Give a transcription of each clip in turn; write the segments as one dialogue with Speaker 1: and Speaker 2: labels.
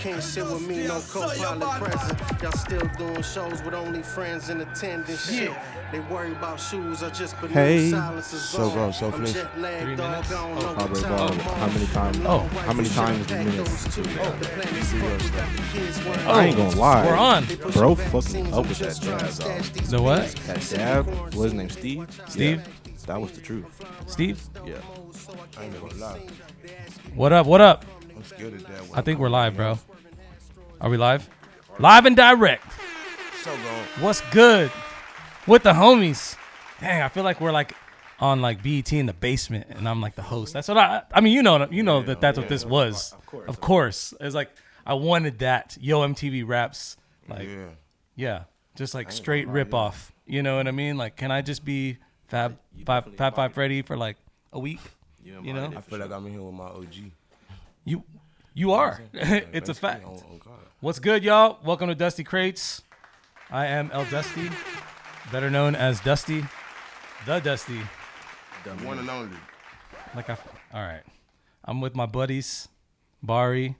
Speaker 1: can't sit with me, no co-pilot present. Y'all still doing shows with only friends in attendance. Shit, they worry about shoes. I just believe silence is
Speaker 2: SoGone SoFlexy.
Speaker 3: 3 minutes.
Speaker 2: HeartBreakBari. How many times the minutes? I ain't gonna lie.
Speaker 3: We're on.
Speaker 2: Bro, fucking up with that jazz, dog.
Speaker 3: The what?
Speaker 2: That dab, what's his name, Steve?
Speaker 3: Steve?
Speaker 2: Yeah, that was the truth.
Speaker 3: Steve?
Speaker 2: Yeah.
Speaker 4: I ain't gonna lie.
Speaker 3: What up? What up?
Speaker 4: I'm scared of that.
Speaker 3: I think we're live, bro. Are we live? Live and direct.
Speaker 4: SoGone.
Speaker 3: What's good with the homies? Dang, I feel like we're like on like BET in the basement, and I'm like the host. That's what I mean. You know that's what this was. Of course. It's like I wanted that. Yo, MTV Raps. Like, yeah, just like straight rip off. You know what I mean? Like, can I just be Fab Five Freddy for like a week? You know?
Speaker 4: I feel like I'm in here with my OG.
Speaker 3: You are. It's a fact. What's good, y'all? Welcome to Dusty Crates. I am El Dusty, better known as Dusty, the Dusty.
Speaker 4: The one and only.
Speaker 3: All right. I'm with my buddies, Bari,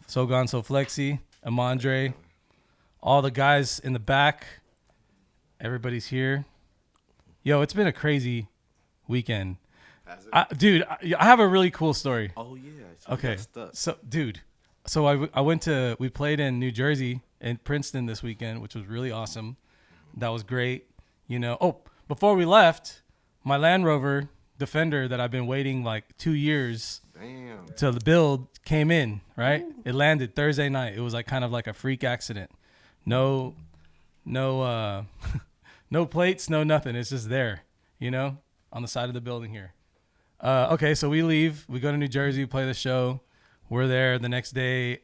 Speaker 3: SoGone SoFlexy, Amandre, all the guys in the back. Everybody's here. Yo, it's been a crazy weekend. Dude, I have a really cool story.
Speaker 2: Oh, yeah.
Speaker 3: Okay. So, dude, we played in New Jersey and Princeton this weekend, which was really awesome. That was great. You know, before we left, my Land Rover Defender that I've been waiting like 2 years to build came in, right? It landed Thursday night. It was like kind of like a freak accident. No plates, no nothing. It's just there, you know, on the side of the building here. Okay, so we leave. We go to New Jersey, play the show. We're there. The next day,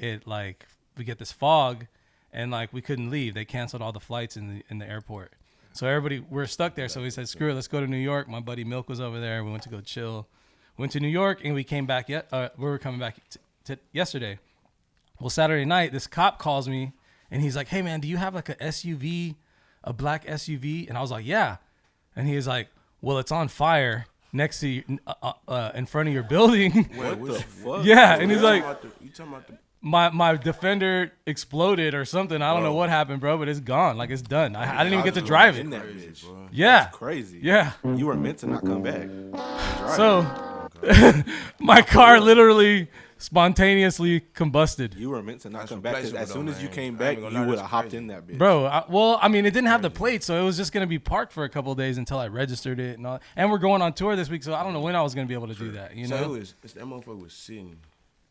Speaker 3: we get this fog, and like we couldn't leave. They canceled all the flights in the airport. So we're stuck there. So we said, screw it, let's go to New York. My buddy Milk was over there. We went to go chill. Went to New York, and we came back. We were coming back yesterday. Well, Saturday night, this cop calls me, and he's like, hey, man, do you have like a SUV, a black SUV? And I was like, yeah. And he was like, well, it's on fire next to you, in front of your building.
Speaker 4: Wait, what the fuck?
Speaker 3: Yeah, and he's like,
Speaker 4: you talking about the
Speaker 3: my Defender exploded or something. I don't know what happened, bro, but it's gone. Like, it's done. I didn't even get to drive it.
Speaker 2: That bitch, bro.
Speaker 3: Yeah.
Speaker 2: That's crazy.
Speaker 3: Yeah.
Speaker 2: You were meant to not come back.
Speaker 3: So my car literally spontaneously combusted.
Speaker 2: You were meant to not come back. 'Cause as soon
Speaker 4: though,
Speaker 2: as you
Speaker 4: man.
Speaker 2: came
Speaker 4: I
Speaker 2: back,
Speaker 4: ain't gonna
Speaker 2: you
Speaker 4: lie,
Speaker 2: would
Speaker 4: that's
Speaker 2: have hopped
Speaker 4: crazy.
Speaker 2: in that bitch.
Speaker 3: Bro, it didn't have the plate, so it was just going to be parked for a couple of days until I registered it and all. And we're going on tour this week, so I don't know when I was going to be able to do that, you know?
Speaker 4: So that motherfucker was sitting.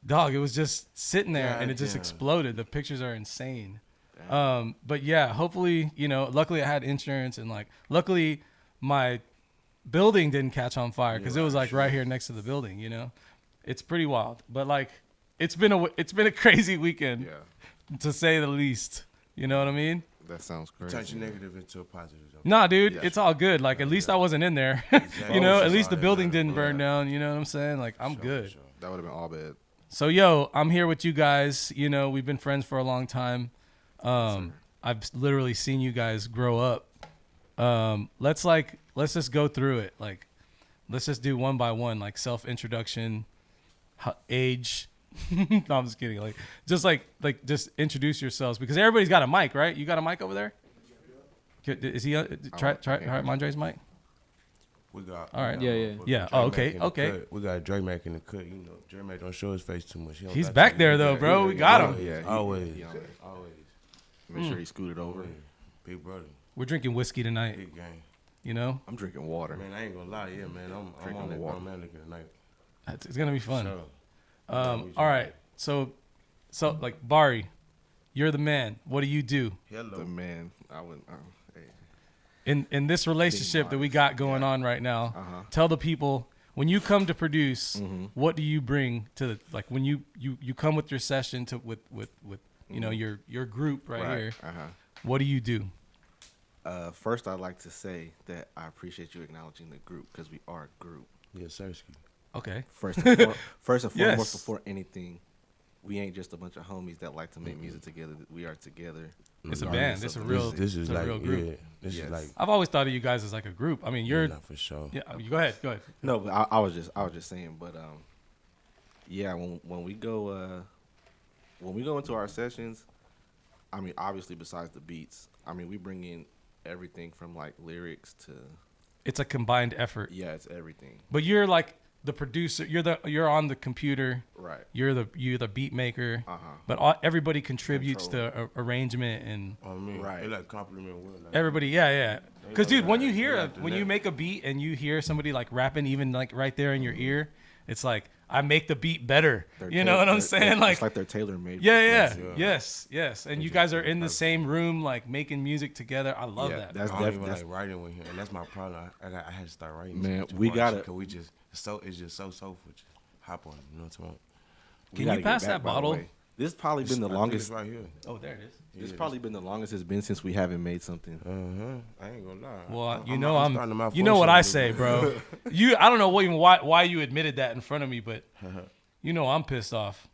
Speaker 3: Dog, it was just sitting there, and it just
Speaker 4: Goddamn.
Speaker 3: exploded. The pictures are insane. But yeah, hopefully, you know, luckily I had insurance, and like, luckily my building didn't catch on fire because it was like right here next to the building, you know? It's pretty wild. But like, it's been a crazy weekend, to say the least. You know what I mean?
Speaker 2: That sounds crazy.
Speaker 4: Turn your negative into a positive. Though.
Speaker 3: Nah, dude, it's all good. Like, at least I wasn't in there. You know, at least the building didn't burn down. You know what I'm saying? Like, I'm good.
Speaker 2: That would have been all bad.
Speaker 3: So, yo, I'm here with you guys. You know, we've been friends for a long time. I've literally seen you guys grow up. Let's just go through it. Like, let's just do one by one, like self-introduction, age. No, I'm just kidding. Like, just introduce yourselves, because everybody's got a mic, right? You got a mic over there? Is he? Try Mondre's mic.
Speaker 4: We got.
Speaker 3: All right.
Speaker 5: Yeah.
Speaker 3: Oh, okay.
Speaker 4: We got Dre Mac in the cut. You know, Dre Mac don't show his face too much.
Speaker 3: He's back there though, bro. We got him.
Speaker 4: Yeah, always.
Speaker 2: Make sure he scooted over.
Speaker 4: Big brother.
Speaker 3: We're drinking whiskey tonight.
Speaker 4: Big game.
Speaker 3: You know,
Speaker 2: I'm drinking water.
Speaker 4: Man, I ain't gonna lie. Yeah, man. I'm on that grown man looking tonight.
Speaker 3: it's gonna be fun.
Speaker 4: Sure.
Speaker 3: All right. So like, Bari, you're the man. What do you do?
Speaker 4: Hello.
Speaker 2: The man. I wouldn't. Hey.
Speaker 3: In this relationship that we got going on right now? Tell the people, when you come to produce, what do you bring to the, like, when you come with your session with you know, your group right here? What do you do?
Speaker 2: First, I'd like to say that I appreciate you acknowledging the group, because we are a group.
Speaker 4: Yes, sir.
Speaker 3: Okay.
Speaker 2: First and foremost,
Speaker 3: Yes.
Speaker 2: before anything, we ain't just a bunch of homies that like to make music together. We are together.
Speaker 3: It's a band. It's a real.
Speaker 4: This is
Speaker 3: it's a
Speaker 4: like
Speaker 3: real group.
Speaker 4: Yeah, this is like.
Speaker 3: I've always thought of you guys as like a group. I mean, you're.
Speaker 4: Not for sure.
Speaker 3: Yeah. Go ahead.
Speaker 2: No, but I was just saying. But yeah, when we go when we go into our sessions, I mean, obviously besides the beats, I mean, we bring in everything from like lyrics to.
Speaker 3: It's a combined effort.
Speaker 2: Yeah, it's everything.
Speaker 3: But you're like the producer. You're on the computer.
Speaker 2: Right.
Speaker 3: You're the beat maker.
Speaker 2: Uh-huh.
Speaker 3: But everybody contributes to arrangement and.
Speaker 4: I mean,
Speaker 2: Right.
Speaker 4: They like compliment Will. Like,
Speaker 3: Everybody, yeah. Because dude, when you hear
Speaker 4: like the
Speaker 3: when you
Speaker 4: next-
Speaker 3: make a beat and you hear somebody like rapping, even like right there in your ear, it's like I make the beat better. You know what I'm saying? Like,
Speaker 2: it's like they're tailor made.
Speaker 3: yeah. Yes. And you guys are in the same room, like making music together. I love that.
Speaker 2: That's
Speaker 4: I don't even
Speaker 2: definitely
Speaker 4: like writing with him, and that's my problem. I had to start writing.
Speaker 2: Man,
Speaker 4: too
Speaker 2: we
Speaker 4: much,
Speaker 2: gotta-
Speaker 4: Cause it's just so soulful. Just hop on it. You know what I'm saying?
Speaker 3: Can you pass that bottle?
Speaker 2: This has probably been the
Speaker 4: I think
Speaker 2: longest.
Speaker 4: it's right here.
Speaker 3: Oh, there it is.
Speaker 2: This has probably been the longest it's been since we haven't made something.
Speaker 4: I ain't gonna lie.
Speaker 3: Well,
Speaker 4: starting to
Speaker 3: you know what I
Speaker 4: malfunction
Speaker 3: say,
Speaker 4: a
Speaker 3: bro.
Speaker 4: little
Speaker 3: I don't know why you admitted that in front of me, but you know I'm pissed off.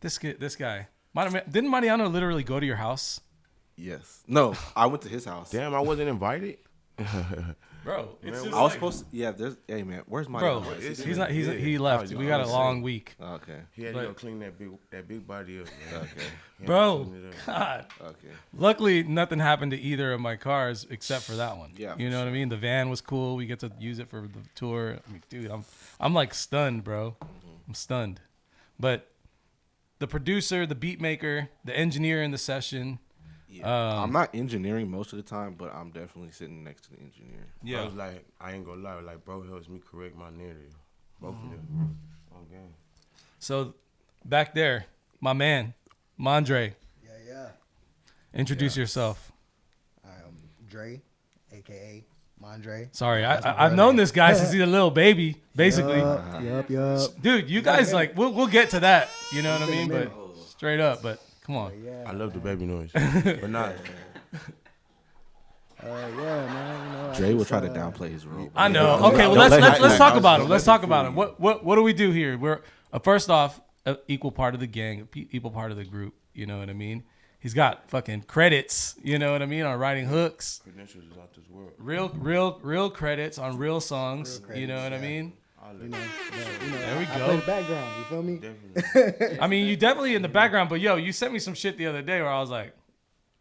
Speaker 3: This guy. Didn't Mariano literally go to your house?
Speaker 2: Yes. No, I went to his house.
Speaker 4: Damn, I wasn't invited.
Speaker 3: Bro, it's just
Speaker 2: I was supposed to. Yeah, there's. Hey man, where's my?
Speaker 3: Bro,
Speaker 4: It's-
Speaker 3: he's not.
Speaker 4: yeah.
Speaker 3: He left.
Speaker 4: Oh,
Speaker 3: We got a
Speaker 4: I'm
Speaker 3: long
Speaker 4: saying.
Speaker 3: week,
Speaker 2: Okay.
Speaker 4: He had to
Speaker 3: But-
Speaker 4: go clean that big body up. Man.
Speaker 2: Okay.
Speaker 4: He had to
Speaker 3: bro.
Speaker 4: clean it up.
Speaker 3: God.
Speaker 2: Okay.
Speaker 3: Luckily, nothing happened to either of my cars except for that one.
Speaker 2: Yeah,
Speaker 3: you
Speaker 2: for
Speaker 3: know what I mean. The van was cool. We get to use it for the tour. I mean, dude, I'm like stunned, bro. I'm stunned. But the producer, the beat maker, the engineer in the session.
Speaker 2: Yeah. I'm not engineering most of the time, but I'm definitely sitting next to the engineer.
Speaker 4: I was like, I ain't gonna lie, like bro helps me correct my narrative. Both of them. Okay.
Speaker 3: So back there, my man, Mondre.
Speaker 5: Yeah.
Speaker 3: Introduce yourself.
Speaker 5: I'm Dre, aka Mondre.
Speaker 3: Sorry,
Speaker 5: That's my
Speaker 3: I've
Speaker 5: brother.
Speaker 3: known this guy since he's a little baby, basically.
Speaker 5: Yup.
Speaker 3: Dude, you guys like we'll get to that. You know what I mean? But straight up, but come on.
Speaker 5: Yeah.
Speaker 4: I love the baby noise, but not.
Speaker 5: Yeah, man. You know,
Speaker 2: Dre will try to downplay his role.
Speaker 3: I know.
Speaker 2: Don't
Speaker 3: Okay, well
Speaker 2: let him
Speaker 3: let's
Speaker 2: fool
Speaker 3: talk
Speaker 2: you.
Speaker 3: about him.
Speaker 2: Don't
Speaker 3: Let's
Speaker 2: let
Speaker 3: talk
Speaker 2: him
Speaker 3: about
Speaker 2: fool
Speaker 3: him.
Speaker 2: you.
Speaker 3: What do we do here? We're first off equal part of the gang, equal part of the group. You know what I mean? He's got fucking credits. You know what I mean on writing hooks.
Speaker 4: Credentials is out this world.
Speaker 3: Real credits on real songs. You know what I mean? There we
Speaker 5: I play
Speaker 3: go.
Speaker 5: the background. You feel me?
Speaker 4: Definitely.
Speaker 3: I mean, you definitely in the background, but yo, you sent me some shit the other day where I was like,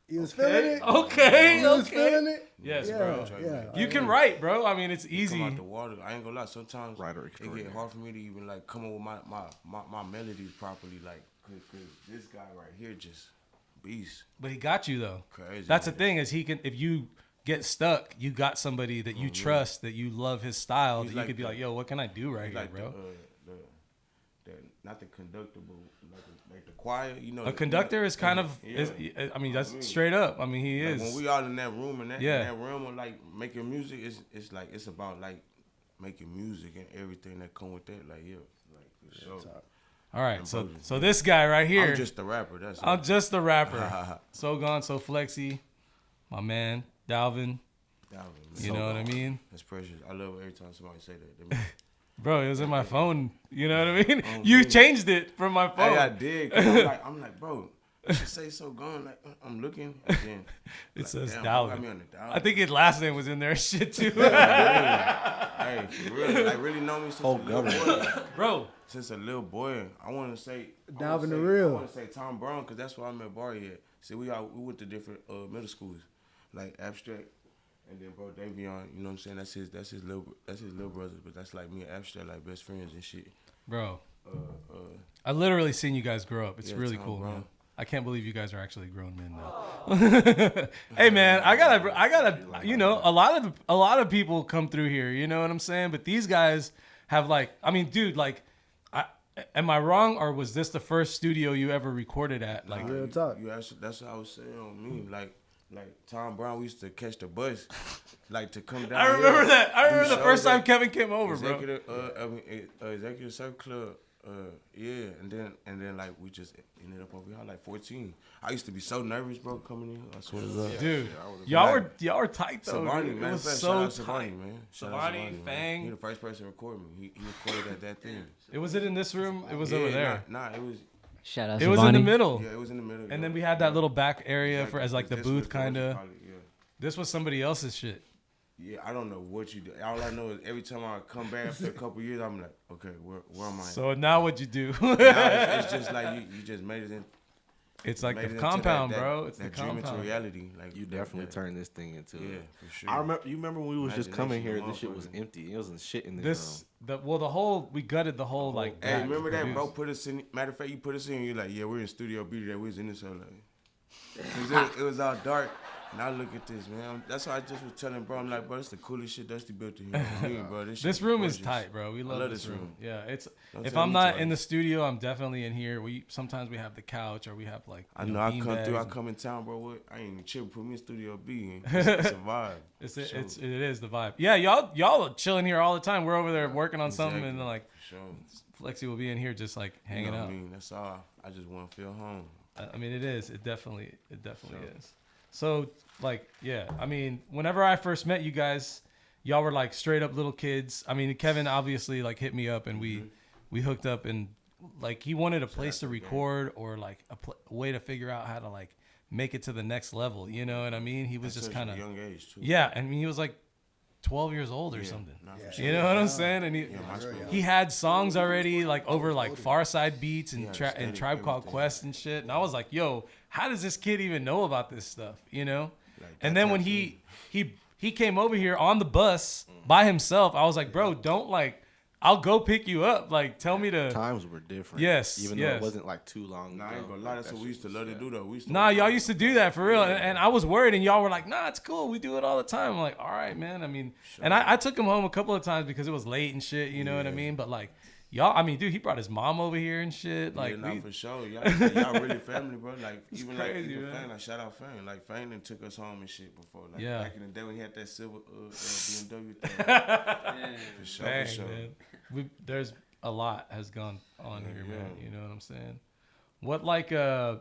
Speaker 5: You was feeling it?
Speaker 3: okay.
Speaker 5: You was feeling it?
Speaker 3: Yes,
Speaker 5: Yeah,
Speaker 3: bro.
Speaker 5: yeah.
Speaker 3: You can write, bro. I mean, it's
Speaker 4: Come
Speaker 3: easy.
Speaker 4: out the water. I ain't gonna lie. Sometimes
Speaker 2: Writer
Speaker 4: it get
Speaker 2: extraordinaire.
Speaker 4: hard for me to even like come up with my melodies properly. Like, cause this guy right here just beast.
Speaker 3: But he got you though.
Speaker 4: Crazy.
Speaker 3: That's the
Speaker 4: man.
Speaker 3: thing is he can. If you get stuck, you got somebody that you trust, that you love his style,
Speaker 4: He's
Speaker 3: that you
Speaker 4: like
Speaker 3: could be
Speaker 4: the-
Speaker 3: like, yo, what can I do right
Speaker 4: He's
Speaker 3: here,
Speaker 4: like
Speaker 3: bro?
Speaker 4: the not the conductor, but like the choir. You know,
Speaker 3: A conductor is kind of.
Speaker 4: Yeah.
Speaker 3: I mean, that's straight up. I mean, he
Speaker 4: Like
Speaker 3: is.
Speaker 4: when we all in that room and
Speaker 3: Yeah.
Speaker 4: in that realm of like making music, it's like it's about like making music and everything that come with that. Like like for sure.
Speaker 3: All right, so
Speaker 4: Imposing.
Speaker 3: so this guy right here.
Speaker 4: I'm just the rapper. That's
Speaker 3: I'm
Speaker 4: it.
Speaker 3: just the rapper. SoGone SoFlexy, my man Dalvin. You know what I mean?
Speaker 4: That's precious. I love it every time somebody say that. That means-
Speaker 3: Bro, it was in my phone. You know what I mean?
Speaker 4: Oh,
Speaker 3: You
Speaker 4: yeah.
Speaker 3: changed it from my phone.
Speaker 4: Hey, I did. 'Cause I'm like, bro, you should say so gone. Like, I'm looking. And then,
Speaker 3: It says
Speaker 4: damn,
Speaker 3: Dalvin.
Speaker 4: got me on the Dalvin.
Speaker 3: I think his last name was in there. Shit too.
Speaker 4: Hey, for real, like really know me since a little boy.
Speaker 3: Bro,
Speaker 4: Since a little boy, I want to say
Speaker 5: Dalvin the real.
Speaker 4: I want to say Tom Brown because that's where I met Barry at. See, we went to different middle schools, like Abstract, and then bro Davion. You know what I'm saying? That's his little brother, but that's like me and Abstract, like best friends and shit.
Speaker 3: bro.
Speaker 4: Uh,
Speaker 3: I literally seen you guys grow up. It's
Speaker 4: Yeah,
Speaker 3: really
Speaker 4: Tom
Speaker 3: cool,
Speaker 4: Brown.
Speaker 3: man. I can't believe you guys are actually grown men now. Hey man, I gotta you know, a lot of people come through here, you know what I'm saying? But these guys have like, I mean, dude, like am I wrong or was this the first studio you ever recorded at? Like
Speaker 5: Real talk.
Speaker 4: You asked, that's what I was saying on me. Like Tom Brown, we used to catch the bus, like to come down.
Speaker 3: I remember
Speaker 4: here,
Speaker 3: that. I
Speaker 4: do
Speaker 3: remember the
Speaker 4: shows
Speaker 3: first time
Speaker 4: at
Speaker 3: Kevin came over, bro.
Speaker 4: Executive Surf Club. Yeah, and then like we just ended up over here like 14. I used to be so nervous, bro, coming in. I swear to God.
Speaker 3: Dude,
Speaker 4: Yeah,
Speaker 3: y'all were tight though.
Speaker 4: Savani,
Speaker 3: Dude. It
Speaker 4: man.
Speaker 3: was
Speaker 4: Shout
Speaker 3: so
Speaker 4: out
Speaker 3: tight.
Speaker 4: Savani, man. Shout out
Speaker 3: Savani,
Speaker 4: man.
Speaker 3: Fang.
Speaker 4: He the first person to record me. He recorded at that thing.
Speaker 3: Was it in this room? It was
Speaker 4: Yeah,
Speaker 3: over there.
Speaker 4: Nah, it was.
Speaker 6: Shout out
Speaker 3: It was in the
Speaker 6: Savani.
Speaker 3: middle.
Speaker 4: Yeah, it was in the middle.
Speaker 3: And then we had that little back area for as like the
Speaker 4: This
Speaker 3: booth
Speaker 4: was
Speaker 3: kind of.
Speaker 4: Yeah.
Speaker 3: This was somebody else's shit.
Speaker 4: Yeah, I don't know what you do. All I know is every time I come back after a couple years, I'm like, okay, where am I?
Speaker 3: So now what you do?
Speaker 4: Now it's just like you just made it in.
Speaker 3: It's like
Speaker 4: made
Speaker 3: the
Speaker 4: it into
Speaker 3: compound, bro. It's the
Speaker 4: that dream into
Speaker 3: compound.
Speaker 4: reality. Like
Speaker 2: You definitely turned this thing into.
Speaker 4: Yeah,
Speaker 2: it.
Speaker 4: for sure.
Speaker 2: I remember. You remember when we was just coming here?
Speaker 4: Imagination,
Speaker 2: This shit was
Speaker 4: motherfucker.
Speaker 2: empty. It wasn't shit in this room.
Speaker 3: We gutted the whole like.
Speaker 4: Hey,
Speaker 3: back to
Speaker 4: remember that, bro?
Speaker 3: produce.
Speaker 4: Put us in. Matter of fact, you put us in. You're like, yeah, we're in Studio B today. We was in this whole like, it was all dark. Now look at this, man. That's why I just was telling bro. I'm like, bro, it's the coolest shit Dusty built to here, bro.
Speaker 3: This
Speaker 4: shit
Speaker 3: room is
Speaker 4: gorgeous.
Speaker 3: tight, bro. We love this room.
Speaker 4: room.
Speaker 3: Yeah, it's.
Speaker 4: Don't
Speaker 3: If
Speaker 4: tell
Speaker 3: I'm
Speaker 4: me
Speaker 3: not
Speaker 4: twice.
Speaker 3: in the studio, I'm definitely in here. Sometimes we have the couch or we have like.
Speaker 4: I
Speaker 3: you
Speaker 4: know I
Speaker 3: bean
Speaker 4: come through. I
Speaker 3: bags.
Speaker 4: come in town, bro. What? I ain't even chill. Put me in Studio B. It's a vibe.
Speaker 3: It is the vibe. Yeah, y'all are chilling here all the time. We're over there working on something, and then like
Speaker 4: For sure.
Speaker 3: Flexi will be in here just like hanging
Speaker 4: You know what
Speaker 3: out.
Speaker 4: I mean, that's all. I just want to feel home.
Speaker 3: I mean, it is. It definitely is. So, like, yeah. I mean, whenever I first met you guys, y'all were like straight up little kids. I mean, Kevin obviously like hit me up and we hooked up and like he wanted a place to record or like a way to figure out how to like make it to the next level. You know what I mean? He was
Speaker 4: At
Speaker 3: just
Speaker 4: such a
Speaker 3: kind of
Speaker 4: young age too.
Speaker 3: yeah. I mean, he was like 12 years old or something.
Speaker 4: Nah, for
Speaker 5: Yeah.
Speaker 4: sure.
Speaker 3: You know what I'm saying? And he had songs already like over like Far Side beats and
Speaker 4: Yeah,
Speaker 3: and
Speaker 4: aesthetic,
Speaker 3: Tribe Called
Speaker 4: everything.
Speaker 3: Quest and shit. And I was like, yo, how does this kid even know about this stuff? You know?
Speaker 4: Like,
Speaker 3: And
Speaker 4: that
Speaker 3: then when
Speaker 4: type
Speaker 3: he came over here on the bus by himself, I was like, bro, don't like, I'll go pick you up. Like, tell me to.
Speaker 2: Times were different.
Speaker 3: Yes,
Speaker 2: Even though
Speaker 3: yes.
Speaker 2: it wasn't like too long.
Speaker 4: Nah, I ain't
Speaker 2: ago.
Speaker 4: gonna lie. That's what we used to love to do, though. We used to
Speaker 3: Nah, y'all used to do that for real. And I was worried, and y'all were like, nah, it's cool. We do it all the time. I'm like, all right, man. I mean, and I took him home a couple of times because it was late and shit. You know what I mean? But like, y'all, I mean, dude, he brought his mom over here and shit. Like,
Speaker 4: yeah, nah,
Speaker 3: we,
Speaker 4: for sure. Y'all really family, bro. Like,
Speaker 3: It's
Speaker 4: even
Speaker 3: crazy,
Speaker 4: like,
Speaker 3: man.
Speaker 4: Fang, like, shout out Fang. Like, Fang done took us home and shit before. Like,
Speaker 3: Yeah.
Speaker 4: back in the day when he had that silver BMW thing. For sure,
Speaker 3: dang,
Speaker 4: for sure.
Speaker 3: man. There's a lot has gone on here, man.
Speaker 4: yeah.
Speaker 3: You know what I'm saying? What like I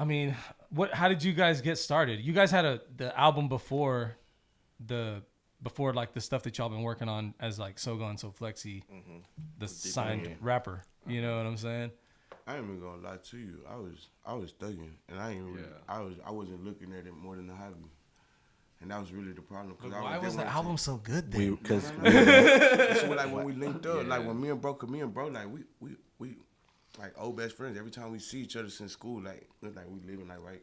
Speaker 3: mean, how did you guys get started? You guys had the album before like the stuff that y'all been working on as like SoGone SoFlexy, the signed rapper. You know what I'm saying?
Speaker 4: I ain't even gonna lie to you. I was thugging, and I ain't really, I wasn't looking at it more than a hobby, and that was really the problem.
Speaker 3: Why was the album so good then?
Speaker 2: Because
Speaker 4: So like when we linked up, like when me and bro, like we like old best friends. Every time we see each other since school, like we living like right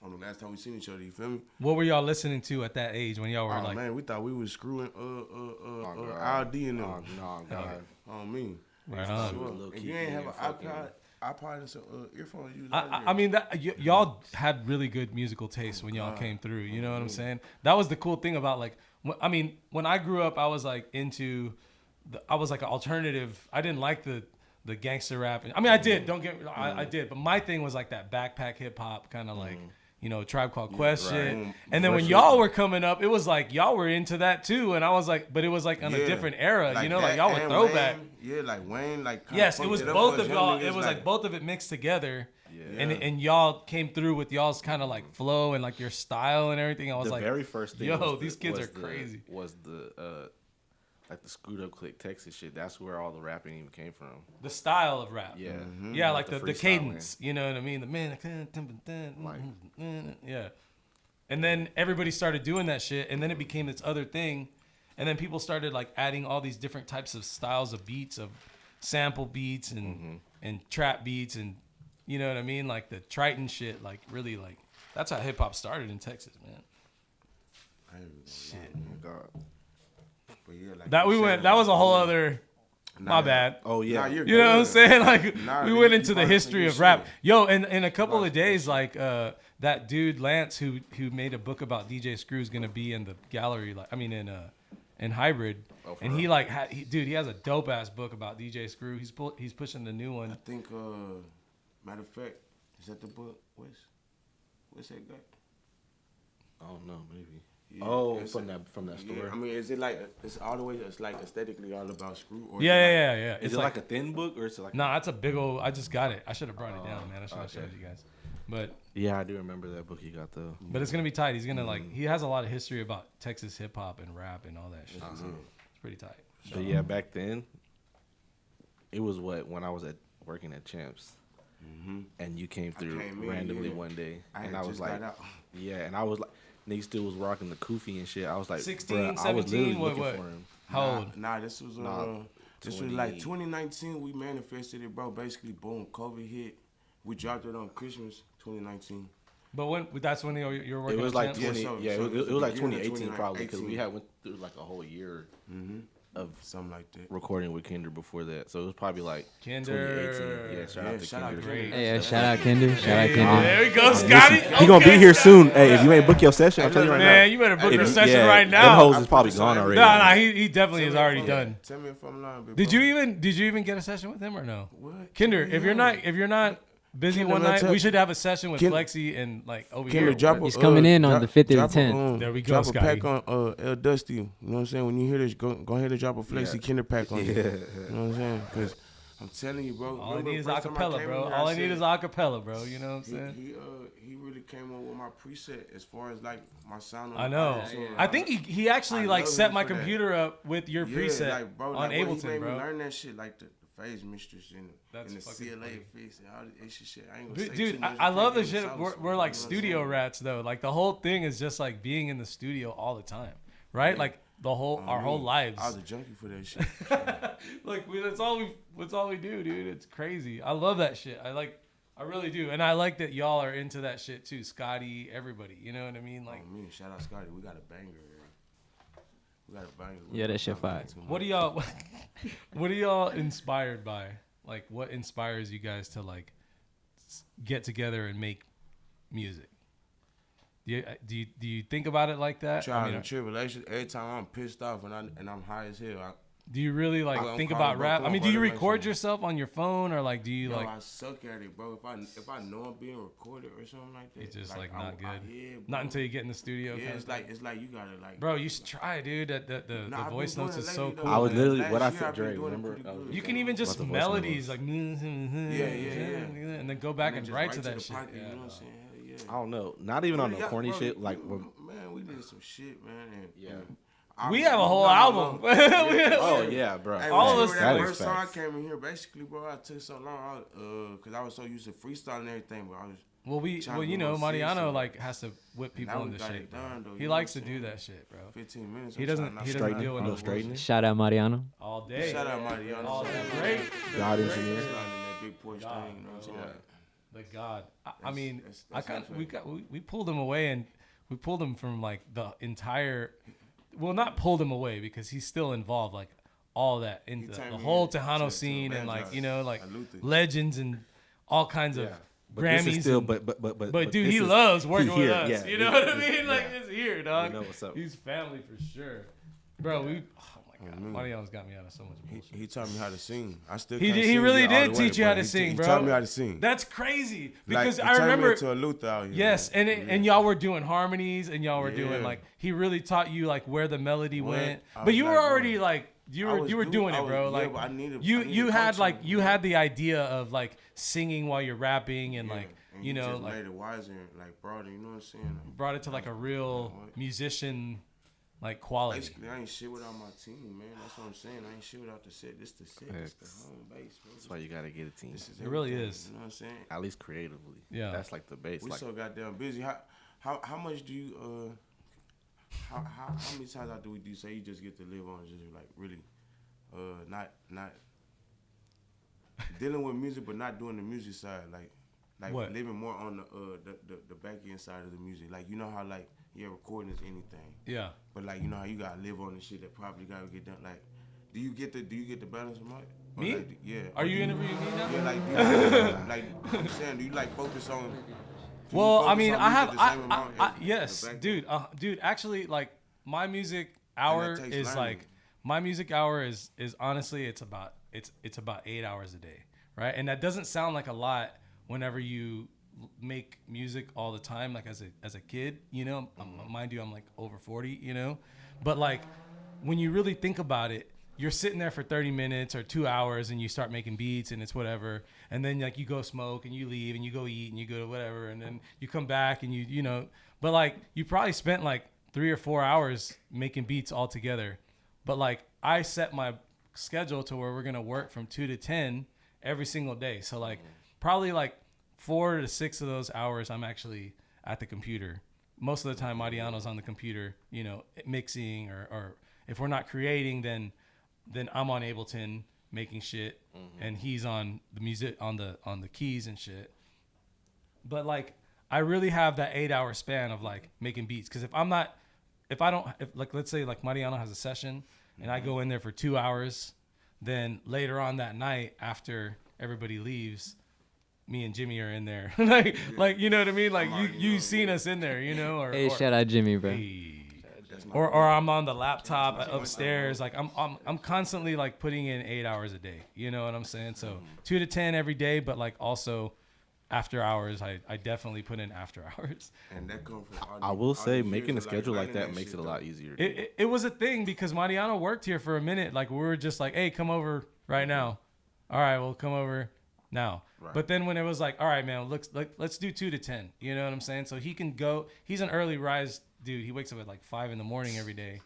Speaker 4: on the last time we seen each other. You feel me?
Speaker 3: What were y'all listening to at that age when y'all were
Speaker 4: Oh
Speaker 3: like?
Speaker 4: man, we thought we was screwing
Speaker 2: God.
Speaker 4: RD and them.
Speaker 2: no, God.
Speaker 4: On me.
Speaker 3: Right on.
Speaker 4: Sure.
Speaker 2: Low
Speaker 4: If
Speaker 2: key
Speaker 4: you ain't have an
Speaker 2: fucking-
Speaker 4: iPod and some earphones, you was
Speaker 3: I mean, y'all had really good musical taste when y'all came through. You know what I'm saying? That was the cool thing about like, I mean, when I grew up, I was like into, I was like an alternative. I didn't like the gangster rap. I mean, I did. Don't get me wrong, I did. But my thing was like that backpack hip hop kind of like. You know, Tribe Called Quest shit. And then when y'all were coming up, it was like y'all were into that too. And I was like, but it was like on a different era.
Speaker 4: Like
Speaker 3: you know, like
Speaker 4: that
Speaker 3: y'all were
Speaker 4: and
Speaker 3: throwback.
Speaker 4: Wayne, yeah, like Wayne, like kinda
Speaker 3: Yes, it
Speaker 4: fucked
Speaker 3: was
Speaker 4: up
Speaker 3: both
Speaker 4: for
Speaker 3: of
Speaker 4: us
Speaker 3: y'all.
Speaker 4: young
Speaker 3: It
Speaker 4: niggas,
Speaker 3: was like both of it mixed together.
Speaker 2: Yeah.
Speaker 3: And y'all came through with y'all's kind of like flow and like your style and everything. I was
Speaker 2: The
Speaker 3: like,
Speaker 2: very first thing.
Speaker 3: yo,
Speaker 2: was
Speaker 3: these kids
Speaker 2: was
Speaker 3: are crazy.
Speaker 2: Was the like the Screwed Up Click Texas shit? That's where all the rapping even came from.
Speaker 3: The style of rap.
Speaker 2: Yeah.
Speaker 3: Yeah, like
Speaker 2: The
Speaker 3: the
Speaker 2: freestyling.
Speaker 3: cadence. You know what I mean? The man, yeah. And then everybody started doing that shit, and then it became its other thing, and then people started like adding all these different types of styles of beats, of sample beats and trap beats, and you know what I mean, like the Triton shit, like really like that's how hip hop started in Texas, man.
Speaker 4: I ain't even
Speaker 3: Shit.
Speaker 4: gonna lie,
Speaker 2: Oh, God.
Speaker 4: but yeah, like
Speaker 3: That
Speaker 4: you
Speaker 3: we
Speaker 4: said,
Speaker 3: went. That was a whole
Speaker 4: yeah.
Speaker 3: other.
Speaker 4: Nah,
Speaker 3: My bad.
Speaker 2: Oh yeah.
Speaker 4: Nah, you're
Speaker 3: You know what I'm
Speaker 4: good.
Speaker 3: saying? Like
Speaker 4: Nah,
Speaker 3: we
Speaker 4: you-
Speaker 3: went
Speaker 4: you
Speaker 3: into the
Speaker 4: brought
Speaker 3: history
Speaker 4: some
Speaker 3: of
Speaker 4: good
Speaker 3: rap.
Speaker 4: shit.
Speaker 3: Yo, in a couple
Speaker 4: brought
Speaker 3: of
Speaker 4: some good
Speaker 3: days,
Speaker 4: shit.
Speaker 3: like that dude Lance who made a book about DJ Screw's gonna be in the gallery. Like I mean in Hybrid,
Speaker 2: Oh, for
Speaker 3: and he
Speaker 2: real?
Speaker 3: like dude, he has a dope ass book about DJ Screw. He's pushing the new one.
Speaker 4: I think, matter of fact, is that the book? What's that guy?
Speaker 2: I don't know. Maybe.
Speaker 4: Yeah,
Speaker 2: Oh,
Speaker 4: it's
Speaker 2: from that store.
Speaker 4: Yeah, I mean, is it like it's all the way? It's like aesthetically all about Screw. Or
Speaker 3: Yeah.
Speaker 2: Is
Speaker 3: It's
Speaker 2: it like a thin book or is it like?
Speaker 3: nah, it's a big old. I just got it. I should have brought it down, man. I should have
Speaker 2: okay.
Speaker 3: showed you guys. But
Speaker 2: Yeah, I do remember that book you got though.
Speaker 3: it's gonna be tight. He's gonna like he has a lot of history about Texas hip hop and rap and all that shit. So it's pretty tight.
Speaker 2: But yeah, back then, it was when I was working at Champs, and you came through
Speaker 4: came in,
Speaker 2: randomly
Speaker 4: yeah.
Speaker 2: one day,
Speaker 4: I
Speaker 2: and
Speaker 4: had
Speaker 2: I was
Speaker 4: just
Speaker 2: like,
Speaker 4: got out.
Speaker 2: yeah, and I was like, niggas still was rocking the kufi and shit. I was like,
Speaker 3: 16,
Speaker 2: bruh, I was
Speaker 3: 17,
Speaker 2: literally
Speaker 3: what?
Speaker 2: looking for him.
Speaker 3: How old?
Speaker 4: Nah, this was this was like 2019. We manifested it, bro. Basically, boom, COVID hit. We dropped it on Christmas 2019.
Speaker 3: But when that's when you were working.
Speaker 2: It was
Speaker 3: on
Speaker 2: like
Speaker 3: Champs?
Speaker 2: 20.
Speaker 4: Yeah,
Speaker 2: Yeah,
Speaker 4: so
Speaker 2: it was like
Speaker 4: beginning of
Speaker 2: 2018 probably because we
Speaker 4: 2018.
Speaker 2: had went through like a whole year of
Speaker 4: Something like that.
Speaker 2: recording with Kinder before that. So it was probably like
Speaker 3: Kinder.
Speaker 2: 2018. Yeah, shout out to
Speaker 4: shout out
Speaker 2: Kinder.
Speaker 4: Kinder.
Speaker 6: Hey, shout out Kinder. Shout out Kinder.
Speaker 3: There we go, Scotty.
Speaker 2: He gonna be here soon. Hey, if you ain't book your session, I'll tell you right
Speaker 3: Man,
Speaker 2: now.
Speaker 3: you better book
Speaker 2: If
Speaker 3: a
Speaker 2: you-
Speaker 3: session
Speaker 2: yeah,
Speaker 3: right
Speaker 2: Them
Speaker 3: now.
Speaker 2: hoes is probably gone already.
Speaker 3: Nah, he definitely is already done.
Speaker 4: Tell me if I'm lying, big
Speaker 3: Did
Speaker 4: bro.
Speaker 3: you even get a session with him or no?
Speaker 4: What?
Speaker 3: Kinder, if you're not busy
Speaker 4: Kinder,
Speaker 3: one
Speaker 4: man,
Speaker 3: night,
Speaker 4: tell-
Speaker 3: we should have a session with
Speaker 4: Kin-
Speaker 3: Flexi and like over
Speaker 4: Kinder,
Speaker 3: here.
Speaker 4: drop a,
Speaker 6: He's coming in on the 5th or the
Speaker 4: drop a,
Speaker 6: 10th.
Speaker 3: There we go,
Speaker 4: Drop a
Speaker 3: Scotty.
Speaker 4: pack on El Dusty. You know what I'm saying? When you hear this, go ahead and drop a Flexi Kinder pack on it. You know what I'm saying? Because I'm telling you, bro.
Speaker 3: All I
Speaker 4: remember
Speaker 3: need is
Speaker 4: the first time I
Speaker 3: acapella,
Speaker 4: came
Speaker 3: bro.
Speaker 4: in here,
Speaker 3: All I
Speaker 4: said
Speaker 3: need is acapella, bro. You know what I'm saying?
Speaker 4: He really came up with my preset as far as like my sound. On
Speaker 3: I
Speaker 4: the
Speaker 3: know.
Speaker 4: album. So,
Speaker 3: I think he actually
Speaker 4: I
Speaker 3: like
Speaker 4: love
Speaker 3: set
Speaker 4: him
Speaker 3: my
Speaker 4: for that.
Speaker 3: computer up with your
Speaker 4: yeah,
Speaker 3: preset
Speaker 4: like, bro,
Speaker 3: on
Speaker 4: like, when he
Speaker 3: Ableton,
Speaker 4: made
Speaker 3: bro.
Speaker 4: me learn that shit, like the phase mistress and
Speaker 3: That's
Speaker 4: the
Speaker 3: fucking
Speaker 4: CLA
Speaker 3: funny.
Speaker 4: face and all this extra shit. I ain't gonna say
Speaker 3: Dude,
Speaker 4: too much.
Speaker 3: I
Speaker 4: You
Speaker 3: love
Speaker 4: can't
Speaker 3: the
Speaker 4: get
Speaker 3: shit.
Speaker 4: in
Speaker 3: We're
Speaker 4: sauce,
Speaker 3: like
Speaker 4: you know what I'm
Speaker 3: studio
Speaker 4: saying?
Speaker 3: rats though. Like the whole thing is just like being in the studio all the time, right? Like the whole our whole lives.
Speaker 4: I was a junkie for that shit.
Speaker 3: Like that's all we do, dude. It's crazy. I love that shit. I really do, and I like that y'all are into that shit too. Scotty, everybody. You know what I mean? Like,
Speaker 4: Shout out Scotty. We got a banger. We got a banger.
Speaker 6: Yeah, that shit fire.
Speaker 3: what do y'all? What are y'all inspired by? Like, what inspires you guys to like get together and make music? Do you think about it like that?
Speaker 4: Trials and tribulations. Every time I'm pissed off and I'm high as hell.
Speaker 3: Do you really like
Speaker 4: I'm
Speaker 3: think
Speaker 4: calling,
Speaker 3: about
Speaker 4: bro.
Speaker 3: rap?
Speaker 4: Come
Speaker 3: I
Speaker 4: on,
Speaker 3: mean,
Speaker 4: bro,
Speaker 3: do you
Speaker 4: let me
Speaker 3: record
Speaker 4: see.
Speaker 3: yourself on your phone or like do you like?
Speaker 4: I suck at it, bro. If I know I'm being recorded or something like that,
Speaker 3: It's just like
Speaker 4: I'm-
Speaker 3: not good.
Speaker 4: yeah, bro.
Speaker 3: Not until you get in the studio.
Speaker 4: Yeah,
Speaker 3: kind
Speaker 4: it's
Speaker 3: of
Speaker 4: like you gotta like.
Speaker 3: bro, you should try, dude. The
Speaker 4: Nah, I've
Speaker 3: voice
Speaker 4: been
Speaker 3: notes
Speaker 4: doing
Speaker 3: is
Speaker 4: it
Speaker 3: so
Speaker 4: lately,
Speaker 3: cool.
Speaker 4: though.
Speaker 2: I was literally
Speaker 4: Last
Speaker 2: what I
Speaker 4: year
Speaker 2: said,
Speaker 4: I've been
Speaker 2: Dre.
Speaker 4: doing it
Speaker 2: Remember?
Speaker 4: pretty good.
Speaker 3: You can even just
Speaker 2: What the voice
Speaker 3: melodies
Speaker 2: note
Speaker 3: like and then go back and
Speaker 4: just
Speaker 3: write to
Speaker 4: the
Speaker 3: that shit.
Speaker 4: pocket,
Speaker 3: Yeah,
Speaker 4: you know what
Speaker 3: no.
Speaker 4: I'm saying? Hell yeah.
Speaker 2: I don't know. Not even on the
Speaker 4: Yeah,
Speaker 2: corny
Speaker 4: bro,
Speaker 2: shit. Like,
Speaker 4: man, we did some shit, man. And,
Speaker 2: Yeah.
Speaker 3: We have a whole
Speaker 4: No,
Speaker 3: album.
Speaker 2: oh yeah, bro.
Speaker 4: Hey,
Speaker 3: All
Speaker 4: when
Speaker 3: of us-
Speaker 4: that
Speaker 2: That is
Speaker 4: first time I
Speaker 2: facts.
Speaker 4: came in here, basically, bro, I took so long, because I was so used to freestyling and everything, but I was.
Speaker 3: Well, you
Speaker 4: to
Speaker 3: know,
Speaker 4: do my
Speaker 3: Mariano
Speaker 4: shit,
Speaker 3: like has to whip people
Speaker 4: now we
Speaker 3: into
Speaker 4: got it
Speaker 3: shape. Bro.
Speaker 4: done, though,
Speaker 3: He
Speaker 4: you know
Speaker 3: likes
Speaker 4: what
Speaker 3: to
Speaker 4: I'm
Speaker 3: do
Speaker 4: saying?
Speaker 3: that shit, bro.
Speaker 4: 15 minutes.
Speaker 3: He
Speaker 4: I'm
Speaker 3: doesn't
Speaker 4: trying not
Speaker 3: he
Speaker 4: to
Speaker 3: doesn't
Speaker 2: Straighten,
Speaker 3: deal with
Speaker 2: no
Speaker 3: no
Speaker 2: straightening.
Speaker 3: bullshit.
Speaker 6: Shout out Mariano.
Speaker 3: All day.
Speaker 4: Shout out Mariano.
Speaker 3: All
Speaker 4: Shout out
Speaker 3: day.
Speaker 2: God engineer.
Speaker 4: Sliding in that big Porsche
Speaker 3: God,
Speaker 4: thing, you know what I'm saying?
Speaker 3: The God. I
Speaker 4: That's-
Speaker 3: mean,
Speaker 4: that's-
Speaker 3: I
Speaker 4: that's
Speaker 3: kind
Speaker 4: effort.
Speaker 3: we pulled him away and we pulled him from like the entire. Well, not pulled him away because he's still involved, like all that in the
Speaker 4: turned me
Speaker 3: whole
Speaker 4: into-
Speaker 3: Tejano
Speaker 4: to
Speaker 3: scene and like
Speaker 4: evangelize.
Speaker 3: like
Speaker 4: I Luther.
Speaker 3: legends and all kinds of
Speaker 2: But this
Speaker 3: Grammys.
Speaker 2: is still,
Speaker 3: and-
Speaker 2: but
Speaker 3: But dude,
Speaker 2: this
Speaker 3: he
Speaker 2: is-
Speaker 3: loves working
Speaker 2: he
Speaker 3: with
Speaker 2: here,
Speaker 3: us.
Speaker 2: yeah,
Speaker 3: You know
Speaker 2: he-
Speaker 3: what I
Speaker 2: he-
Speaker 3: mean? Like
Speaker 2: yeah.
Speaker 3: it's here, dog.
Speaker 2: know what's up.
Speaker 3: He's family for sure, bro. Oh my god, Mariano's got me out of so much bullshit.
Speaker 4: He taught me how to sing. I still
Speaker 3: He
Speaker 4: can't
Speaker 3: did-
Speaker 4: sing
Speaker 3: he really
Speaker 4: yet all
Speaker 3: did
Speaker 4: the way,
Speaker 3: teach you how
Speaker 4: but
Speaker 3: to sing, bro.
Speaker 4: He taught me how to sing.
Speaker 3: That's crazy
Speaker 4: Like,
Speaker 3: because
Speaker 4: he
Speaker 3: I
Speaker 4: turned me
Speaker 3: remember.
Speaker 4: into a Luther out here.
Speaker 3: Yes,
Speaker 4: man.
Speaker 3: and y'all were doing harmonies and y'all were doing
Speaker 4: Yeah.
Speaker 3: like he really taught you like where the melody went.
Speaker 4: I
Speaker 3: But
Speaker 4: was
Speaker 3: you were
Speaker 4: like, bro,
Speaker 3: already like you
Speaker 4: I
Speaker 3: were
Speaker 4: was
Speaker 3: you were doing
Speaker 4: I
Speaker 3: it,
Speaker 4: was-
Speaker 3: bro.
Speaker 4: yeah,
Speaker 3: Like
Speaker 4: but I needed
Speaker 3: you had
Speaker 4: coaching,
Speaker 3: like you
Speaker 4: know?
Speaker 3: had the idea of like singing while you're rapping and
Speaker 4: Yeah,
Speaker 3: like
Speaker 4: and
Speaker 3: you
Speaker 4: he
Speaker 3: know
Speaker 4: just
Speaker 3: like
Speaker 4: made it wiser and like broader. You know what I'm saying? Like,
Speaker 3: brought it to like a real musician like quality.
Speaker 4: basically, I ain't shit without my team, man. That's what I'm saying. I ain't shit without the set. This the set. This the home base, bro.
Speaker 2: That's why you gotta get a team.
Speaker 4: This is
Speaker 3: It really
Speaker 4: everything,
Speaker 3: is.
Speaker 4: You know what I'm saying?
Speaker 2: At least creatively.
Speaker 3: Yeah.
Speaker 2: That's like the base.
Speaker 4: We
Speaker 2: Like,
Speaker 4: so goddamn busy. How much do you how many times out do you say you just get to live on just like really not dealing with music but not doing the music side like
Speaker 3: What?
Speaker 4: living more on the back end side of the music, like you know how like recording is anything,
Speaker 3: Yeah.
Speaker 4: but like you know how you gotta live on the shit that probably gotta get done. Like do you get the balance of it? Or
Speaker 3: Me?
Speaker 4: like, yeah.
Speaker 3: Are you interviewing me now?
Speaker 4: Yeah, like, do you, like I'm saying, do you like focus on? do you
Speaker 3: Well, I
Speaker 4: focus
Speaker 3: mean,
Speaker 4: on
Speaker 3: I
Speaker 4: music
Speaker 3: have,
Speaker 4: the same amount as
Speaker 3: yes,
Speaker 4: the back end?
Speaker 3: dude. Actually, like my music hour
Speaker 4: takes
Speaker 3: is
Speaker 4: learning.
Speaker 3: like my music hour is honestly it's about 8 hours a day, right? And that doesn't sound like a lot whenever you make music all the time, like as a kid, you know. Mind you, I'm like over 40, you know, but like when you really think about it. You're sitting there for 30 minutes or 2 hours and you start making beats and it's whatever. And then like you go smoke and you leave and you go eat and you go to whatever. And then you come back and you know, but like you probably spent like 3 or 4 hours making beats all together. But like I set my schedule to where we're going to work from 2 to 10 every single day. So like probably like 4 to 6 of those hours I'm actually at the computer most of the time Mariano's on the computer, you know, mixing, or if we're not creating, then I'm on Ableton making shit, and he's on the music on the keys and shit. But like, I really have that 8-hour span of like making beats, because if like, let's say like Mariano has a session and I go in there for 2 hours, then later on that night after everybody leaves, me and Jimmy are in there. like you know what I mean? Like you seen us in there, you know? Or,
Speaker 6: Hey, shout out Jimmy, bro.
Speaker 3: Or I'm on the laptop upstairs. Like I'm constantly like putting in 8 hours a day. You know what I'm saying? So 2 to 10 every day, but like also after hours, I definitely put in after hours.
Speaker 4: And that comes from
Speaker 2: I will say making a schedule like that makes it a lot easier.
Speaker 3: It was a thing because Mariano worked here for a minute. Like we were just like, hey, come over right now. All right, well, come over now. Right. But then when it was like, all right, man, let's do 2 to 10. You know what I'm saying? So he can go. He's an early rise dude. He wakes up at like 5 a.m. every day,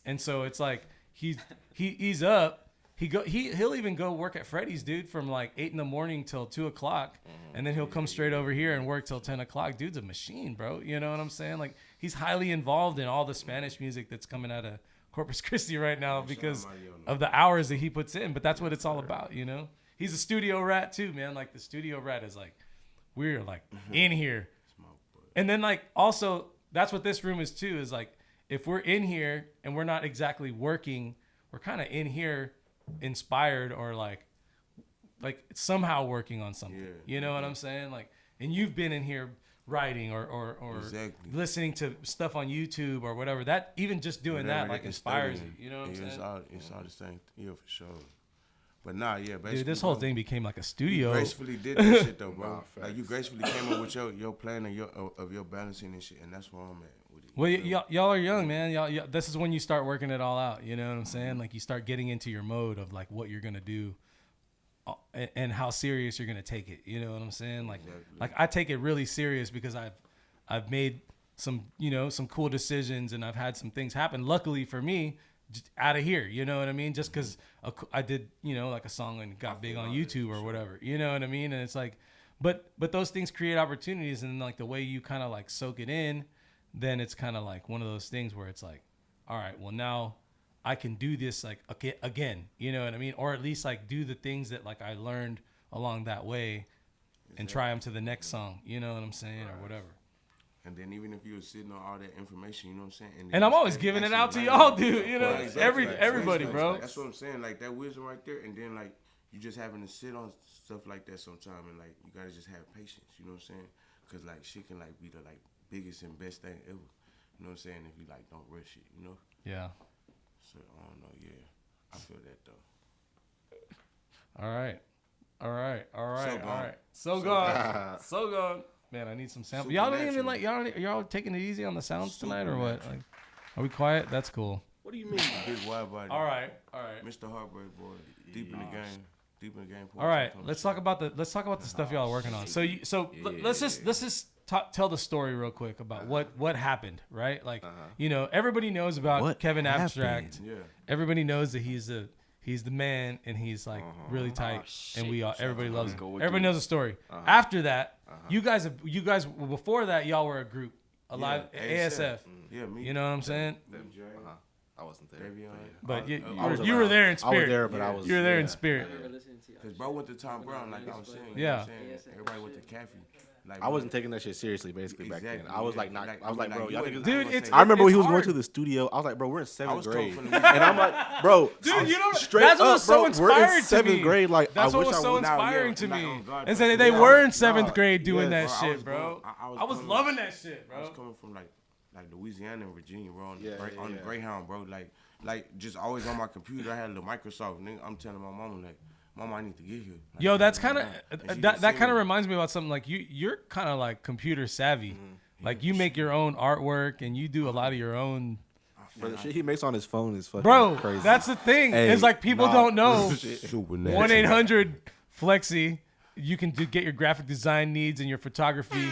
Speaker 3: and so it's like he's up. He'll even go work at Freddy's, dude, from like 8 a.m. till 2 o'clock, and then he'll come straight over here and work till 10 o'clock. Dude's a machine, bro. You know what I'm saying? Like he's highly involved in all the Spanish music that's coming out of Corpus Christi right now because of the hours that he puts in. But that's what it's all about, you know. He's a studio rat too, man. Like the studio rat is like, we're like in here. And then like also that's what this room is too, is like if we're in here and we're not exactly working, we're kind of in here inspired or like somehow working on something. You know what I'm saying? Like, and you've been in here writing or exactly. Listening to stuff on YouTube or whatever. That even just doing that like inspires you. You know what I'm saying?
Speaker 4: It's all the same. Yeah, for sure. But nah, yeah, basically.
Speaker 3: Dude, this whole thing became like a studio.
Speaker 4: You gracefully did that shit though, bro. Like you gracefully came up with your plan and your balancing and shit, and that's where I'm at with it.
Speaker 3: Well, y'all are young, man. Y'all, this is when you start working it all out. You know what I'm saying? Like you start getting into your mode of like what you're gonna do, and how serious you're gonna take it. You know what I'm saying? Like, like I take it really serious because I've made some cool decisions and I've had some things happen. Luckily for me. Out of here, you know what I mean? Just because I did, like a song and got big on YouTube or whatever, you know what I mean? And it's like, but those things create opportunities, and like the way you kind of like soak it in, then it's kind of like one of those things where it's like, all right, well now I can do this like again, you know what I mean? Or at least like do the things that like I learned along that way, and try them to the next song, you know what I'm saying, or whatever.
Speaker 4: And then even if you were sitting on all that information, you know what I'm saying?
Speaker 3: And I'm always giving it out to y'all, dude. You know,
Speaker 4: exactly.
Speaker 3: everybody, bro.
Speaker 4: That's what I'm saying. Like that wisdom right there. And then like you just having to sit on stuff like that sometime, and like you gotta just have patience. You know what I'm saying? Because like shit can like be the like biggest and best thing ever. You know what I'm saying? If you like don't rush it, you know?
Speaker 3: Yeah.
Speaker 4: So I don't know. Yeah, I feel that though.
Speaker 3: All right. SoGone. Man, I need some samples. Y'all don't even like y'all taking it easy on the sounds tonight or what? Like, are we quiet? That's cool.
Speaker 4: What do you mean, big wide body?
Speaker 3: All right.
Speaker 4: Mr. HeartBreakBari, deep in the game.
Speaker 3: All right, let's talk about the stuff y'all are working on. So let's just tell the story real quick about what happened, right? Like everybody knows about Kevin Abstract. Yeah. Everybody knows that he's the man and he's like really tight, and everybody loves him. Everybody knows the story. After that, you guys before that y'all were a group, alive ASF.
Speaker 4: Yeah, me.
Speaker 3: You know what I'm saying?
Speaker 2: I wasn't there.
Speaker 3: But you were there in spirit.
Speaker 2: I was there, but I was.
Speaker 3: You were there in spirit.
Speaker 4: Because bro went to Tom Brown, like I was saying.
Speaker 3: Yeah.
Speaker 4: Everybody went to Caffey. Like,
Speaker 2: I wasn't taking that shit seriously, basically, back then. I was like, I was like, bro, y'all niggas.
Speaker 3: Dude,
Speaker 2: I remember when he was
Speaker 3: hard.
Speaker 2: going to the studio. I was like, bro, we're in 7th grade, and I'm like, bro,
Speaker 3: dude, you know,
Speaker 2: straight
Speaker 3: that's what
Speaker 2: up,
Speaker 3: was so
Speaker 2: bro,
Speaker 3: inspiring
Speaker 2: we're in 7th grade. Like,
Speaker 3: that's
Speaker 2: I
Speaker 3: what
Speaker 2: wish
Speaker 3: was
Speaker 2: I
Speaker 3: so
Speaker 2: would.
Speaker 3: inspiring to me. And so they were in 7th grade doing that shit, bro. I was loving that shit, bro.
Speaker 4: I was coming from like Louisiana and Virginia, bro, on the Greyhound, bro, like just always on my computer. I had the Microsoft, nigga. I'm telling my mama like, Mama, I need to get here. Like,
Speaker 3: yo, that's kind of that kind of reminds me about something like you're kind of like computer savvy. Mm-hmm. Like you make your own artwork and you do a lot of your own.
Speaker 2: Bro, the shit he makes on his phone is fucking crazy.
Speaker 3: Bro, that's the thing.
Speaker 2: Hey,
Speaker 3: it's like people don't know.
Speaker 4: 1-800-FLEXY.
Speaker 3: You can get your graphic design needs and your photography.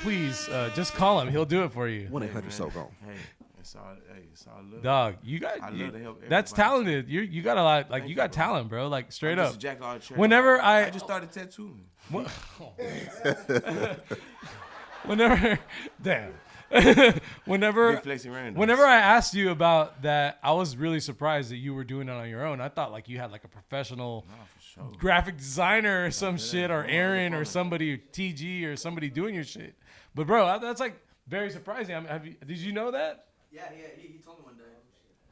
Speaker 3: Please just call him. He'll do it for you.
Speaker 2: 1-800-SoGone.
Speaker 4: Hey, it's all love.
Speaker 3: Dog, you got.
Speaker 4: I love to help
Speaker 3: that's talented. You got a lot. Like you got
Speaker 4: bro.
Speaker 3: talent, bro. Like straight up.
Speaker 4: Whenever I just started tattooing.
Speaker 3: Whenever, damn. whenever
Speaker 4: Big Flexi Randoms.
Speaker 3: whenever I asked you about that, I was really surprised that you were doing it on your own. I thought like you had like a professional graphic designer or some shit, or Aaron or somebody, or TG or somebody doing your shit. But bro, that's like very surprising. I mean, did you know that?
Speaker 7: Yeah, he told me one day.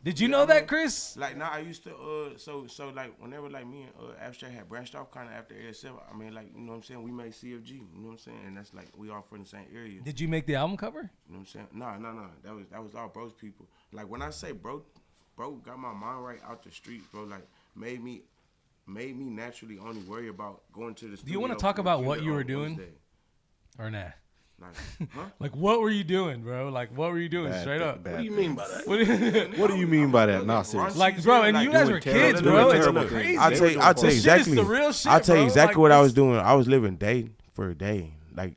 Speaker 3: Did you know that, Chris?
Speaker 4: Like now, I used to so like whenever like me and Abstract had branched off kind of after ASF. I mean, like, you know what I'm saying, we made CFG. You know what I'm saying, and that's like we all from the same area.
Speaker 3: Did you make the album cover?
Speaker 4: You know what I'm saying? No. That was all bro's people. Like when I say bro got my mind right out the street, bro. Like made me naturally only worry about going to the studio.
Speaker 3: Do you want to talk about what you were doing? Or nah?
Speaker 4: Like, huh?
Speaker 3: Like, what were you doing, bro? Like, what were you doing? Straight up.
Speaker 2: What do you mean by that?
Speaker 3: What
Speaker 2: What do you mean by that? Nah, seriously.
Speaker 3: like, bro, and you guys were kids, bro. It's crazy.
Speaker 4: I'll tell you
Speaker 3: This shit is
Speaker 4: exactly.
Speaker 3: the real shit,
Speaker 4: I'll tell you
Speaker 3: bro.
Speaker 4: exactly
Speaker 3: Like,
Speaker 4: what I
Speaker 3: this-
Speaker 4: was doing. I was living day for day. Like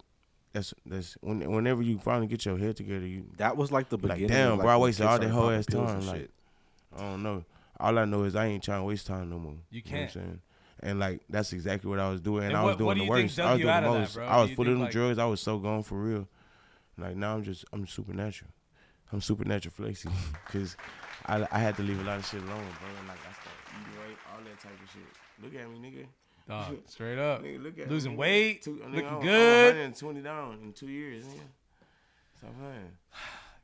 Speaker 4: that's whenever you finally get your head together, you
Speaker 2: That was like the
Speaker 4: like,
Speaker 2: beginning.
Speaker 4: damn,
Speaker 2: of,
Speaker 4: bro, I
Speaker 2: when
Speaker 4: wasted
Speaker 2: kids
Speaker 4: all that
Speaker 2: started
Speaker 4: whole
Speaker 2: popping
Speaker 4: ass
Speaker 2: pills
Speaker 4: time.
Speaker 2: and
Speaker 4: Like,
Speaker 2: shit.
Speaker 4: I don't know. All I know is I ain't trying to waste time no more.
Speaker 3: You
Speaker 4: know what I'm
Speaker 3: can't.
Speaker 4: saying? And like that's exactly what I was doing. And
Speaker 3: And
Speaker 4: I was
Speaker 3: what
Speaker 4: doing
Speaker 3: do
Speaker 4: the
Speaker 3: you think
Speaker 4: worst.
Speaker 3: dug
Speaker 4: I was
Speaker 3: you
Speaker 4: doing
Speaker 3: out
Speaker 4: the
Speaker 3: of that,
Speaker 4: most.
Speaker 3: bro?
Speaker 4: I was
Speaker 3: Do you
Speaker 4: full of
Speaker 3: think,
Speaker 4: them
Speaker 3: like-
Speaker 4: drugs. I was so gone for real. Like now I'm supernatural. I'm supernatural flexy because I had to leave a lot of shit alone, bro. And like I started eating right, all that type of shit. Look at me, nigga.
Speaker 3: Dog, straight up.
Speaker 4: Nigga, look at
Speaker 3: Losing
Speaker 4: me, nigga.
Speaker 3: weight,
Speaker 4: Nigga,
Speaker 3: looking
Speaker 4: I'm
Speaker 3: good.
Speaker 4: 120 down in 2 years, nigga. Stop playing.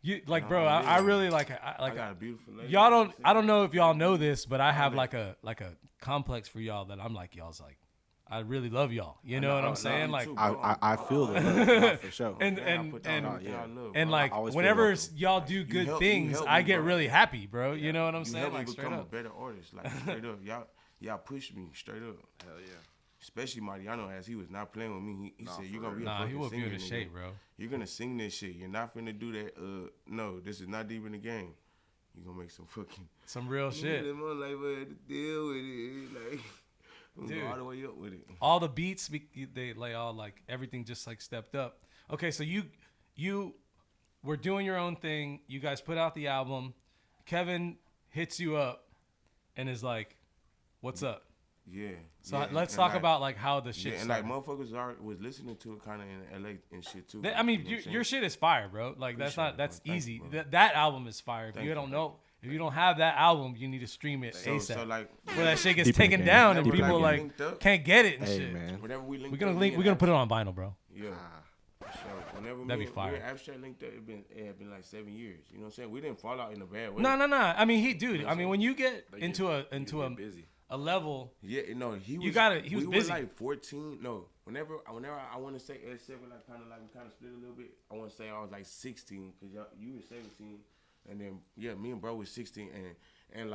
Speaker 3: You like,
Speaker 4: No,
Speaker 3: bro?
Speaker 4: I'm
Speaker 3: I
Speaker 4: living.
Speaker 3: really like.
Speaker 4: I got a beautiful lady.
Speaker 3: Y'all don't. I don't know if y'all know this, but I have like a complex for y'all that I'm like y'all's like. I really love y'all. You know what I'm saying?
Speaker 4: me
Speaker 3: Like,
Speaker 4: too,
Speaker 2: I feel the love, for sure.
Speaker 3: and
Speaker 4: Yeah, I
Speaker 3: and
Speaker 4: put
Speaker 3: and
Speaker 4: y'all on,
Speaker 2: yeah.
Speaker 4: y'all love,
Speaker 3: and
Speaker 4: bro.
Speaker 3: like
Speaker 2: I always feel
Speaker 3: whenever
Speaker 2: welcome.
Speaker 3: y'all do good
Speaker 4: you
Speaker 3: things,
Speaker 4: help
Speaker 3: I
Speaker 4: me,
Speaker 3: get
Speaker 4: bro.
Speaker 3: really happy, bro. You know what I'm
Speaker 4: You
Speaker 3: saying?
Speaker 4: helped me
Speaker 3: Like straight
Speaker 4: become a
Speaker 3: up.
Speaker 4: better artist, like straight up. Y'all pushed me straight up.
Speaker 2: Hell yeah.
Speaker 4: Especially Mariano, as he was not playing with me. He said, "You're gonna be a
Speaker 3: Nah, he
Speaker 4: fucking
Speaker 3: whooped you
Speaker 4: singer,
Speaker 3: in the
Speaker 4: nigga.
Speaker 3: shape, bro.
Speaker 4: You're gonna sing this shit. You're not finna do that. No, this is not deep in the game. You gonna make some fucking
Speaker 3: Some real shit.
Speaker 4: Them on like, but to deal with it, like, we
Speaker 3: Dude.
Speaker 4: go all the way up with it.
Speaker 3: All the beats, they lay all like everything just like stepped up. Okay, so you were doing your own thing. You guys put out the album. Kevin hits you up and is like, "What's up?"
Speaker 4: Yeah.
Speaker 3: So
Speaker 4: yeah,
Speaker 3: let's
Speaker 4: and
Speaker 3: talk
Speaker 4: like,
Speaker 3: about like how the shit
Speaker 4: Yeah, and
Speaker 3: started.
Speaker 4: like motherfuckers was listening to it kind of in LA and shit too.
Speaker 3: I mean,
Speaker 4: You know what I'm
Speaker 3: your
Speaker 4: saying?
Speaker 3: shit is fire, bro. Like
Speaker 4: Appreciate it,
Speaker 3: that's
Speaker 4: bro. Thank
Speaker 3: easy.
Speaker 4: you, bro.
Speaker 3: That album is fire. If
Speaker 4: Thank
Speaker 3: you
Speaker 4: you,
Speaker 3: don't
Speaker 4: bro.
Speaker 3: know, if you don't have that album, you need to stream it
Speaker 4: So
Speaker 3: ASAP.
Speaker 4: like,
Speaker 3: Before that shit gets
Speaker 6: Deep in the
Speaker 3: taken
Speaker 6: game.
Speaker 3: down and
Speaker 4: Whenever,
Speaker 3: people
Speaker 4: like,
Speaker 3: like
Speaker 4: linked up-
Speaker 3: can't get it and
Speaker 2: Hey
Speaker 3: shit.
Speaker 2: man.
Speaker 4: whenever we linked
Speaker 3: We're gonna
Speaker 4: up,
Speaker 3: link.
Speaker 4: me
Speaker 3: We're
Speaker 4: and
Speaker 3: gonna put it on vinyl, bro.
Speaker 4: Yeah. So whenever
Speaker 3: That'd
Speaker 4: me
Speaker 3: be fire.
Speaker 4: and Abstract linked up, it had been like 7 years. You know what I'm saying? We didn't fall out in a bad way.
Speaker 3: No. I mean, dude. I mean, when you get into a
Speaker 2: busy.
Speaker 3: a level,
Speaker 4: Yeah, no, he was.
Speaker 3: He was
Speaker 4: we
Speaker 3: busy.
Speaker 4: were like 14. No, whenever I want to say S7, like we kind of split a little bit. I want to say I was like 16 because you were 17, and then yeah, me and bro was 16, and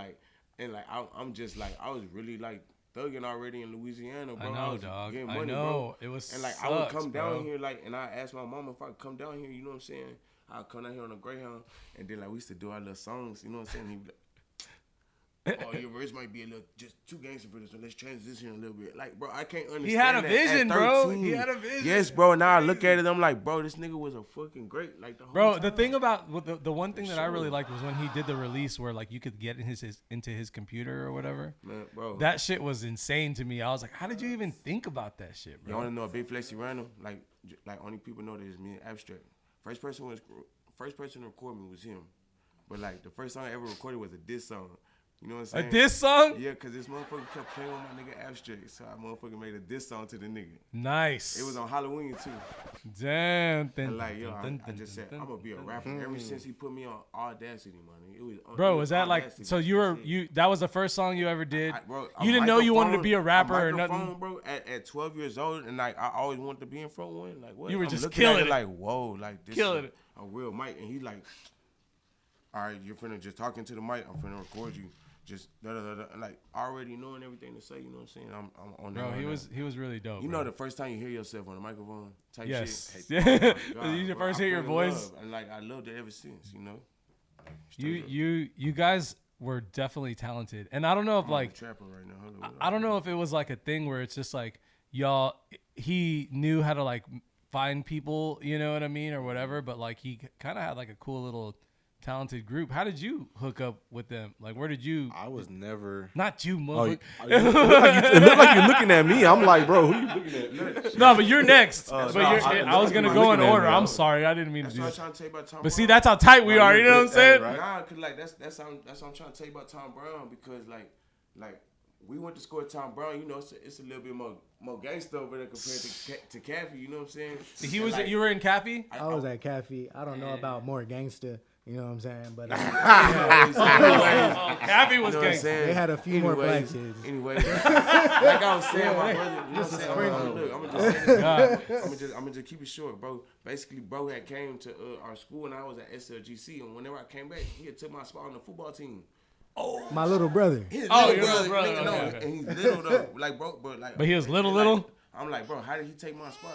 Speaker 4: I'm just like I was really like thugging already in Louisiana, bro.
Speaker 3: I know,
Speaker 4: was
Speaker 3: dog.
Speaker 4: getting
Speaker 3: I
Speaker 4: money,
Speaker 3: know.
Speaker 4: bro.
Speaker 3: It was
Speaker 4: And like I would
Speaker 3: sucks,
Speaker 4: come down
Speaker 3: bro.
Speaker 4: here like, and I asked my mom if I could come down here. You know what I'm saying? I'd come down here on a Greyhound, and then like we used to do our little songs. You know what I'm saying? He'd be like, oh, your verse might be a little just too gangster for this, so let's transition a little bit. Like, bro, I can't understand.
Speaker 3: He had a
Speaker 4: that
Speaker 3: vision,
Speaker 4: at
Speaker 3: bro.
Speaker 4: 13.
Speaker 3: He had a vision.
Speaker 4: Yes, bro. Now I look at it, I'm like, bro, this nigga was a fucking great. Like the whole
Speaker 3: Bro,
Speaker 4: time.
Speaker 3: the thing about the one thing that I really
Speaker 4: sure.
Speaker 3: liked was when he did the release where like you could get in into his computer or whatever.
Speaker 4: Man, bro.
Speaker 3: That shit was insane to me. I was like, how did you even think about that shit,
Speaker 4: You want
Speaker 3: bro?
Speaker 4: to know a big flexi random? Like only people know that it's me and Abstract. First person to record me was him, but like the first song I ever recorded was a diss song. You know what I'm
Speaker 3: A
Speaker 4: saying?
Speaker 3: diss song?
Speaker 4: Yeah, cause this motherfucker kept playing with my nigga Abstract, so I motherfucker made a diss song to the nigga.
Speaker 3: Nice.
Speaker 4: It was on Halloween too.
Speaker 3: Damn.
Speaker 4: And like, yo, I just said I'm gonna be a rapper. Ever since he put me on Audacity, man, it was.
Speaker 3: Bro, was that like
Speaker 4: Audacity.
Speaker 3: so you that was the first song you ever did?
Speaker 4: Bro,
Speaker 3: You didn't know you wanted to be a rapper or
Speaker 4: microphone,
Speaker 3: nothing?
Speaker 4: bro. At 12 years old, and like I always wanted to be in front one. Like what?
Speaker 3: You were
Speaker 4: I'm
Speaker 3: just
Speaker 4: looking at
Speaker 3: killing it.
Speaker 4: Like whoa, like this
Speaker 3: Killing
Speaker 4: is a real mic, and he like, all right, you're finna just talking to the mic. I'm finna record you. Just da da da da. And like already knowing everything to say. You know what I'm saying? I'm on that.
Speaker 3: Bro,
Speaker 4: right
Speaker 3: he was really dope.
Speaker 4: You
Speaker 3: bro.
Speaker 4: know the first time you hear yourself on the microphone type
Speaker 3: Yes.
Speaker 4: shit.
Speaker 3: Yeah.
Speaker 4: Oh my
Speaker 3: You
Speaker 4: God,
Speaker 3: first
Speaker 4: bro,
Speaker 3: hear
Speaker 4: I
Speaker 3: your
Speaker 4: fell in
Speaker 3: voice.
Speaker 4: love. And like I loved it ever since. You know.
Speaker 3: You guys were definitely talented. And I don't know if like
Speaker 4: trapper right now. Hold on,
Speaker 3: I don't know if it was like a thing where it's just like y'all he knew how to like find people, you know what I mean, or whatever, but like he kind of had like a cool little talented group. How did you hook up with them? Like, where did you?
Speaker 2: I was never.
Speaker 3: Not you,
Speaker 2: Oh,
Speaker 3: motherfucker.
Speaker 2: it looked like you're looking at me. I'm like, bro, who you looking at?
Speaker 3: No, but you're next.
Speaker 2: Oh,
Speaker 3: but
Speaker 2: no,
Speaker 3: I was gonna
Speaker 2: I'm
Speaker 3: go in
Speaker 2: looking at
Speaker 3: order.
Speaker 2: me.
Speaker 3: I'm sorry, I didn't mean to
Speaker 4: That's
Speaker 3: do
Speaker 4: what I'm
Speaker 3: that.
Speaker 4: trying to tell you about Tom
Speaker 3: But see,
Speaker 4: Brown.
Speaker 3: that's how tight we are. You know what I'm saying?
Speaker 2: Right.
Speaker 4: Nah, cause like that's what I'm trying to tell you about Tom Brown because like we went to school at Tom Brown. You know, it's a little bit more gangster over there compared to Caffey. You know what I'm saying?
Speaker 3: He was.
Speaker 4: Like,
Speaker 3: You were in Caffey.
Speaker 5: I was at Caffey. I don't know about more gangster. You know what I'm saying? But
Speaker 3: Caffey was
Speaker 4: you know what I'm
Speaker 3: gangster.
Speaker 4: saying?
Speaker 5: they had a few more black
Speaker 4: Anyways,
Speaker 5: kids.
Speaker 4: Anyway, like I was saying, my brother, you know what I'm saying? Look, I'm gonna just say this. I'm gonna just keep it short, bro. Basically, bro had came to our school and I was at SLGC, and whenever I came back, he had took my spot on the football team.
Speaker 5: My little brother.
Speaker 4: His
Speaker 3: Oh,
Speaker 4: little
Speaker 3: your little brother,
Speaker 4: nigga,
Speaker 3: okay.
Speaker 4: and he's little though, like bro, like.
Speaker 3: But he was little.
Speaker 4: I'm like, bro, how did he take my spot?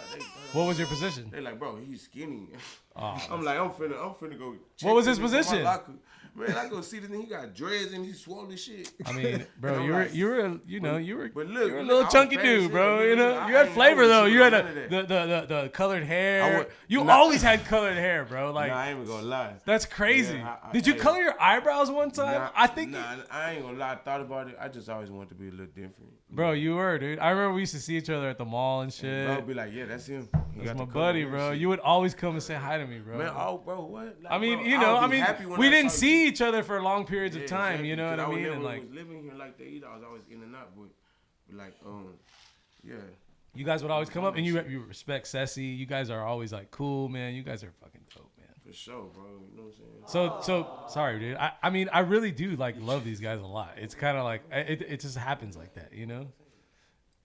Speaker 3: What was your position?
Speaker 4: They like, bro, he's skinny.
Speaker 3: Oh,
Speaker 4: I'm like, I'm finna go. Check
Speaker 3: What was his
Speaker 4: him into my
Speaker 3: position?
Speaker 4: locker. Man, I go see this nigga. He got dreads and he swole as shit.
Speaker 3: I mean, bro,
Speaker 4: And I'm
Speaker 3: you were
Speaker 4: like-
Speaker 3: you were you know you were
Speaker 4: But look,
Speaker 3: you were a
Speaker 4: look,
Speaker 3: little
Speaker 4: I was
Speaker 3: chunky
Speaker 4: fat as
Speaker 3: dude,
Speaker 4: shit.
Speaker 3: bro.
Speaker 4: Look,
Speaker 3: You know
Speaker 4: I
Speaker 3: you had
Speaker 4: ain't
Speaker 3: flavor
Speaker 4: always
Speaker 3: though.
Speaker 4: shooting
Speaker 3: You had
Speaker 4: none of that.
Speaker 3: the colored hair. You
Speaker 4: nah.
Speaker 3: always had colored hair, bro. Like
Speaker 4: Nah, I ain't even gonna lie.
Speaker 3: that's crazy.
Speaker 4: Yeah,
Speaker 3: Did you
Speaker 4: I-
Speaker 3: color your eyebrows one time?
Speaker 4: Nah,
Speaker 3: I think,
Speaker 4: Nah, I ain't gonna lie. I thought about it. I just always wanted to be a little different.
Speaker 3: bro, you were, dude. I remember we used to see each other at the mall and
Speaker 4: And
Speaker 3: shit.
Speaker 4: bro be like, yeah, that's him. He
Speaker 3: That's
Speaker 4: got
Speaker 3: my
Speaker 4: the color
Speaker 3: buddy,
Speaker 4: hair
Speaker 3: bro.
Speaker 4: shit.
Speaker 3: You would always come and say hi to me, bro.
Speaker 4: Man, oh, bro, what? Like,
Speaker 3: I mean,
Speaker 4: bro,
Speaker 3: you know,
Speaker 4: would
Speaker 3: I
Speaker 4: be
Speaker 3: mean,
Speaker 4: happy when
Speaker 3: we
Speaker 4: I
Speaker 3: didn't
Speaker 4: saw
Speaker 3: see
Speaker 4: you.
Speaker 3: each other for long periods of
Speaker 4: Yeah,
Speaker 3: time.
Speaker 4: exactly,
Speaker 3: You know what I
Speaker 4: because
Speaker 3: mean?
Speaker 4: never
Speaker 3: And like,
Speaker 4: was living here like that either. I was always in and out, but like, yeah.
Speaker 3: you guys would always come up and you respect Ceci. You guys are always like cool, man. You guys are fucking dope, man.
Speaker 4: For sure, bro. You know what I'm saying?
Speaker 3: So sorry, dude. I mean, I really do like love these guys a lot. It's kind of like it just happens like that, you know.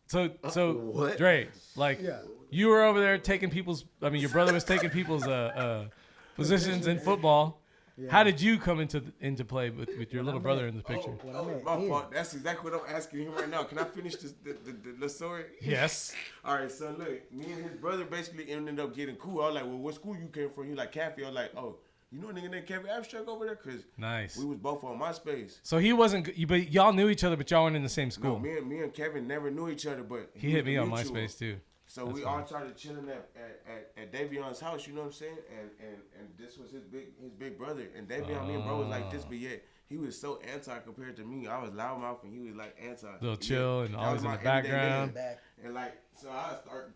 Speaker 3: So
Speaker 2: What?
Speaker 3: Dre, like
Speaker 5: Yeah.
Speaker 3: you were over there taking people's. I mean, your brother was taking people's positions in football.
Speaker 5: Yeah.
Speaker 3: How did you come into play with your little brother in the picture?
Speaker 5: When I met
Speaker 4: My
Speaker 5: Ian,
Speaker 4: fault. That's exactly what I'm asking him right now. Can I finish the story?
Speaker 3: Yes.
Speaker 4: All right, so look, me and his brother basically ended up getting cool. I was like, well, what school you came from? He like, Caffey. I was like, oh, you know a nigga named Caffey Abstract over there? Because
Speaker 3: Nice.
Speaker 4: we was both on MySpace.
Speaker 3: So he wasn't, but y'all knew each other, but y'all weren't in the same
Speaker 4: No,
Speaker 3: school.
Speaker 4: me and Kevin never knew each other, but
Speaker 3: He hit
Speaker 4: was
Speaker 3: me
Speaker 4: a
Speaker 3: on
Speaker 4: mutual.
Speaker 3: MySpace too.
Speaker 4: So we all started chilling at Davion's house, you know what I'm saying? And this was his big brother. And Davion, me and bro was like this, but yet he was so anti compared to me. I was loudmouth and he was like anti.
Speaker 3: Little chill and
Speaker 4: that
Speaker 3: always
Speaker 4: was
Speaker 3: in
Speaker 4: my
Speaker 3: the
Speaker 4: everyday
Speaker 3: background.
Speaker 4: nigga. And like, so I started,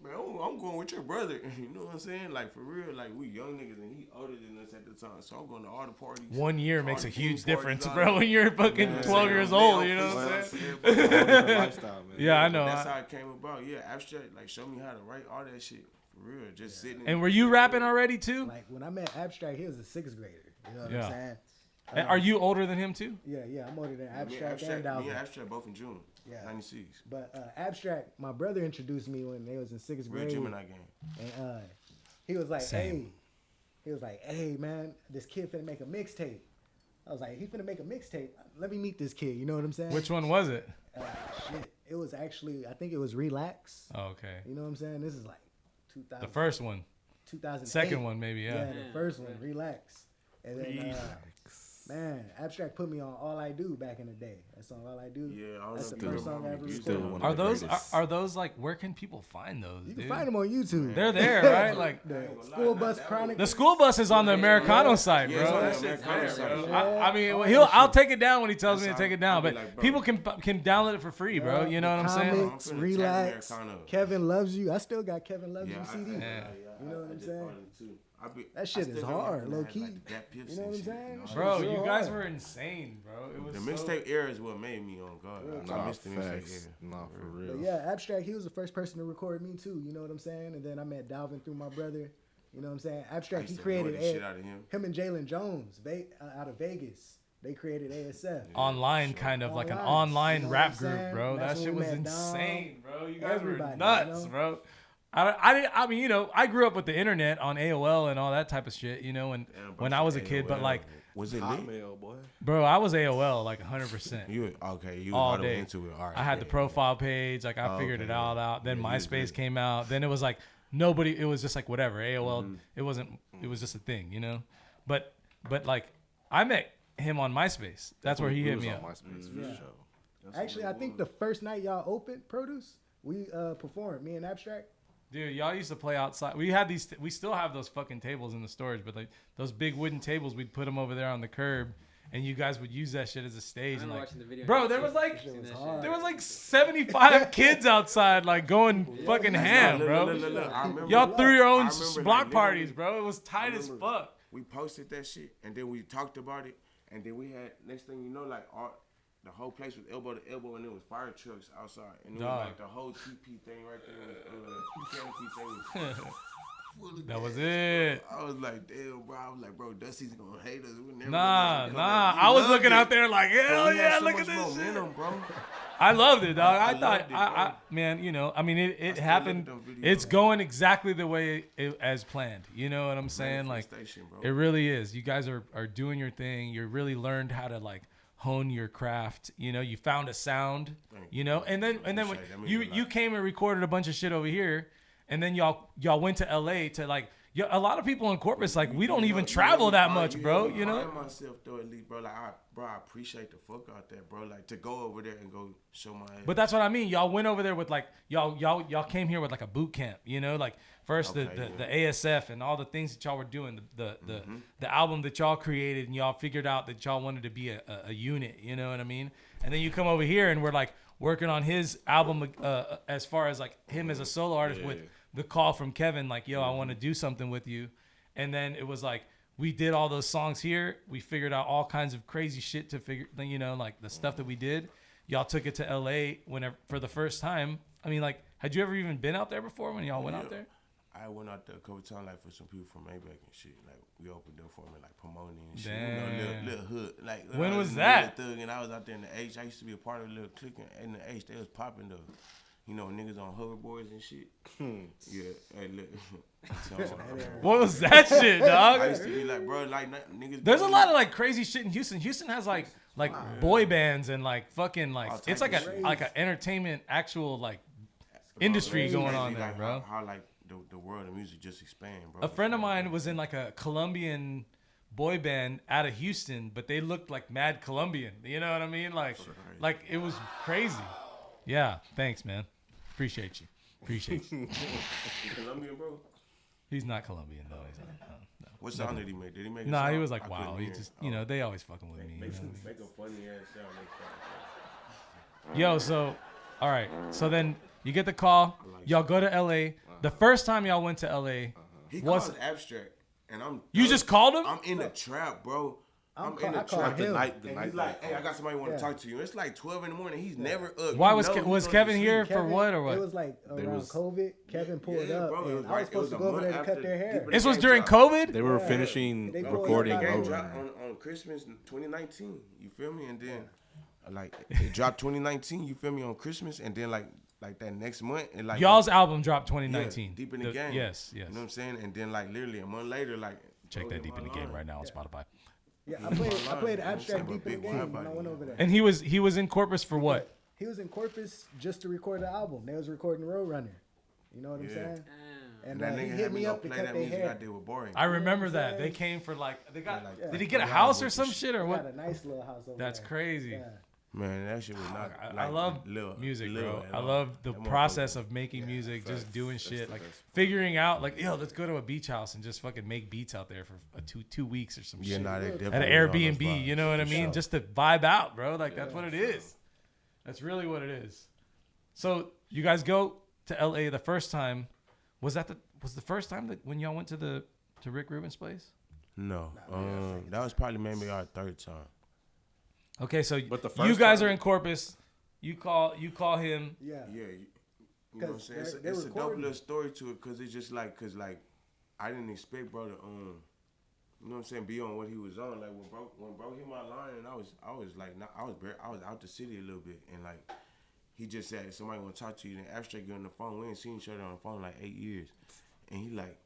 Speaker 4: man, I'm going with your brother. You know what I'm saying? Like for real, like we young niggas and he older than us at the time. So I'm going to all the parties.
Speaker 3: 1 year
Speaker 4: all
Speaker 3: makes
Speaker 4: the
Speaker 3: a
Speaker 4: team
Speaker 3: huge
Speaker 4: parties,
Speaker 3: difference,
Speaker 4: all
Speaker 3: bro.
Speaker 4: that.
Speaker 3: When you're fucking
Speaker 4: Man,
Speaker 3: 12 years
Speaker 4: man,
Speaker 3: old,
Speaker 4: I'm
Speaker 3: you know what I'm
Speaker 4: free,
Speaker 3: saying?
Speaker 2: Whole different lifestyle, man.
Speaker 3: Yeah, I know.
Speaker 4: That's how it came about. Yeah, Abstract like showed me how to write all that shit for real. Just sitting.
Speaker 3: And were you rapping already too?
Speaker 5: like when I met Abstract, he was a 6th grader. You know what
Speaker 3: Yeah.
Speaker 5: I'm saying?
Speaker 3: And are you older than him too?
Speaker 5: Yeah, I'm older than
Speaker 4: Me and
Speaker 5: Abstract and
Speaker 4: me and
Speaker 5: Dalvin.
Speaker 4: Abstract both in June.
Speaker 5: Yeah.
Speaker 4: 96.
Speaker 5: But Abstract, my brother introduced me when they was in 6th
Speaker 4: Real
Speaker 5: grade.
Speaker 4: Gemini game.
Speaker 5: And he was like,
Speaker 3: Same.
Speaker 5: hey, man, this kid finna make a mixtape. I was like, he finna make a mixtape. Let me meet this kid. You know what I'm saying?
Speaker 3: Which one was it?
Speaker 5: Shit. It was actually, I think it was Relax.
Speaker 3: Oh, okay.
Speaker 5: You know what I'm saying? This is like 2000.
Speaker 3: The first one.
Speaker 5: 2008.
Speaker 3: Second one, maybe, yeah.
Speaker 5: The first one, Relax. And then, man, Abstract put me on All I Do back in the day. That song, All I Do.
Speaker 4: Yeah, I don't
Speaker 5: That's
Speaker 4: know
Speaker 5: the
Speaker 4: if
Speaker 5: first
Speaker 4: you
Speaker 5: song I ever
Speaker 4: remember.
Speaker 2: Still
Speaker 5: recorded.
Speaker 2: one
Speaker 3: Are
Speaker 2: of the
Speaker 3: those
Speaker 2: greatest.
Speaker 3: are those like where can people find those?
Speaker 5: You
Speaker 3: dude?
Speaker 5: can find them on YouTube.
Speaker 3: They're there, right? Like
Speaker 5: The School Bus
Speaker 3: the
Speaker 5: Chronicles.
Speaker 3: school bus is on the Americano site,
Speaker 4: Yeah, it's on
Speaker 3: bro.
Speaker 4: the
Speaker 3: That shit's
Speaker 4: Americano
Speaker 3: there,
Speaker 4: site.
Speaker 3: bro. I mean,
Speaker 5: Yeah.
Speaker 3: I'll take it down when he tells me to
Speaker 4: That's
Speaker 3: take
Speaker 4: how
Speaker 3: it down,
Speaker 4: I'll be
Speaker 3: but
Speaker 4: like, bro.
Speaker 3: people can download it for free, bro. You know what I'm saying?
Speaker 5: Comics,
Speaker 4: I'm finna tag
Speaker 5: Relax,
Speaker 4: Americano.
Speaker 5: Kevin Loves You. I still got Kevin Loves You CD.
Speaker 3: Yeah.
Speaker 5: You know what I'm saying? That shit is hard, low key. You know what I'm saying?
Speaker 3: Bro,
Speaker 5: Shit's
Speaker 3: you
Speaker 5: real
Speaker 3: guys
Speaker 5: hard.
Speaker 3: were insane, bro. It was
Speaker 4: The
Speaker 3: so-
Speaker 4: mixtape era is what made me on God. I
Speaker 2: Nah,
Speaker 4: missed the mixtape
Speaker 2: facts.
Speaker 4: era.
Speaker 2: Nah, for
Speaker 5: But
Speaker 2: real.
Speaker 5: yeah, Abstract, he was the first person to record me too. You know what I'm saying? And then I met Dalvin through my brother. You know what I'm saying?
Speaker 4: I
Speaker 5: Abstract,
Speaker 4: used
Speaker 5: he
Speaker 4: to
Speaker 5: created
Speaker 4: annoy the shit out of him.
Speaker 5: him and Jalen Jones out of Vegas. They created ASF.
Speaker 3: online kind of like an
Speaker 5: Online.
Speaker 3: online
Speaker 5: You know
Speaker 3: rap
Speaker 5: what I'm
Speaker 3: group,
Speaker 5: saying?
Speaker 3: bro.
Speaker 5: That's
Speaker 3: That shit
Speaker 5: when we
Speaker 3: was
Speaker 5: met Dom,
Speaker 3: insane, bro. You guys were
Speaker 5: everybody,
Speaker 3: nuts,
Speaker 5: you know?
Speaker 3: bro. I mean, you know, I grew up with the internet on AOL and all that type of shit, you know, when I was a kid, but like,
Speaker 4: was it lit?
Speaker 2: Hotmail, boy.
Speaker 3: bro, I was AOL like 100%.
Speaker 4: You okay? You
Speaker 3: All
Speaker 4: all
Speaker 3: day.
Speaker 4: into it? All right.
Speaker 3: I had the profile page, like I figured it all out. Then MySpace came out. Then it was like nobody. It was just like whatever. AOL. It wasn't. It was just a thing, you know. But like I met him on MySpace. That's where he hit
Speaker 2: was
Speaker 3: me
Speaker 2: on
Speaker 3: up.
Speaker 2: MySpace for
Speaker 5: Yeah.
Speaker 2: sure.
Speaker 5: Actually, I think the first night y'all opened Produce, we performed, me and Abstract.
Speaker 3: Dude, y'all used to play outside. We had these. We still have those fucking tables in the storage, but like those big wooden tables, we'd put them over there on the curb, and you guys would use that shit as a stage. And like,
Speaker 6: watching the video.
Speaker 3: bro, there was like 75 kids outside, like going fucking ham, bro.
Speaker 4: Look. I remember,
Speaker 3: Y'all threw your own
Speaker 4: I remember,
Speaker 3: block
Speaker 4: like,
Speaker 3: parties, bro. It was tight as
Speaker 4: remember
Speaker 3: fuck.
Speaker 4: We posted that shit, and then we talked about it, and then we had, next thing you know, like the whole place was elbow to elbow, and there was fire trucks outside, and it was like the whole TP thing right there.
Speaker 3: That was it.
Speaker 4: I was like, damn, bro. I was like, bro, Dusty's gonna hate us. We'll never
Speaker 3: Nah. I was looking out there like, hell yeah, look at this shit.
Speaker 4: Bro.
Speaker 3: I loved it, dog. I thought,
Speaker 4: loved it,
Speaker 3: man, you know, I mean, it happened.
Speaker 4: them videos.
Speaker 3: It's going exactly the way as planned. You know what I'm saying? Like,
Speaker 4: Manifestation, bro.
Speaker 3: it really is. You guys are doing your thing. You really learned how to like hone your craft. You know, you found a sound. You know, and then when you came and recorded a bunch of shit over here, and then y'all went to LA to like. A lot of people in Corpus, like, we don't even travel that much, bro. You know.
Speaker 4: I myself though, at least, bro. Like, I appreciate the fuck out there, bro. Like, to go over there and go show my ass.
Speaker 3: But that's what I mean. Y'all went over there with like y'all came here with like a boot camp, you know, like first the ASF and all the things that y'all were doing, the album that y'all created, and y'all figured out that y'all wanted to be a unit, you know what I mean? And then you come over here and we're like working on his album as far as like him as a solo artist with the call from Kevin, like, yo, I want to do something with you. And then it was like, we did all those songs here. We figured out all kinds of crazy shit to figure, you know, like the stuff that we did. Y'all took it to LA for the first time. I mean, like, had you ever even been out there before when y'all went out there?
Speaker 4: I went out there a couple times, like, for some people from Maybach and shit. Like, we opened up for me, like, promoting and shit.
Speaker 3: Damn.
Speaker 4: You know, little hood. Like,
Speaker 3: when was
Speaker 4: in
Speaker 3: that?
Speaker 4: Thug, and I was out there in the H. I used to be a part of the little clique in the H. They was popping, though. You know, niggas on hoverboards and shit. Yeah, hey, look.
Speaker 3: What was that shit, dog?
Speaker 4: I used to be like, bro, like, niggas.
Speaker 3: There's a lot of like crazy shit in Houston. Houston has like boy bands and like fucking like it's like an entertainment actual like industry going on there,
Speaker 4: like,
Speaker 3: bro.
Speaker 4: How like the world of music just expand, bro.
Speaker 3: A friend of mine was in like a Colombian boy band out of Houston, but they looked like mad Colombian. You know what I mean? Like it was crazy. Yeah, thanks, man. Appreciate you.
Speaker 4: Colombian, bro.
Speaker 3: He's not Colombian though. He's not. No.
Speaker 4: What sound did he make? Did he make?
Speaker 3: Nah, he was like, wow. He just, you know, they always fucking with me.
Speaker 4: Make
Speaker 3: You know?
Speaker 4: a funny ass sound.
Speaker 3: Yo, so, all right. So then you get the call. Y'all go to LA. The first time y'all went to LA,
Speaker 4: He called Abstract, and
Speaker 3: you just called him?
Speaker 4: I'm in the trap, bro. I'm in
Speaker 5: I
Speaker 4: the
Speaker 5: called
Speaker 4: trap.
Speaker 5: him.
Speaker 4: And he's like, hey, I got somebody want to talk to you. It's like 12 in the morning. He's never up.
Speaker 3: Why
Speaker 4: You
Speaker 3: was
Speaker 4: know
Speaker 3: was
Speaker 4: he's
Speaker 3: Kevin
Speaker 4: gonna
Speaker 3: here
Speaker 4: sleep.
Speaker 3: for what or what?
Speaker 5: It was like around COVID. Kevin pulled up.
Speaker 4: bro, it was
Speaker 5: and I was supposed to go over there to cut their hair.
Speaker 3: This was during COVID?
Speaker 2: They were finishing
Speaker 5: They pulled
Speaker 2: recording
Speaker 5: up.
Speaker 4: Game
Speaker 2: over.
Speaker 4: dropped on Christmas 2019. You feel me? And then like it dropped 2019. You feel me on Christmas? And then like that next month, and like
Speaker 3: Y'all's album dropped 2019.
Speaker 4: Yeah, Deep in the Game.
Speaker 3: Yes.
Speaker 4: You know what I'm saying? And then like literally a month later, like
Speaker 3: Check that Deep in the Game right now on Spotify.
Speaker 5: Yeah, I played Abstract Deep in the Game when I went over there.
Speaker 3: And he was in Corpus for what?
Speaker 5: He was in Corpus just to record the album. They was recording Roadrunner. You know what I'm saying? And
Speaker 4: that
Speaker 5: he
Speaker 4: nigga
Speaker 5: hit
Speaker 4: had
Speaker 5: me
Speaker 4: me go
Speaker 5: up to
Speaker 4: play
Speaker 5: cut
Speaker 4: that
Speaker 5: their
Speaker 4: music I
Speaker 5: hair.
Speaker 4: did with Boring.
Speaker 3: I remember that. They came for like they got.
Speaker 5: Yeah.
Speaker 3: Did he get a house or some shit or
Speaker 5: Got
Speaker 3: what?
Speaker 5: a nice little house over
Speaker 3: That's
Speaker 5: there.
Speaker 3: crazy.
Speaker 5: Yeah.
Speaker 4: Man, that shit was not.
Speaker 3: I love music, bro. I love the process of making music, just doing shit, like figuring out, like, yo, let's go to a beach house and just fucking make beats out there for two weeks or some shit.
Speaker 4: Nah, they
Speaker 3: At
Speaker 4: definitely
Speaker 3: an
Speaker 4: was on those
Speaker 3: Airbnb,
Speaker 4: vibes,
Speaker 3: you know what I
Speaker 4: for
Speaker 3: mean?
Speaker 4: sure.
Speaker 3: Just to vibe out, bro. Like that's what it is. That's really what it is. So you guys go to LA the first time. Was the first time that when y'all went to Rick Rubin's place?
Speaker 4: No, that was probably maybe our third time.
Speaker 3: Okay, so
Speaker 2: But the
Speaker 3: you
Speaker 2: first
Speaker 3: guys
Speaker 2: time-
Speaker 3: are in Corpus. You call him.
Speaker 5: Yeah.
Speaker 4: Yeah, you know what I'm saying?
Speaker 5: they're
Speaker 4: It's a dope
Speaker 5: recording.
Speaker 4: little story to it, cause it's just like, I didn't expect bro to you know what I'm saying, be on what he was on. Like when bro hit my line, and I was like, I was out the city a little bit, and like he just said somebody want to talk to you. Then Abstract get on the phone. We ain't seen each other on the phone in like 8 years, and he like,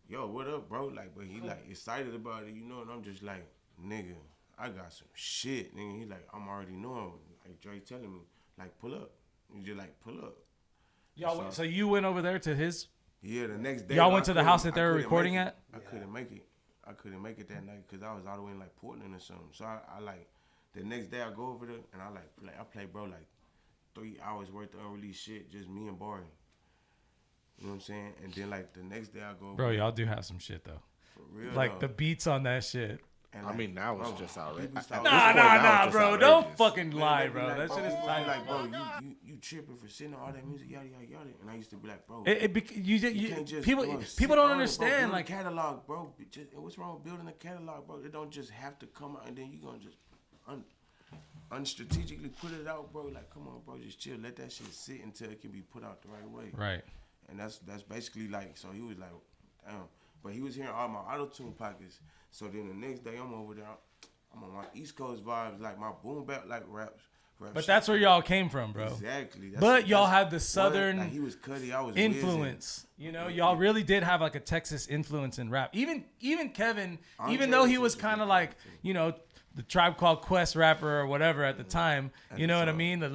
Speaker 4: yo, what up, bro? Like, but he like excited about it, you know, and I'm just like, nigga, I got some shit, nigga. He like, I'm already knowing. Like Dre telling me, like, pull up. You just like pull up.
Speaker 3: Y'all, so you went over there to his.
Speaker 4: Yeah, the next day.
Speaker 3: Y'all
Speaker 4: I
Speaker 3: went to the
Speaker 4: couldn't-
Speaker 3: house that they
Speaker 4: I
Speaker 3: were
Speaker 4: couldn't
Speaker 3: recording
Speaker 4: make it.
Speaker 3: at?
Speaker 4: I couldn't make it. I couldn't make it that night because I was all the way in like Portland or something. So I like the next day I go over there and I play bro like 3 hours worth of unreleased shit, just me and Barry. You know what I'm saying? And then like the next day I go.
Speaker 3: Bro, y'all do have some shit though.
Speaker 4: For real.
Speaker 3: Like
Speaker 4: though.
Speaker 3: the beats on that shit.
Speaker 4: And
Speaker 2: I mean, now it's just outrageous.
Speaker 3: Nah, bro. Don't fucking lie, bro.
Speaker 4: Like,
Speaker 3: That shit is
Speaker 4: bro,
Speaker 3: tight.
Speaker 4: like, bro, you tripping for sitting on all that music, yada yada yada. And I used to be like, bro,
Speaker 3: You
Speaker 4: can't just
Speaker 3: people
Speaker 4: sit
Speaker 3: don't
Speaker 4: on it,
Speaker 3: understand
Speaker 4: bro,
Speaker 3: like
Speaker 4: catalog, bro. What's wrong with building a catalog, bro? It don't just have to come out and then you gonna just unstrategically put it out, bro. Like, come on, bro, just chill. Let that shit sit until it can be put out the right way.
Speaker 3: right.
Speaker 4: And that's basically like, so he was like, damn. But he was hearing all my auto-tune pockets. So then the next day I'm over there, I'm on my East Coast vibes, like my boom bap, like rap
Speaker 3: But
Speaker 4: shit.
Speaker 3: that's where y'all came from, bro.
Speaker 4: Exactly.
Speaker 3: But y'all had the southern
Speaker 4: like he was Cuddy, I was
Speaker 3: influence. You know, y'all really did have like a Texas influence in rap. Even Kevin,
Speaker 4: Andre
Speaker 3: even though he
Speaker 4: was
Speaker 3: was
Speaker 4: a
Speaker 3: kind of
Speaker 4: big
Speaker 3: like,
Speaker 4: rapper, too.
Speaker 3: you know, the Tribe Called Quest rapper or whatever at the time. You know what I
Speaker 4: time.
Speaker 3: mean? The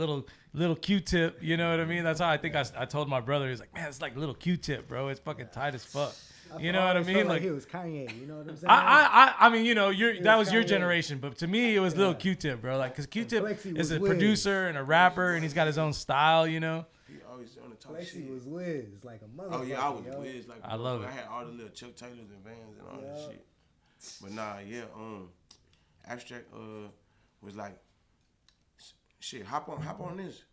Speaker 3: little Q-tip. You know what I mean? That's how I think I told my brother. He's like, man, it's like little Q-tip, bro. It's fucking tight as fuck. You know what I
Speaker 5: always
Speaker 3: mean?
Speaker 5: felt
Speaker 3: Like
Speaker 5: he was Kanye. You know what I'm saying?
Speaker 3: I mean, you know, that was your
Speaker 5: Kanye.
Speaker 3: generation, but to me, it was little Q-tip, bro. Like, cause Q-tip
Speaker 5: Flexi
Speaker 3: is
Speaker 5: was
Speaker 3: a
Speaker 5: Wiz.
Speaker 3: producer and a rapper, and he's got his own style, you know.
Speaker 4: He always on the talk
Speaker 5: Flexi
Speaker 4: shit.
Speaker 5: was Wiz, like a motherfucker.
Speaker 4: Oh yeah, I was
Speaker 5: yo.
Speaker 4: Wiz. Like,
Speaker 3: I love it.
Speaker 4: I had all the little Chuck Taylors and Vans and all that
Speaker 5: Yeah.
Speaker 4: shit. But nah, yeah, Abstract was like, shit, hop on this.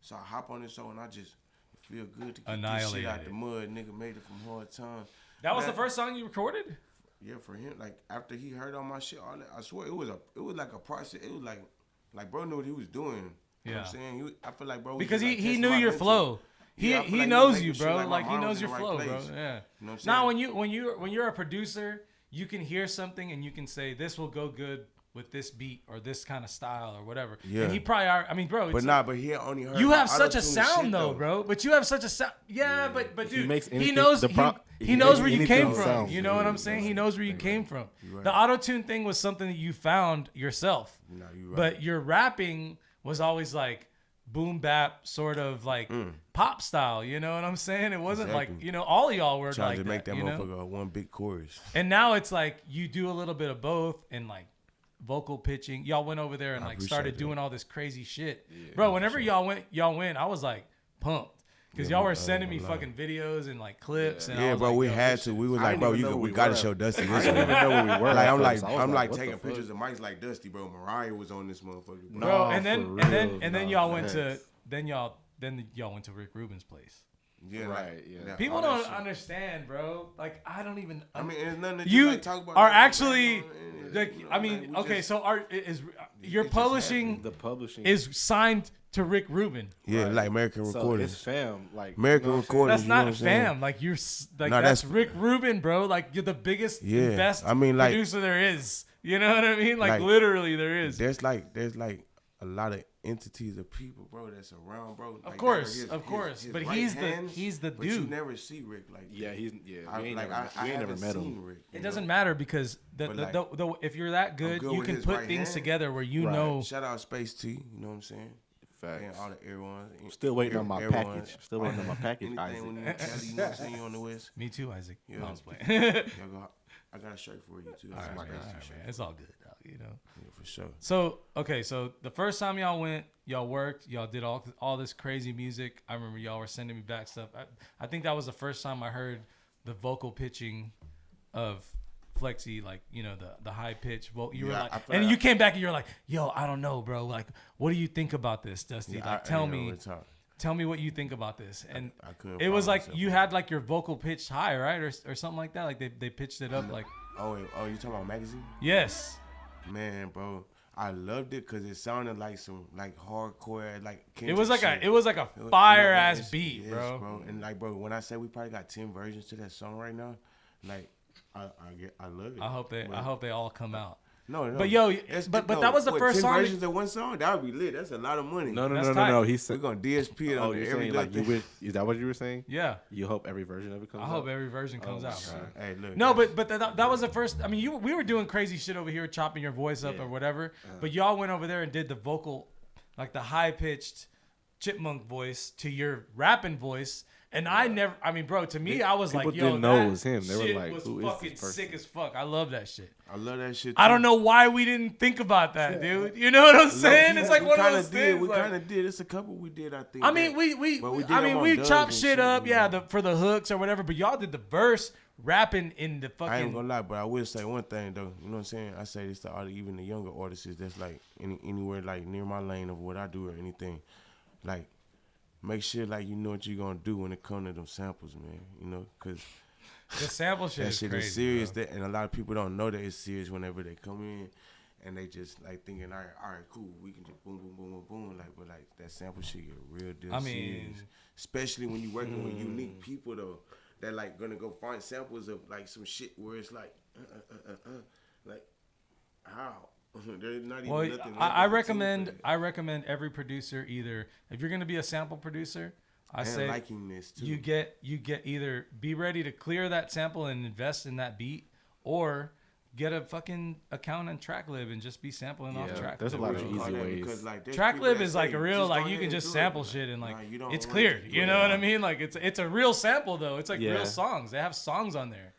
Speaker 4: So I hop on this show and I just feel good to get this shit
Speaker 3: Annihilated
Speaker 4: out
Speaker 3: it.
Speaker 4: the mud. Nigga made it from hard times.
Speaker 3: That was the
Speaker 4: Man,
Speaker 3: first song you recorded?
Speaker 4: Yeah, for him, like after he heard all my shit, all that, I swear it was like a process. It was like bro knew what he was doing. You know what I'm saying? I feel like bro was
Speaker 3: Because
Speaker 4: just, like,
Speaker 3: he
Speaker 4: testing
Speaker 3: knew
Speaker 4: my
Speaker 3: your
Speaker 4: mental.
Speaker 3: flow.
Speaker 4: Yeah, I feel
Speaker 3: He
Speaker 4: like was
Speaker 3: knows
Speaker 4: making
Speaker 3: you,
Speaker 4: sure,
Speaker 3: bro.
Speaker 4: my
Speaker 3: Like he
Speaker 4: mind
Speaker 3: knows
Speaker 4: was
Speaker 3: your
Speaker 4: in the
Speaker 3: flow,
Speaker 4: right
Speaker 3: bro.
Speaker 4: place.
Speaker 3: Yeah.
Speaker 4: You know what I'm
Speaker 3: Now
Speaker 4: saying?
Speaker 3: when you're a producer, you can hear something and you can say this will go good with this beat or this kind of style or whatever.
Speaker 4: Yeah.
Speaker 3: And he probably I mean, bro.
Speaker 4: But
Speaker 3: it's
Speaker 4: but he only heard.
Speaker 3: you
Speaker 4: my
Speaker 3: have such a
Speaker 4: auto-tune
Speaker 3: sound
Speaker 4: shit,
Speaker 3: though, bro. But you have such a sound. Yeah, but
Speaker 2: If he
Speaker 3: dude,
Speaker 2: makes
Speaker 3: he
Speaker 2: anything-
Speaker 3: knows
Speaker 2: the pro-
Speaker 3: he knows where you
Speaker 2: anything
Speaker 3: came from.
Speaker 2: sounds
Speaker 3: You know what
Speaker 2: good.
Speaker 3: I'm saying? He knows where you came from.
Speaker 4: right.
Speaker 3: The auto tune thing was something that you found yourself.
Speaker 4: No, you right.
Speaker 3: But your rapping was always like boom bap, sort of like pop style. You know what I'm saying? It wasn't like,
Speaker 4: Exactly.
Speaker 3: you know, all of y'all were
Speaker 4: trying
Speaker 3: like
Speaker 4: to make that
Speaker 3: you know?
Speaker 4: motherfucker one big chorus.
Speaker 3: And now it's like you do a little bit of both and like vocal pitching. Y'all went over there and like
Speaker 4: appreciate
Speaker 3: started
Speaker 4: that.
Speaker 3: doing all this crazy shit. Bro, whenever y'all went, I was like pumped. Because y'all were sending me fucking videos and like clips. And I
Speaker 4: Yeah,
Speaker 3: was
Speaker 4: bro,
Speaker 3: like,
Speaker 4: we
Speaker 3: yo,
Speaker 4: had
Speaker 3: this
Speaker 4: to.
Speaker 3: shit-
Speaker 4: We was
Speaker 2: I
Speaker 4: like,
Speaker 2: didn't
Speaker 4: bro,
Speaker 2: even know
Speaker 4: we
Speaker 2: we
Speaker 4: gotta
Speaker 2: were.
Speaker 4: show Dusty
Speaker 2: I
Speaker 4: this
Speaker 2: didn't
Speaker 4: one.
Speaker 2: even know where we were.
Speaker 4: Like
Speaker 2: at
Speaker 4: I'm
Speaker 2: first. I was
Speaker 4: I'm like
Speaker 2: what the
Speaker 4: taking
Speaker 2: fuck?
Speaker 4: pictures of mics like Dusty, bro. Mariah was on this motherfucker. Bro.
Speaker 3: Bro,
Speaker 2: No,
Speaker 3: and then
Speaker 2: for
Speaker 3: and then
Speaker 2: real,
Speaker 3: and then
Speaker 2: no,
Speaker 3: y'all went
Speaker 2: facts.
Speaker 3: to y'all went to Rick Rubin's place.
Speaker 4: Yeah,
Speaker 2: Right, yeah.
Speaker 3: People
Speaker 4: all that
Speaker 3: don't
Speaker 4: shit.
Speaker 3: understand, bro. Like I don't even.
Speaker 4: I mean, it's nothing that
Speaker 3: you
Speaker 4: like, talk about.
Speaker 3: are
Speaker 4: like,
Speaker 3: actually
Speaker 4: like,
Speaker 3: like
Speaker 4: you know,
Speaker 3: I mean,
Speaker 4: like, we
Speaker 3: okay,
Speaker 4: just-
Speaker 3: so your
Speaker 4: just
Speaker 3: publishing
Speaker 2: The publishing
Speaker 3: is signed to Rick Rubin.
Speaker 4: yeah,
Speaker 2: Right.
Speaker 4: like American
Speaker 2: so
Speaker 4: Recordings.
Speaker 2: it's fam like
Speaker 4: American
Speaker 2: you know what I'm saying?
Speaker 4: Recordings.
Speaker 3: That's
Speaker 4: you know what
Speaker 3: not
Speaker 4: I'm saying?
Speaker 3: fam. Like you're like
Speaker 4: No,
Speaker 3: that's
Speaker 4: that's-
Speaker 3: Rick Rubin, bro. Like you're the biggest
Speaker 4: Yeah,
Speaker 3: and best
Speaker 4: I mean, like-
Speaker 3: producer there is. You know what I mean? Like
Speaker 4: Like,
Speaker 3: literally there is.
Speaker 4: There's like a lot of entities of people, bro, that's around, bro. Like,
Speaker 3: course,
Speaker 4: that
Speaker 3: of course.
Speaker 4: his
Speaker 3: But
Speaker 4: right
Speaker 3: he's the-
Speaker 4: hands,
Speaker 3: he's the
Speaker 4: but you
Speaker 3: dude.
Speaker 4: never see Rick like
Speaker 2: Yeah,
Speaker 4: that.
Speaker 2: we ain't never
Speaker 4: haven't
Speaker 2: met
Speaker 4: seen
Speaker 2: him.
Speaker 4: Rick.
Speaker 3: It doesn't matter because
Speaker 4: But, like,
Speaker 3: the if you're that good,
Speaker 4: good
Speaker 3: you
Speaker 4: with
Speaker 3: can
Speaker 4: his
Speaker 3: put
Speaker 4: right
Speaker 3: things
Speaker 4: hand.
Speaker 3: together where you
Speaker 2: Right.
Speaker 3: know.
Speaker 4: Shout out Space T, you know what I'm saying? And
Speaker 2: Facts.
Speaker 4: all the air ones.
Speaker 2: Still waiting on my
Speaker 4: Air
Speaker 2: package.
Speaker 4: ones,
Speaker 2: Still waiting on my package,
Speaker 4: Anything
Speaker 2: Isaac.
Speaker 4: when you in Cali, you know what I'm saying? You on the West.
Speaker 3: Me too, Isaac.
Speaker 4: Yeah.
Speaker 3: No, I was playing.
Speaker 4: I got a shirt for you too.
Speaker 3: All right,
Speaker 4: It's
Speaker 3: man,
Speaker 4: Space
Speaker 3: all
Speaker 4: T
Speaker 3: right,
Speaker 4: shirt.
Speaker 3: man. It's all good, dog, you know.
Speaker 4: Yeah, for sure.
Speaker 3: So okay, so the first time y'all went, y'all worked, y'all did all this crazy music. I remember y'all were sending me back stuff. I think that was the first time I heard the vocal pitching of Flexi, like you know the high pitch. Well, you were
Speaker 4: Yeah,
Speaker 3: like,
Speaker 4: I feel
Speaker 3: and
Speaker 4: like-
Speaker 3: you came back and you were like, "Yo, I don't know, bro. Like, what do you think about this, Dusty?
Speaker 4: Yeah,
Speaker 3: like,
Speaker 4: I
Speaker 3: tell
Speaker 4: ain't
Speaker 3: me."
Speaker 4: gonna talk.
Speaker 3: Tell me what you think about this. And
Speaker 4: I couldn't
Speaker 3: it was
Speaker 4: follow
Speaker 3: like
Speaker 4: myself
Speaker 3: you
Speaker 4: on
Speaker 3: had like your vocal pitched high, right? Or something like that. Like they pitched it up like,
Speaker 4: Oh, you talking about magazine?
Speaker 3: yes.
Speaker 4: Man, bro, I loved it because it sounded like some like hardcore like.
Speaker 3: It was like
Speaker 4: shit.
Speaker 3: a
Speaker 4: It was-
Speaker 3: fire
Speaker 4: you know,
Speaker 3: ass
Speaker 4: it's-
Speaker 3: beat,
Speaker 4: yes,
Speaker 3: bro.
Speaker 4: And like, bro, when I say we probably got 10 versions to that song right now, like, I love it.
Speaker 3: I hope they all come out.
Speaker 4: No.
Speaker 3: But yo,
Speaker 4: It's-
Speaker 3: but
Speaker 4: no,
Speaker 3: that was the
Speaker 4: what,
Speaker 3: first
Speaker 4: 10
Speaker 3: song that-
Speaker 4: versions of one song? That would be lit. That's a lot of money.
Speaker 2: No,
Speaker 3: That's tight.
Speaker 2: He
Speaker 4: We're
Speaker 2: said.
Speaker 4: gonna DSP it
Speaker 2: Oh,
Speaker 4: on
Speaker 2: you're
Speaker 4: every
Speaker 2: saying like you
Speaker 4: thing.
Speaker 2: wish? Is that what you were saying?
Speaker 3: Yeah.
Speaker 2: You hope every version of it comes
Speaker 3: I
Speaker 2: out.
Speaker 3: hope every version comes
Speaker 2: my
Speaker 3: out, bro.
Speaker 2: God.
Speaker 4: Hey, look.
Speaker 3: No, but that was the first. I mean, we were doing crazy shit over here, chopping your voice up
Speaker 2: Yeah.
Speaker 3: or whatever. But y'all went over there and did the vocal, like the high pitched chipmunk voice to your rapping voice, And I never, I mean, bro, to me, I was like, yo,
Speaker 2: people didn't know
Speaker 3: that
Speaker 2: it was him. They were
Speaker 3: shit
Speaker 2: like,
Speaker 3: was
Speaker 2: who is
Speaker 3: fucking
Speaker 2: this person?
Speaker 3: sick as fuck. I love that shit.
Speaker 4: I love that shit.
Speaker 3: I don't know why we didn't think about that, dude. You know what I'm saying? It's like one of those things.
Speaker 4: We
Speaker 3: like-
Speaker 4: kind of did. It's a couple we did, I think.
Speaker 3: I mean, we chopped shit up, for the hooks or whatever. But y'all did the verse, rapping in the fucking.
Speaker 4: I ain't gonna lie, but I will say one thing though. You know what I'm saying? I say this to all even the younger artists that's like anywhere like near my lane of what I do or anything. Like, make sure like you know what you're gonna do when it comes to them samples, man. You know, cause
Speaker 3: the sample shit
Speaker 4: that
Speaker 3: is
Speaker 4: shit
Speaker 3: crazy,
Speaker 4: is serious.
Speaker 3: bro.
Speaker 4: And a lot of people don't know that it's serious whenever they come in. And they just like thinking, all right, cool, we can just boom, boom, boom, boom, boom. Like, but like that sample shit get real deal
Speaker 3: I mean,
Speaker 4: serious. Especially when you working with unique people though, that like gonna go find samples of like some shit where it's like, like how? There's not even
Speaker 3: well,
Speaker 4: nothing.
Speaker 3: I recommend every producer either if you're gonna be a sample producer, I
Speaker 4: and
Speaker 3: say
Speaker 4: liking this too.
Speaker 3: you get either be ready to clear that sample and invest in that beat, or get a fucking account on TrackLib and just be sampling off TrackLib.
Speaker 2: There's a lot of easy ways.
Speaker 4: Because, like,
Speaker 3: TrackLib is like a real like you can just sample shit and like it's cleared. You know what I mean? Like it's a real sample though. It's like real songs. They have songs on there.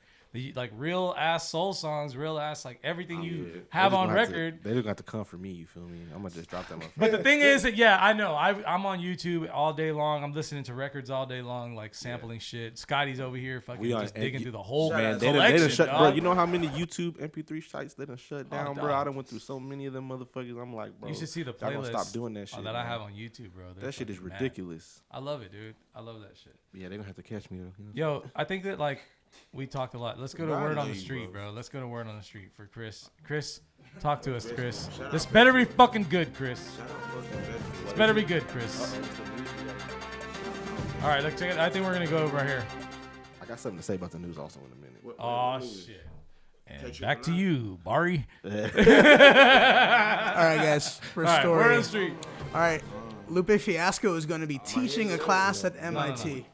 Speaker 3: Like real ass soul songs, real ass like everything you have on record.
Speaker 2: They don't got to come for me. You feel me? I'm gonna just drop that motherfucker.
Speaker 3: But the thing is that I know I'm on YouTube all day long. I'm listening to records all day long, like sampling shit. Scotty's over here fucking just digging through the whole
Speaker 2: man. They done shut, bro. You know how many YouTube MP3 sites they done shut down, bro? I done went through so many of them motherfuckers. I'm like, bro,
Speaker 3: you should see the
Speaker 2: y'all
Speaker 3: playlist
Speaker 2: gonna stop doing that shit
Speaker 3: that I have on YouTube, bro.
Speaker 2: That shit is ridiculous.
Speaker 3: I love it, dude. I love that shit.
Speaker 2: Yeah, they gonna have to catch me though.
Speaker 3: Yo, I think that like we talked a lot. Let's go to word on the street, bro. Let's go to word on the street for Chris. Chris, talk to us, Chris. This better be fucking good, Chris. This better be good, Chris. All right, look, check it. I think we're gonna go over right here.
Speaker 2: I got something to say about the news also in a minute.
Speaker 3: Oh shit. And back to you, Bari.
Speaker 7: All right, guys. First story.
Speaker 3: Word on the street.
Speaker 7: All right. Lupe Fiasco is going to be teaching a class at MIT.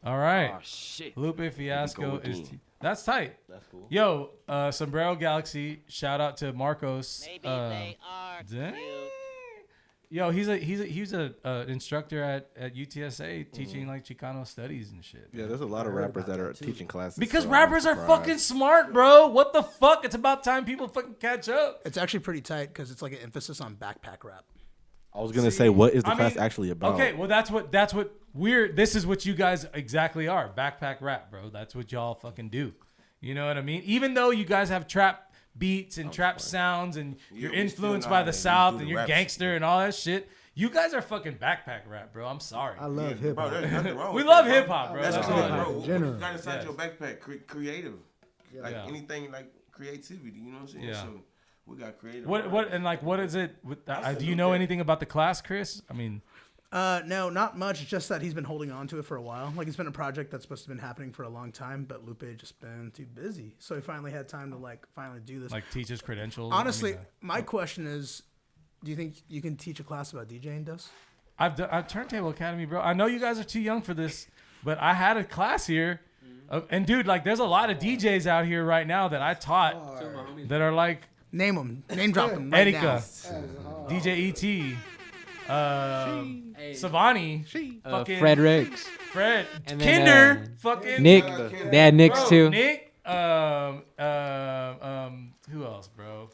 Speaker 3: All right.
Speaker 6: Oh shit.
Speaker 3: Lupe Fiasco is. That's tight.
Speaker 2: That's cool.
Speaker 3: Yo, Sombrero Galaxy. Shout out to Marcos.
Speaker 8: Maybe they are
Speaker 3: dang.
Speaker 8: cute.
Speaker 3: Yo, he's a instructor at UTSA teaching like Chicano studies and shit.
Speaker 2: Yeah, there's a lot of rappers that are teaching classes.
Speaker 3: Because
Speaker 2: so
Speaker 3: rappers
Speaker 2: I'm
Speaker 3: are fucking
Speaker 2: surprised.
Speaker 3: smart, bro. What the fuck? It's about time people fucking catch up.
Speaker 7: It's actually pretty tight because it's like an emphasis on backpack rap.
Speaker 2: I was gonna say, what is the class actually about?
Speaker 3: Okay, well that's what this is what you guys exactly are. Backpack rap, bro. That's what y'all fucking do. You know what I mean? Even though you guys have trap beats and trap sounds and you're
Speaker 4: we still
Speaker 3: influenced
Speaker 4: know
Speaker 3: by
Speaker 4: how
Speaker 3: the
Speaker 4: to
Speaker 3: South
Speaker 4: do
Speaker 3: and
Speaker 4: the
Speaker 3: you're
Speaker 4: rap
Speaker 3: gangster
Speaker 4: shit.
Speaker 3: and all that shit. You guys are fucking backpack rap, bro. I'm sorry.
Speaker 5: I love hip
Speaker 4: Bro,
Speaker 5: hop.
Speaker 4: there's nothing wrong
Speaker 3: We
Speaker 4: with
Speaker 3: love
Speaker 4: that,
Speaker 3: hip hop, bro.
Speaker 4: That's
Speaker 3: That's
Speaker 4: cool,
Speaker 3: all.
Speaker 4: bro.
Speaker 5: in
Speaker 4: What
Speaker 5: general.
Speaker 4: you got inside
Speaker 3: Yes.
Speaker 4: your backpack? Creative. Like
Speaker 3: Yeah.
Speaker 4: anything like creativity, you know what I'm saying?
Speaker 3: Yeah.
Speaker 4: So we got creative.
Speaker 3: What and like what is it? Do you know anything about the class, Chris? I mean,
Speaker 7: No, not much. It's just that he's been holding on to it for a while. Like, it's been a project that's supposed to have been happening for a long time, but Lupe just been too busy. So he finally had time to, like, finally do this.
Speaker 3: like teach his credentials.
Speaker 7: Honestly, my question is, do you think you can teach a class about DJing, Dust?
Speaker 3: I've Turntable Academy, bro. I know you guys are too young for this, but I had a class here. And dude, like there's a lot of DJs out here right now that I taught that are like
Speaker 7: Name them. Name drop them right now.
Speaker 3: Erika, DJ ET, Savani, fucking
Speaker 6: Fredericks.
Speaker 3: Fred,
Speaker 6: And then,
Speaker 3: Kinder, fucking
Speaker 6: Nick. They had Nick's
Speaker 3: bro,
Speaker 6: too.
Speaker 3: Nick, who else, bro?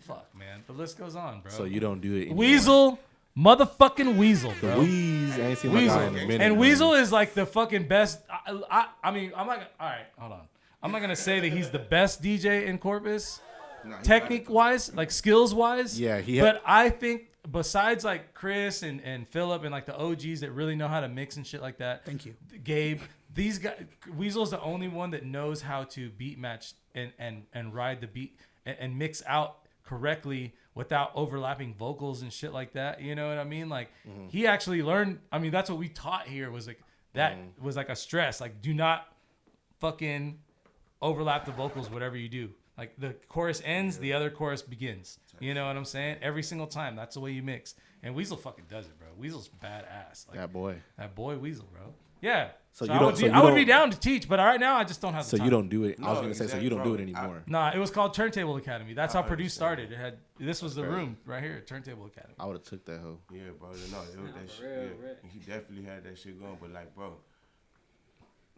Speaker 3: Fuck, man, the list goes on, bro.
Speaker 2: So you don't do it anymore.
Speaker 3: Weasel, motherfucking Weasel,
Speaker 2: The
Speaker 3: bro.
Speaker 2: Weeze. I ain't seen my
Speaker 3: Weasel.
Speaker 2: guy in a minute.
Speaker 3: And
Speaker 2: man.
Speaker 3: Weasel is like the fucking best. I mean, I'm not. All right, hold on. I'm not gonna say that he's the best DJ in Corpus, technique wise, like skills wise.
Speaker 2: Yeah,
Speaker 3: But I think besides like Chris and Philip and like the OGs that really know how to mix and shit like that.
Speaker 7: Thank you.
Speaker 3: Gabe. These guys. Weasel's the only one that knows how to beat match and ride the beat and mix out correctly without overlapping vocals and shit like that. You know what I mean? Like he actually learned. I mean, that's what we taught here was like that was like a stress. Like do not fucking overlap the vocals, whatever you do. Like the chorus ends, the other chorus begins. You know what I'm saying? Every single time. That's the way you mix. And Weasel fucking does it, bro. Weasel's badass. Like
Speaker 2: That boy.
Speaker 3: that boy Weasel, bro. Yeah. So I would be down to teach, but right now I just don't have the
Speaker 2: So
Speaker 3: time.
Speaker 2: you don't do it. I was
Speaker 4: No,
Speaker 2: gonna say, so
Speaker 4: exactly,
Speaker 2: you don't do
Speaker 4: bro.
Speaker 2: it anymore.
Speaker 3: Nah, it was called Turntable Academy. That's how Purdue
Speaker 4: understand.
Speaker 3: started. This was the room right here, Turntable Academy.
Speaker 2: I would have took that hoe.
Speaker 4: Yeah, bro. No, it was that shit. Yeah. He definitely had that shit going, but like, bro.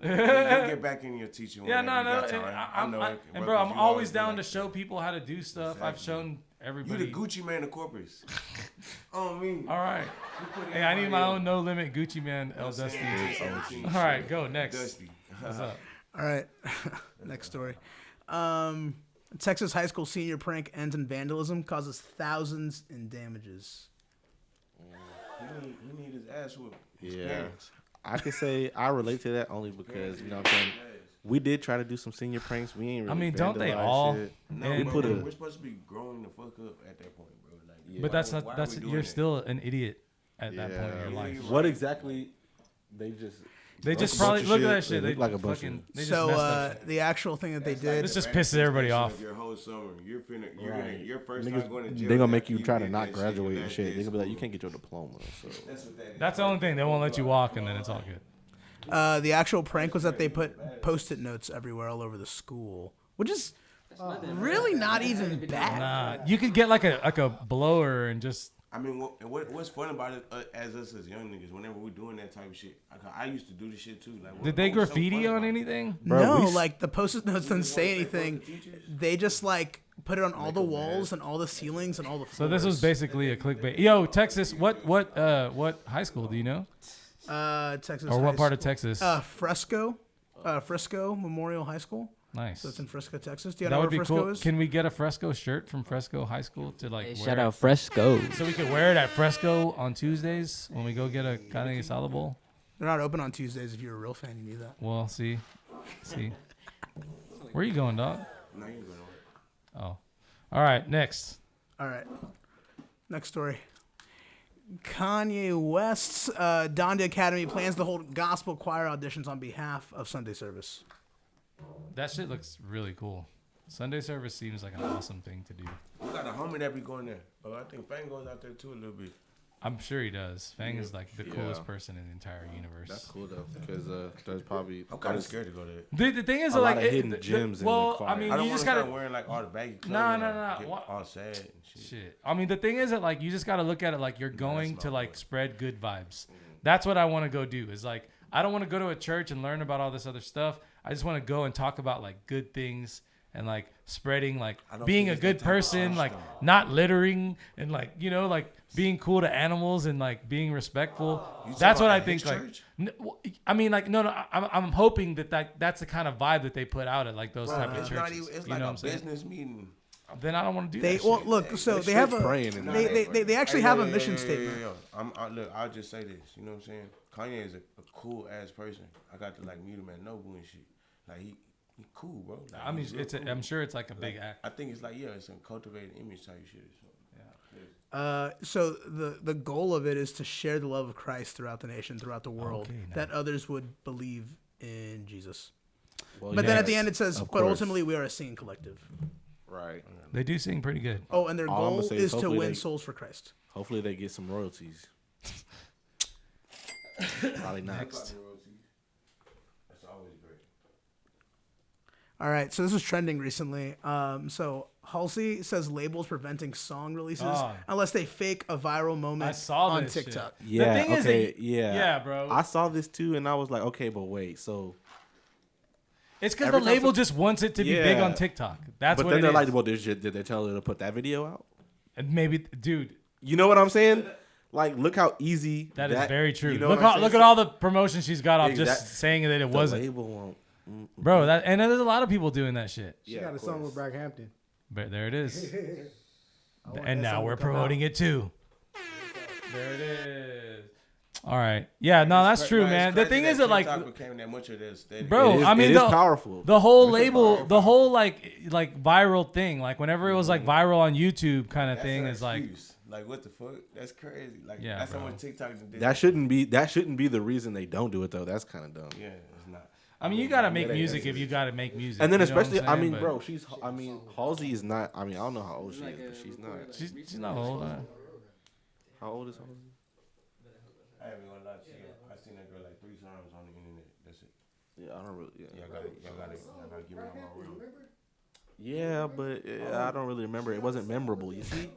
Speaker 4: You get back in your teaching.
Speaker 3: Yeah,
Speaker 4: whenever
Speaker 3: no.
Speaker 4: you got time.
Speaker 3: And bro, I'm always down to show people how to do stuff. I've shown everybody.
Speaker 4: You the Gucci man of corpus. On me.
Speaker 3: All right. Hey, I need my own no limit Gucci man, El Dusty. All right, go next.
Speaker 4: Dusty.
Speaker 3: What's up?
Speaker 7: All right. Next story. Texas high school senior prank ends in vandalism, causes thousands in damages.
Speaker 4: He need his ass whooped. His
Speaker 2: Yeah.
Speaker 4: parents.
Speaker 2: I can say I relate to that only because you know what I'm saying. We did try to do some senior pranks. We ain't really.
Speaker 3: I mean, don't they
Speaker 2: vandalized
Speaker 3: all?
Speaker 2: shit.
Speaker 4: No,
Speaker 3: And-
Speaker 4: bro,
Speaker 2: put a-
Speaker 4: we're supposed to be growing the fuck up at that point, bro. Like,
Speaker 3: But that's
Speaker 4: why
Speaker 3: not.
Speaker 4: are
Speaker 3: That's
Speaker 4: we doing
Speaker 3: you're
Speaker 4: that?
Speaker 3: still an idiot at that point in your
Speaker 2: Yeah.
Speaker 3: life.
Speaker 2: What exactly? They just.
Speaker 3: They just
Speaker 2: a bunch
Speaker 3: probably
Speaker 2: of
Speaker 3: look at
Speaker 2: shit.
Speaker 3: that shit.
Speaker 2: They
Speaker 3: They
Speaker 2: look like a bunch
Speaker 3: fucking.
Speaker 2: of-
Speaker 3: They just
Speaker 7: So
Speaker 3: messed up.
Speaker 7: the actual thing that they did.
Speaker 3: This just pisses everybody off.
Speaker 4: Your whole summer, you're
Speaker 2: Right.
Speaker 4: your first
Speaker 2: Niggas,
Speaker 4: time going to jail.
Speaker 2: they gonna make
Speaker 4: after
Speaker 2: you try to
Speaker 4: did
Speaker 2: not
Speaker 4: that shit,
Speaker 2: graduate
Speaker 4: your
Speaker 2: and
Speaker 4: last
Speaker 2: shit.
Speaker 4: day
Speaker 2: They
Speaker 4: of
Speaker 2: gonna be like,
Speaker 4: school.
Speaker 2: you can't get your diploma. So
Speaker 4: That's what that is.
Speaker 3: That's the only thing. They won't let you walk, and then it's all good.
Speaker 7: The actual prank was that they put Post-it notes everywhere all over the school, which is really not even bad.
Speaker 3: You could get like a blower and just.
Speaker 4: I mean, what's fun about it as us as young niggas, whenever we're doing that type of shit, I used to do this shit too. Like,
Speaker 3: Did they
Speaker 4: what was so
Speaker 3: graffiti
Speaker 4: fun
Speaker 3: on
Speaker 4: about it?
Speaker 3: anything?
Speaker 2: Bro,
Speaker 7: No,
Speaker 2: we-
Speaker 7: like the Post-it notes didn't say
Speaker 4: want to say
Speaker 7: anything.
Speaker 4: fuck the teachers?
Speaker 7: They just like put it on all the walls and all the ceilings and all the floors.
Speaker 3: So this was basically a clickbait. Yo, Texas, what high school do you know?
Speaker 7: Texas.
Speaker 3: Or what
Speaker 7: High
Speaker 3: part of
Speaker 7: School.
Speaker 3: Texas?
Speaker 7: Fresco Memorial High School.
Speaker 3: Nice.
Speaker 7: So it's in Fresco, Texas. Do you
Speaker 3: That
Speaker 7: know
Speaker 3: would
Speaker 7: where
Speaker 3: be
Speaker 7: Fresco
Speaker 3: cool.
Speaker 7: is?
Speaker 3: Can we get a Fresco shirt from Fresco High School to like
Speaker 6: Hey,
Speaker 3: wear
Speaker 6: shout
Speaker 3: it?
Speaker 6: out Fresco.
Speaker 3: So we could wear it at Fresco on Tuesdays when we go get a Carne Asada bowl.
Speaker 7: They're not open on Tuesdays. If you're a real fan, you knew that.
Speaker 3: Well, see. Where you going, dog?
Speaker 4: No, you ain't going nowhere.
Speaker 3: Oh. All right, next.
Speaker 7: All right. Next story. Kanye West's Donda Academy plans to hold gospel choir auditions on behalf of Sunday service.
Speaker 3: That shit looks really cool. Sunday service seems like an awesome thing to do.
Speaker 4: We got a homie that be going there. But I think Fang goes out there too a little bit.
Speaker 3: I'm sure he does. Fang is like the
Speaker 2: Yeah.
Speaker 3: coolest person in the entire universe.
Speaker 2: That's cool though, because there's probably
Speaker 4: I'm kind of scared to go there.
Speaker 3: The thing is,
Speaker 2: A
Speaker 3: like,
Speaker 2: lot of hidden gems in the
Speaker 3: well,
Speaker 2: choir.
Speaker 3: I mean,
Speaker 4: I don't
Speaker 3: you
Speaker 4: want
Speaker 3: just
Speaker 4: to
Speaker 3: gotta.
Speaker 4: start wearing like all the baggy clothes.
Speaker 3: No.
Speaker 4: and get
Speaker 3: What-
Speaker 4: all sad and shit.
Speaker 3: Shit. I mean, the thing is that like you just got to look at it like you're going to like spread good vibes. That's what I want to go do. Is like I don't want to go to a church and learn about all this other stuff. I just want to go and talk about like good things and like spreading like
Speaker 4: don't
Speaker 3: being
Speaker 4: think
Speaker 3: a
Speaker 4: it's
Speaker 3: good
Speaker 4: that type of
Speaker 3: person,
Speaker 4: church,
Speaker 3: like
Speaker 4: though.
Speaker 3: not littering and like like being cool to animals and like being respectful.
Speaker 4: You talking
Speaker 3: That's what
Speaker 4: about
Speaker 3: I
Speaker 4: at
Speaker 3: think.
Speaker 4: his
Speaker 3: Like,
Speaker 4: church?
Speaker 3: I mean, like no. I'm hoping that's the kind of vibe that they put out at like those type of
Speaker 4: It's
Speaker 3: churches.
Speaker 4: not even. It's
Speaker 3: you
Speaker 4: like
Speaker 3: know
Speaker 4: a
Speaker 3: what I'm saying?
Speaker 4: business meeting.
Speaker 3: Then I don't want to do
Speaker 7: They
Speaker 3: that.
Speaker 7: well
Speaker 3: shit.
Speaker 7: look. So
Speaker 2: They
Speaker 7: they have
Speaker 2: straight
Speaker 7: a.
Speaker 2: praying in
Speaker 7: They actually have a mission statement.
Speaker 4: Look, I'll just say this. You know what I'm saying? Kanye is a cool ass person. I got to like meet him at Nobu and shit. Like he cool, bro. Like,
Speaker 3: I mean,
Speaker 4: he's real cool.
Speaker 3: I'm sure it's like a big act.
Speaker 4: I think it's like it's a cultivated image type shit. So.
Speaker 7: So the goal of it is to share the love of Christ throughout the nation, throughout the world,
Speaker 3: Okay, now.
Speaker 7: that others would believe in Jesus.
Speaker 2: Well,
Speaker 7: But then at the
Speaker 2: yes,
Speaker 7: end it says,
Speaker 2: of
Speaker 7: but
Speaker 2: course.
Speaker 7: ultimately we are a singing collective.
Speaker 2: Right.
Speaker 3: They do sing pretty good.
Speaker 7: Oh, and their
Speaker 2: All I'm
Speaker 7: goal
Speaker 2: gonna say
Speaker 7: is
Speaker 2: is
Speaker 7: to
Speaker 2: hopefully
Speaker 7: win
Speaker 2: they-
Speaker 7: souls for Christ.
Speaker 2: Hopefully they get some royalties. Probably not.
Speaker 3: Next.
Speaker 4: That's always great.
Speaker 7: All right, so this was trending recently. So Halsey says labels preventing song releases
Speaker 3: Oh.
Speaker 7: unless they fake a viral moment
Speaker 3: I saw
Speaker 7: on
Speaker 3: this
Speaker 7: TikTok.
Speaker 3: shit.
Speaker 2: Yeah.
Speaker 3: The thing is
Speaker 2: okay.
Speaker 3: that-
Speaker 2: yeah.
Speaker 3: yeah, bro.
Speaker 2: I saw this too, and I was like, okay, but wait. So,
Speaker 3: It's because the
Speaker 2: Every time
Speaker 3: label
Speaker 2: some-
Speaker 3: just wants it to be big
Speaker 2: Yeah.
Speaker 3: on TikTok. That's
Speaker 2: but
Speaker 3: what
Speaker 2: then
Speaker 3: it
Speaker 2: they're
Speaker 3: is.
Speaker 2: like, well, did they tell her to put that video out?
Speaker 3: And maybe, dude,
Speaker 2: You know what I'm saying? Like, look how easy
Speaker 3: that is very true.
Speaker 2: You know
Speaker 3: look
Speaker 2: what I'm saying?
Speaker 3: look at all the promotion she's got off
Speaker 2: Exact-
Speaker 3: just saying that it
Speaker 2: The
Speaker 3: wasn't.
Speaker 2: label won't.
Speaker 3: Bro, and there's a lot of people doing that shit.
Speaker 5: She got a song with Brockhampton.
Speaker 3: But there it is.
Speaker 5: I want
Speaker 3: And
Speaker 5: that
Speaker 3: now
Speaker 5: song
Speaker 3: we're
Speaker 5: to come
Speaker 3: promoting
Speaker 5: out.
Speaker 3: it too. There it is. All right. Yeah, no, that's true, man. The thing is that like
Speaker 4: became that much of this.
Speaker 3: Bro,
Speaker 2: It is-
Speaker 3: I mean,
Speaker 2: it is
Speaker 3: the,
Speaker 2: powerful.
Speaker 3: the whole label, the whole like viral thing, like whenever it was like viral on YouTube kind of thing is like,
Speaker 4: like what the fuck? That's crazy. Like
Speaker 3: Yeah,
Speaker 4: that's
Speaker 3: bro.
Speaker 4: how much TikTok did.
Speaker 2: That shouldn't be the reason they don't do it though. That's kind of dumb.
Speaker 4: Yeah, it's not.
Speaker 3: I mean, you gotta make music if you gotta make music.
Speaker 2: And then
Speaker 3: you know what I'm
Speaker 2: especially, I
Speaker 3: saying?
Speaker 2: mean,
Speaker 3: But
Speaker 2: bro, Halsey is not. I mean, I don't know how old she is, but she's not.
Speaker 3: she's not old.
Speaker 2: How old is Halsey?
Speaker 4: I ain't gonna lie to you. I seen that girl like 3 times on the internet. That's
Speaker 2: Yeah, I don't really. Yeah,
Speaker 4: Y'all gotta give me on my room.
Speaker 2: yeah, but I don't really remember. It wasn't memorable. You see,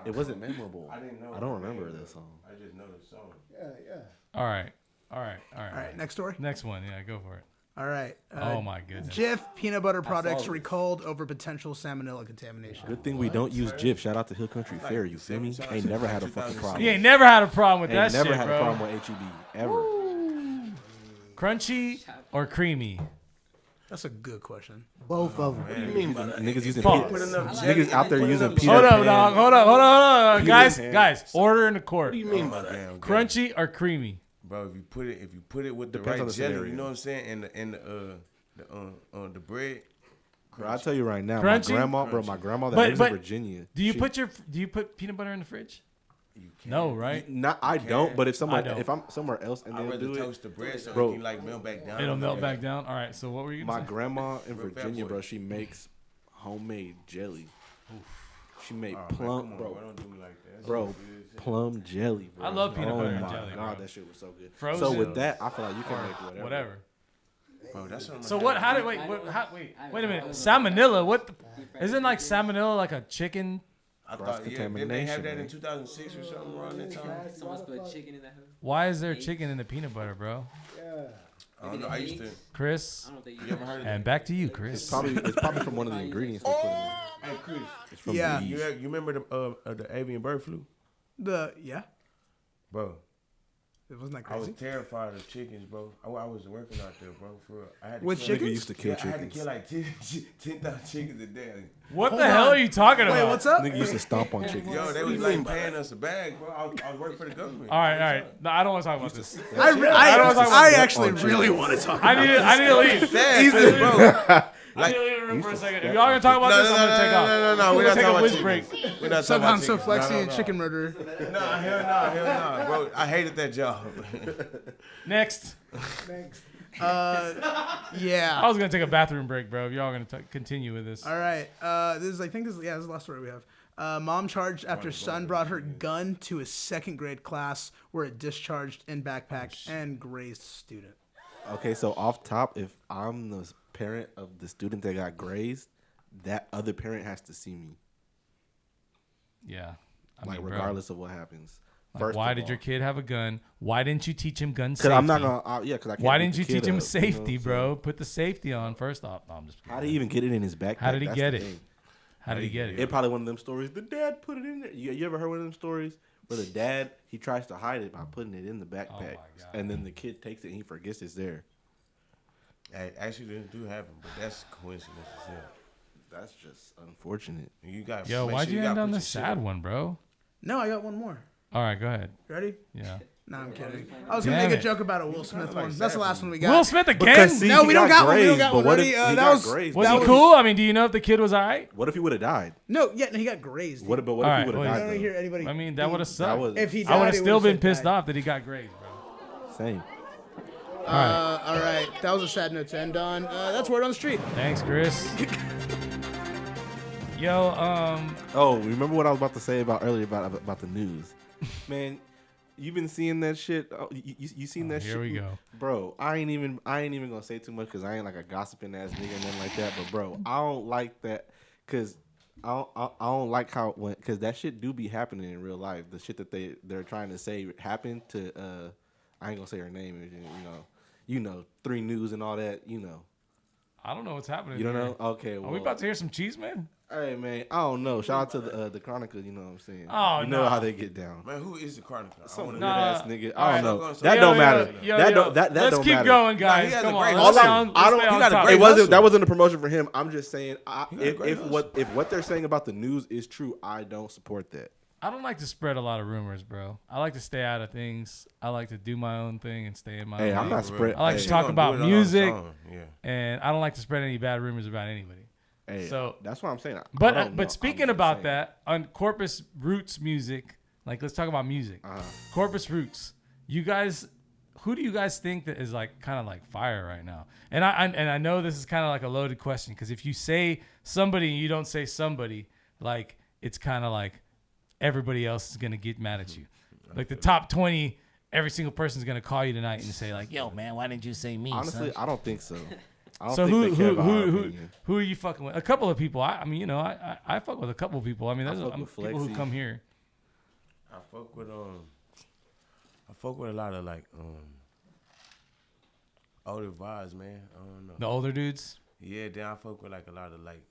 Speaker 2: it wasn't memorable.
Speaker 4: I didn't know.
Speaker 2: I don't remember this song.
Speaker 4: I just know the song.
Speaker 5: Yeah.
Speaker 3: All right.
Speaker 7: All right, next story.
Speaker 3: Next one. Yeah, go for it.
Speaker 7: All right.
Speaker 3: Oh my goodness.
Speaker 7: Jif peanut butter products recalled over potential salmonella contamination.
Speaker 2: Good thing we don't use Jif. Shout out to Hill Country Fair. You feel me? Ain't never had a fucking problem.
Speaker 3: You ain't never had a problem with that
Speaker 2: Ain't never
Speaker 3: shit,
Speaker 2: had
Speaker 3: bro.
Speaker 2: a problem with HEB ever.
Speaker 3: Crunchy or creamy?
Speaker 7: That's a good question.
Speaker 5: Both of them.
Speaker 4: What do you mean by that?
Speaker 2: Niggas using
Speaker 3: Pause.
Speaker 2: niggas out there using peanut.
Speaker 3: Hold up,
Speaker 2: pan.
Speaker 3: dog. Hold up. Guys,
Speaker 2: pan.
Speaker 3: guys, order in the court.
Speaker 4: What do you mean by that?
Speaker 3: Crunchy or creamy?
Speaker 4: Bro, if you put it with the
Speaker 2: Depends on
Speaker 4: right
Speaker 2: the
Speaker 4: jelly,
Speaker 2: scenario.
Speaker 4: you know what I'm saying, and the bread.
Speaker 2: Bro, I tell you right now,
Speaker 3: Crunchy?
Speaker 2: my grandma that
Speaker 3: But-
Speaker 2: lives
Speaker 3: but
Speaker 2: in Virginia.
Speaker 3: Do you
Speaker 2: she-
Speaker 3: put peanut butter in the fridge?
Speaker 4: You can't.
Speaker 3: No, right?
Speaker 2: Not, I don't. But if
Speaker 3: I don't.
Speaker 2: if I'm somewhere else and
Speaker 4: I'd
Speaker 2: they'll
Speaker 4: rather
Speaker 2: do it,
Speaker 4: toast the bread so
Speaker 2: Bro.
Speaker 4: it can like melt back down.
Speaker 3: It'll melt back down. All right. So what were you
Speaker 2: my
Speaker 3: gonna say?
Speaker 2: grandma in
Speaker 4: Real fat
Speaker 2: Virginia,
Speaker 4: boy.
Speaker 2: bro, she makes homemade jelly. She made
Speaker 4: Oh, man,
Speaker 2: plum,
Speaker 4: come on,
Speaker 2: bro.
Speaker 4: Don't do me like that. That's
Speaker 2: Bro,
Speaker 4: so good.
Speaker 2: plum jelly, bro.
Speaker 3: I love peanut butter and
Speaker 2: my
Speaker 3: jelly,
Speaker 2: God,
Speaker 3: bro.
Speaker 2: that shit was so good.
Speaker 3: Frozen
Speaker 2: so with that, I feel like you can make whatever.
Speaker 4: Bro, that's what I'm
Speaker 3: So
Speaker 4: saying.
Speaker 3: what? How did wait? Wait a minute. Salmonella? What? Isn't like salmonella like a chicken?
Speaker 4: I thought, didn't they have
Speaker 2: Cross-contamination,
Speaker 4: that in
Speaker 2: man.
Speaker 4: 2006 or something around that time?
Speaker 6: Someone's put chicken in that hood.
Speaker 3: Why is there chicken in the peanut butter, bro?
Speaker 4: I don't know. I used to.
Speaker 3: Chris,
Speaker 6: I don't think
Speaker 4: You ever heard of that?
Speaker 3: and back to you, Chris.
Speaker 2: It's probably from one of the ingredients they put in there.
Speaker 4: Hey, Chris.
Speaker 2: It's from
Speaker 7: Yeah.
Speaker 2: bees.
Speaker 4: You remember the avian bird flu?
Speaker 7: Yeah.
Speaker 4: Bro,
Speaker 7: It wasn't that
Speaker 4: I was
Speaker 7: crazy.
Speaker 4: terrified of chickens, bro. I was working out there, bro. For real. I had to
Speaker 7: With
Speaker 4: kill,
Speaker 2: Nigga used to kill
Speaker 4: I had to
Speaker 2: chickens.
Speaker 4: kill like 10,000 chickens a day.
Speaker 3: What
Speaker 7: Hold
Speaker 3: the hell
Speaker 7: on.
Speaker 3: are you talking about?
Speaker 7: Wait, what's up?
Speaker 2: Nigga used to stomp on chickens.
Speaker 4: Yo, they was like paying us a bag, bro. I was working for the government.
Speaker 3: All right. No, I don't want to talk about this.
Speaker 7: I
Speaker 3: don't wanna talk about
Speaker 7: actually
Speaker 2: that.
Speaker 7: really want to talk.
Speaker 3: I need to leave.
Speaker 4: Sad, bro.
Speaker 3: I need to leave the room for a second. If y'all gonna talk about this, I'm gonna take off.
Speaker 4: No.
Speaker 3: We're
Speaker 4: We're
Speaker 3: gonna
Speaker 4: not
Speaker 3: take a
Speaker 4: talking
Speaker 3: whiz
Speaker 4: about
Speaker 3: break.
Speaker 4: chickens. We're not talking
Speaker 7: SoGone
Speaker 4: about chickens.
Speaker 7: SoFlexy
Speaker 4: No,
Speaker 7: and chicken murderer.
Speaker 4: No, hell no, bro. I hated that job.
Speaker 3: Next.
Speaker 7: Yeah.
Speaker 3: I was gonna take a bathroom break, bro. If y'all gonna continue with this.
Speaker 7: All right. This is the last story we have. Mom charged after son brought her gun to a second grade class where it discharged in backpack and grazed student.
Speaker 2: Okay, so off top, if I'm the parent of the student that got grazed, that other parent has to see me.
Speaker 3: Yeah. I
Speaker 2: Like,
Speaker 3: mean, bro,
Speaker 2: regardless of what happens.
Speaker 3: like,
Speaker 2: First
Speaker 3: why
Speaker 2: of
Speaker 3: did
Speaker 2: all.
Speaker 3: your kid have a gun? Why didn't you teach him gun safety?
Speaker 2: Because I'm not gonna. Because I can't.
Speaker 3: Why
Speaker 2: beat
Speaker 3: didn't
Speaker 2: the
Speaker 3: you
Speaker 2: kid
Speaker 3: teach him
Speaker 2: up,
Speaker 3: safety,
Speaker 2: you know?
Speaker 3: bro? Put the safety on first off. No, I'm just.
Speaker 2: How did he even get it in his backpack?
Speaker 3: How did he
Speaker 2: That's
Speaker 3: get
Speaker 2: the
Speaker 3: it?
Speaker 2: thing.
Speaker 3: How did he get it?
Speaker 2: It probably one of them stories. The dad put it in there. You ever heard one of them stories where the dad he tries to hide it by putting it in the backpack,
Speaker 3: Oh my God.
Speaker 2: and then the kid takes it and he forgets it's there.
Speaker 4: Hey, actually, it do happen, but that's coincidence as hell.
Speaker 2: That's just unfortunate.
Speaker 4: You got.
Speaker 3: Yo,
Speaker 4: make
Speaker 3: why'd
Speaker 4: sure
Speaker 3: you
Speaker 4: gotta
Speaker 3: end on
Speaker 4: put
Speaker 3: the
Speaker 4: your shit
Speaker 3: sad
Speaker 4: up.
Speaker 3: one, bro?
Speaker 7: No, I got one more.
Speaker 3: All right, go ahead.
Speaker 7: Ready?
Speaker 3: Yeah.
Speaker 7: No, I'm kidding. I was gonna
Speaker 3: Damn
Speaker 7: make a
Speaker 3: it.
Speaker 7: joke about a Will Smith
Speaker 4: like
Speaker 7: one. That's the last one we got.
Speaker 3: Will Smith again?
Speaker 2: Because see,
Speaker 7: No,
Speaker 2: he
Speaker 7: we don't got one. We don't
Speaker 2: grazed,
Speaker 7: got
Speaker 2: but
Speaker 7: one.
Speaker 2: what if
Speaker 7: Ready?
Speaker 2: he
Speaker 7: That
Speaker 2: got
Speaker 7: was-
Speaker 2: grazed?
Speaker 3: Was
Speaker 7: that
Speaker 3: he
Speaker 7: was-
Speaker 3: cool? I mean, do you know if the kid was all right?
Speaker 2: What if he would have died?
Speaker 7: No, he got grazed.
Speaker 2: What if he
Speaker 3: All
Speaker 2: would
Speaker 3: right,
Speaker 2: have
Speaker 3: well,
Speaker 7: I
Speaker 2: died?
Speaker 7: don't
Speaker 2: though?
Speaker 7: hear anybody.
Speaker 3: I mean, that would have sucked.
Speaker 2: was
Speaker 7: If he died,
Speaker 3: I would have
Speaker 7: he
Speaker 3: still
Speaker 7: would've
Speaker 3: been
Speaker 7: said
Speaker 3: pissed
Speaker 7: died.
Speaker 3: off that he got grazed, bro.
Speaker 2: Same.
Speaker 3: All right.
Speaker 7: All right, that was a sad note to end on. That's word on the street.
Speaker 3: Thanks, Chris. Yo,
Speaker 2: Oh, remember what I was about to say about earlier about the news, man. You've been seeing that shit. Oh, you seen that shit?
Speaker 3: here we go.
Speaker 2: Bro. I ain't even gonna say too much because I ain't like a gossiping ass nigga and nothing like that. But bro, I don't like that because I don't like how it went because that shit do be happening in real life. The shit that they're trying to say happened to I ain't gonna say her name. You know, 3 News and all that. You know.
Speaker 3: I don't know what's happening.
Speaker 2: You don't
Speaker 3: here.
Speaker 2: know? Okay. Well,
Speaker 3: Are we about to hear some cheese, man?
Speaker 2: Hey man, I don't know. Shout out to the Chronicle. You know what I'm saying?
Speaker 3: Oh,
Speaker 2: you know
Speaker 3: no.
Speaker 2: how they get down.
Speaker 4: Man, who is the Chronicle? I
Speaker 2: Some
Speaker 4: wanna
Speaker 2: good
Speaker 4: know.
Speaker 2: ass nigga.
Speaker 3: all
Speaker 2: I
Speaker 3: right,
Speaker 2: don't know.
Speaker 4: so-
Speaker 2: That
Speaker 3: Yo,
Speaker 2: don't
Speaker 3: yo,
Speaker 2: matter.
Speaker 3: yo,
Speaker 2: that
Speaker 3: yo.
Speaker 2: don't that
Speaker 3: Let's
Speaker 2: don't
Speaker 3: keep
Speaker 2: matter.
Speaker 3: going,
Speaker 4: Nah,
Speaker 3: guys.
Speaker 4: he has
Speaker 3: Come
Speaker 4: a
Speaker 3: on.
Speaker 4: great
Speaker 3: Let's
Speaker 4: hustle.
Speaker 3: stay on-
Speaker 2: I
Speaker 3: let's
Speaker 2: don't.
Speaker 3: stay
Speaker 2: He
Speaker 3: on
Speaker 2: got a
Speaker 3: topic.
Speaker 2: great.
Speaker 4: hustle.
Speaker 2: That wasn't a promotion for him. I'm just saying.
Speaker 4: got a great
Speaker 2: If
Speaker 4: hustle.
Speaker 2: what they're saying about the news is true, I don't support that.
Speaker 3: I don't like to spread a lot of rumors, bro. I like to stay out of things. I like to do my own thing and stay in my
Speaker 2: Hey,
Speaker 3: own
Speaker 2: I'm
Speaker 3: lane.
Speaker 2: not spread.
Speaker 3: I like to
Speaker 2: hey,
Speaker 3: talk
Speaker 4: Gonna
Speaker 3: about
Speaker 4: do it all the
Speaker 3: music.
Speaker 4: time. Yeah.
Speaker 3: And I don't like to spread any bad rumors about anybody.
Speaker 2: Hey,
Speaker 3: So-
Speaker 2: that's what I'm saying. I
Speaker 3: But
Speaker 2: don't know.
Speaker 3: but
Speaker 2: I'm
Speaker 3: speaking
Speaker 2: just
Speaker 3: about
Speaker 2: saying.
Speaker 3: that, on Corpus Roots music, like let's talk about music. Corpus Roots. You guys, who do you guys think that is like kind of like fire right now? And I know this is kind of like a loaded question because if you say somebody and you don't say somebody, like it's kind of like everybody else is gonna get mad at you. Like the top 20 every single person's gonna call you tonight and say like, "Yo, man, why didn't you say me?"
Speaker 2: Honestly,
Speaker 3: son?
Speaker 2: I don't think so. I don't
Speaker 3: So
Speaker 2: think they care about our opinion.
Speaker 3: who are you fucking with? A couple of people. I mean, you know, I fuck with a couple of people. I mean, there's
Speaker 2: fuck with
Speaker 3: people who
Speaker 2: Flexy.
Speaker 3: come here.
Speaker 4: I fuck with a lot of like older vibes, man. I don't know.
Speaker 3: The older dudes.
Speaker 4: Yeah, then I fuck with like a lot of like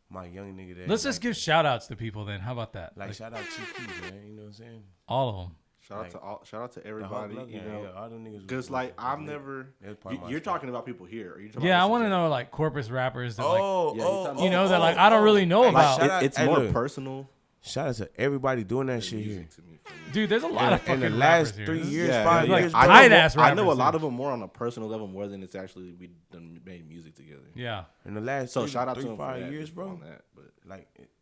Speaker 4: my young nigga that.
Speaker 3: Let's just give shout outs to people then. How about that?
Speaker 4: like shout out TQ, man. You know what I'm saying?
Speaker 3: all of them.
Speaker 2: Shout out to
Speaker 4: The
Speaker 2: everybody.
Speaker 4: whole
Speaker 2: You
Speaker 4: bloodline,
Speaker 2: know,
Speaker 4: yeah, all them niggas.
Speaker 2: because like I've never. You're talking about people here. Or you talking
Speaker 3: Yeah, I
Speaker 2: about
Speaker 3: want to
Speaker 2: this
Speaker 3: know like corpus rappers that
Speaker 2: Yeah,
Speaker 3: you know that like I don't really know
Speaker 2: like
Speaker 3: about.
Speaker 4: shout out-
Speaker 2: it's
Speaker 4: hey,
Speaker 2: more
Speaker 4: look.
Speaker 2: personal.
Speaker 4: Shout out to everybody doing that shit here.
Speaker 2: Music to me, for me.
Speaker 3: Dude, there's a lot of
Speaker 4: In
Speaker 3: fucking
Speaker 4: the last
Speaker 3: rappers here.
Speaker 4: 3
Speaker 3: This is-
Speaker 4: years,
Speaker 2: Yeah,
Speaker 4: 5
Speaker 3: like
Speaker 4: years,
Speaker 3: I-
Speaker 4: bro.
Speaker 3: tight-ass
Speaker 2: I know a
Speaker 3: rappers,
Speaker 2: lot
Speaker 3: dude.
Speaker 2: of them more on a personal level more than it's actually we done made music together.
Speaker 3: Yeah.
Speaker 4: In the last
Speaker 2: So shout out to
Speaker 4: 3,
Speaker 2: them for
Speaker 4: 5
Speaker 2: that,
Speaker 4: years,
Speaker 2: just
Speaker 4: bro.
Speaker 2: on that, but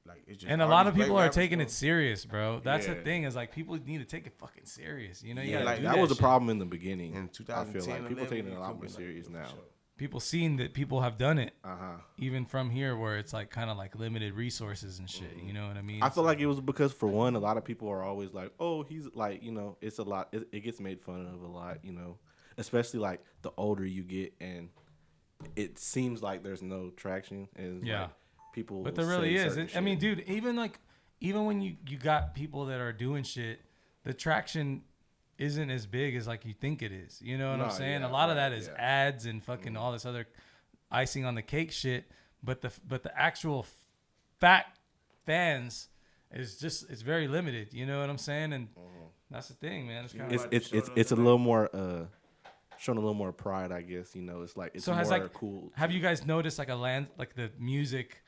Speaker 4: Like it's just
Speaker 3: And a
Speaker 4: all
Speaker 3: lot
Speaker 4: these
Speaker 3: of people
Speaker 4: great
Speaker 3: are
Speaker 4: rappers,
Speaker 3: taking
Speaker 4: bro.
Speaker 3: it serious, bro. That's the
Speaker 2: Yeah.
Speaker 3: thing is like people need to take it fucking serious. You know, you
Speaker 2: yeah,
Speaker 3: gotta
Speaker 2: like
Speaker 3: do
Speaker 2: that was a
Speaker 3: shit.
Speaker 2: problem in the beginning.
Speaker 4: In
Speaker 2: I feel like
Speaker 4: 2010,
Speaker 2: people taking it a
Speaker 4: 11,
Speaker 2: lot more
Speaker 4: it could be
Speaker 2: serious
Speaker 4: like,
Speaker 2: now.
Speaker 4: for sure.
Speaker 3: People seeing that people have done it,
Speaker 2: Uh-huh.
Speaker 3: even from here where it's like kind of like limited resources and shit. You know what I mean?
Speaker 2: I feel like it was because for one, a lot of people are always like, "Oh, he's like, you know, it's a lot. It gets made fun of a lot, you know, especially like the older you get, and it seems like there's no traction, and
Speaker 3: Yeah.
Speaker 2: like, people.
Speaker 3: But there
Speaker 2: say
Speaker 3: really is.
Speaker 2: certain
Speaker 3: I mean,
Speaker 2: shit.
Speaker 3: dude, even when you got people that are doing shit, the traction isn't as big as like you think it is. You know what I'm
Speaker 2: No,
Speaker 3: saying?
Speaker 2: yeah,
Speaker 3: A lot of
Speaker 2: right,
Speaker 3: that is
Speaker 2: yeah.
Speaker 3: ads and fucking all this other icing on the cake shit. But the actual fat fans is just it's very limited. You know what I'm saying? And that's the thing, man. It's kind of
Speaker 2: It's a little more showing a little more pride, I guess. You know, it's like it's
Speaker 3: so
Speaker 2: more
Speaker 3: has like
Speaker 2: cool.
Speaker 3: have you guys noticed like like the music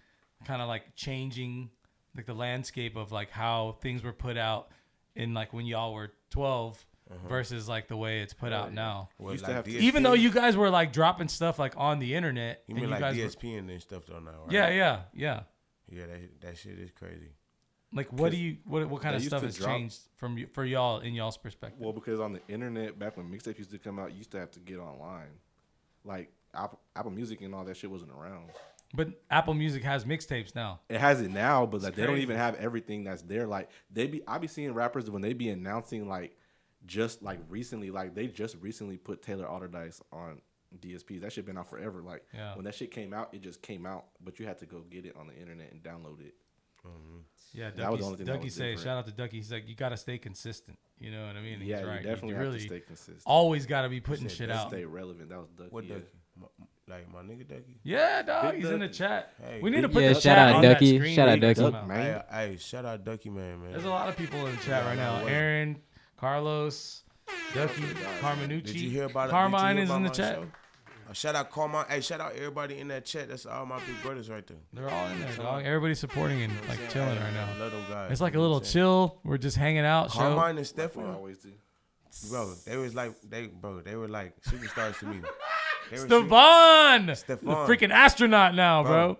Speaker 3: kind of like changing like the landscape of like how things were put out in like when y'all were 12 versus like the way it's put out now?
Speaker 4: Well,
Speaker 2: Used to
Speaker 4: like
Speaker 2: have to-
Speaker 4: DSP,
Speaker 3: Even though you guys were like dropping stuff like on the internet,
Speaker 4: you
Speaker 3: and
Speaker 4: mean like
Speaker 3: guys were-
Speaker 4: DSP and stuff though now, right?
Speaker 3: yeah.
Speaker 4: Yeah, that shit is crazy.
Speaker 3: Like what kind
Speaker 2: they
Speaker 3: of
Speaker 2: used
Speaker 3: stuff
Speaker 2: to
Speaker 3: has
Speaker 2: drop-
Speaker 3: changed for y'all in y'all's perspective?
Speaker 2: Well, because on the internet, back when mixtapes used to come out, you used to have to get online. Like Apple Music and all that shit wasn't around.
Speaker 3: But Apple Music has mixtapes now.
Speaker 2: It has it now, but like they don't
Speaker 3: crazy.
Speaker 2: even have everything that's there. Like I be seeing rappers when they be announcing like just like recently, like they just recently put Taylor Alderdice on DSPs. That shit been out forever. Like
Speaker 3: Yeah.
Speaker 2: when that shit came out, it just came out, but you had to go get it on the internet and download it.
Speaker 3: Yeah,
Speaker 2: That was the only thing that
Speaker 3: Ducky
Speaker 2: was
Speaker 3: say,
Speaker 2: different.
Speaker 3: shout out to Ducky. He's like, you got to stay consistent. You know what I mean? And
Speaker 2: Yeah,
Speaker 3: he's right.
Speaker 2: you definitely have
Speaker 3: really
Speaker 2: to stay consistent.
Speaker 3: always got to be putting
Speaker 4: Said
Speaker 3: shit
Speaker 4: that
Speaker 3: out.
Speaker 2: Stay relevant. That was Ducky.
Speaker 4: What
Speaker 2: yeah.
Speaker 4: Ducky? Like my nigga Ducky?
Speaker 3: Yeah, dog.
Speaker 2: Big
Speaker 3: He's in the
Speaker 2: Ducky.
Speaker 3: chat.
Speaker 4: Hey,
Speaker 3: We need to
Speaker 4: big-
Speaker 3: put
Speaker 6: Yeah,
Speaker 3: the
Speaker 6: shout
Speaker 3: chat
Speaker 6: out
Speaker 3: on
Speaker 6: Ducky.
Speaker 3: that screen.
Speaker 6: Shout out
Speaker 3: when he
Speaker 6: Ducky.
Speaker 3: comes
Speaker 2: Duck,
Speaker 3: out.
Speaker 2: man.
Speaker 4: Hey, shout out Ducky man.
Speaker 3: There's a lot of people in the chat
Speaker 4: Yeah,
Speaker 3: right
Speaker 4: I
Speaker 3: now.
Speaker 4: know.
Speaker 3: Aaron, Carlos, Ducky, Carmenucci.
Speaker 4: Did you hear about it?
Speaker 3: Carmine
Speaker 4: Did you
Speaker 3: is
Speaker 4: hear
Speaker 3: in the
Speaker 4: about my
Speaker 3: chat.
Speaker 4: show? Shout out Carmine. Hey, shout out everybody in that chat. That's all my big brothers right there.
Speaker 3: They're all in there, dog. Everybody's supporting and like chilling
Speaker 4: Hey,
Speaker 3: right
Speaker 4: I
Speaker 3: now.
Speaker 4: love them guys.
Speaker 3: It's like a
Speaker 4: You know
Speaker 3: little
Speaker 4: what I'm saying?
Speaker 3: chill. We're just hanging out. Show.
Speaker 4: Carmine and
Speaker 2: We
Speaker 4: Stefan,
Speaker 2: always do.
Speaker 4: bro, they were like superstars to me. They were
Speaker 3: Stefan, the
Speaker 4: Stefan.
Speaker 3: freaking astronaut now, bro.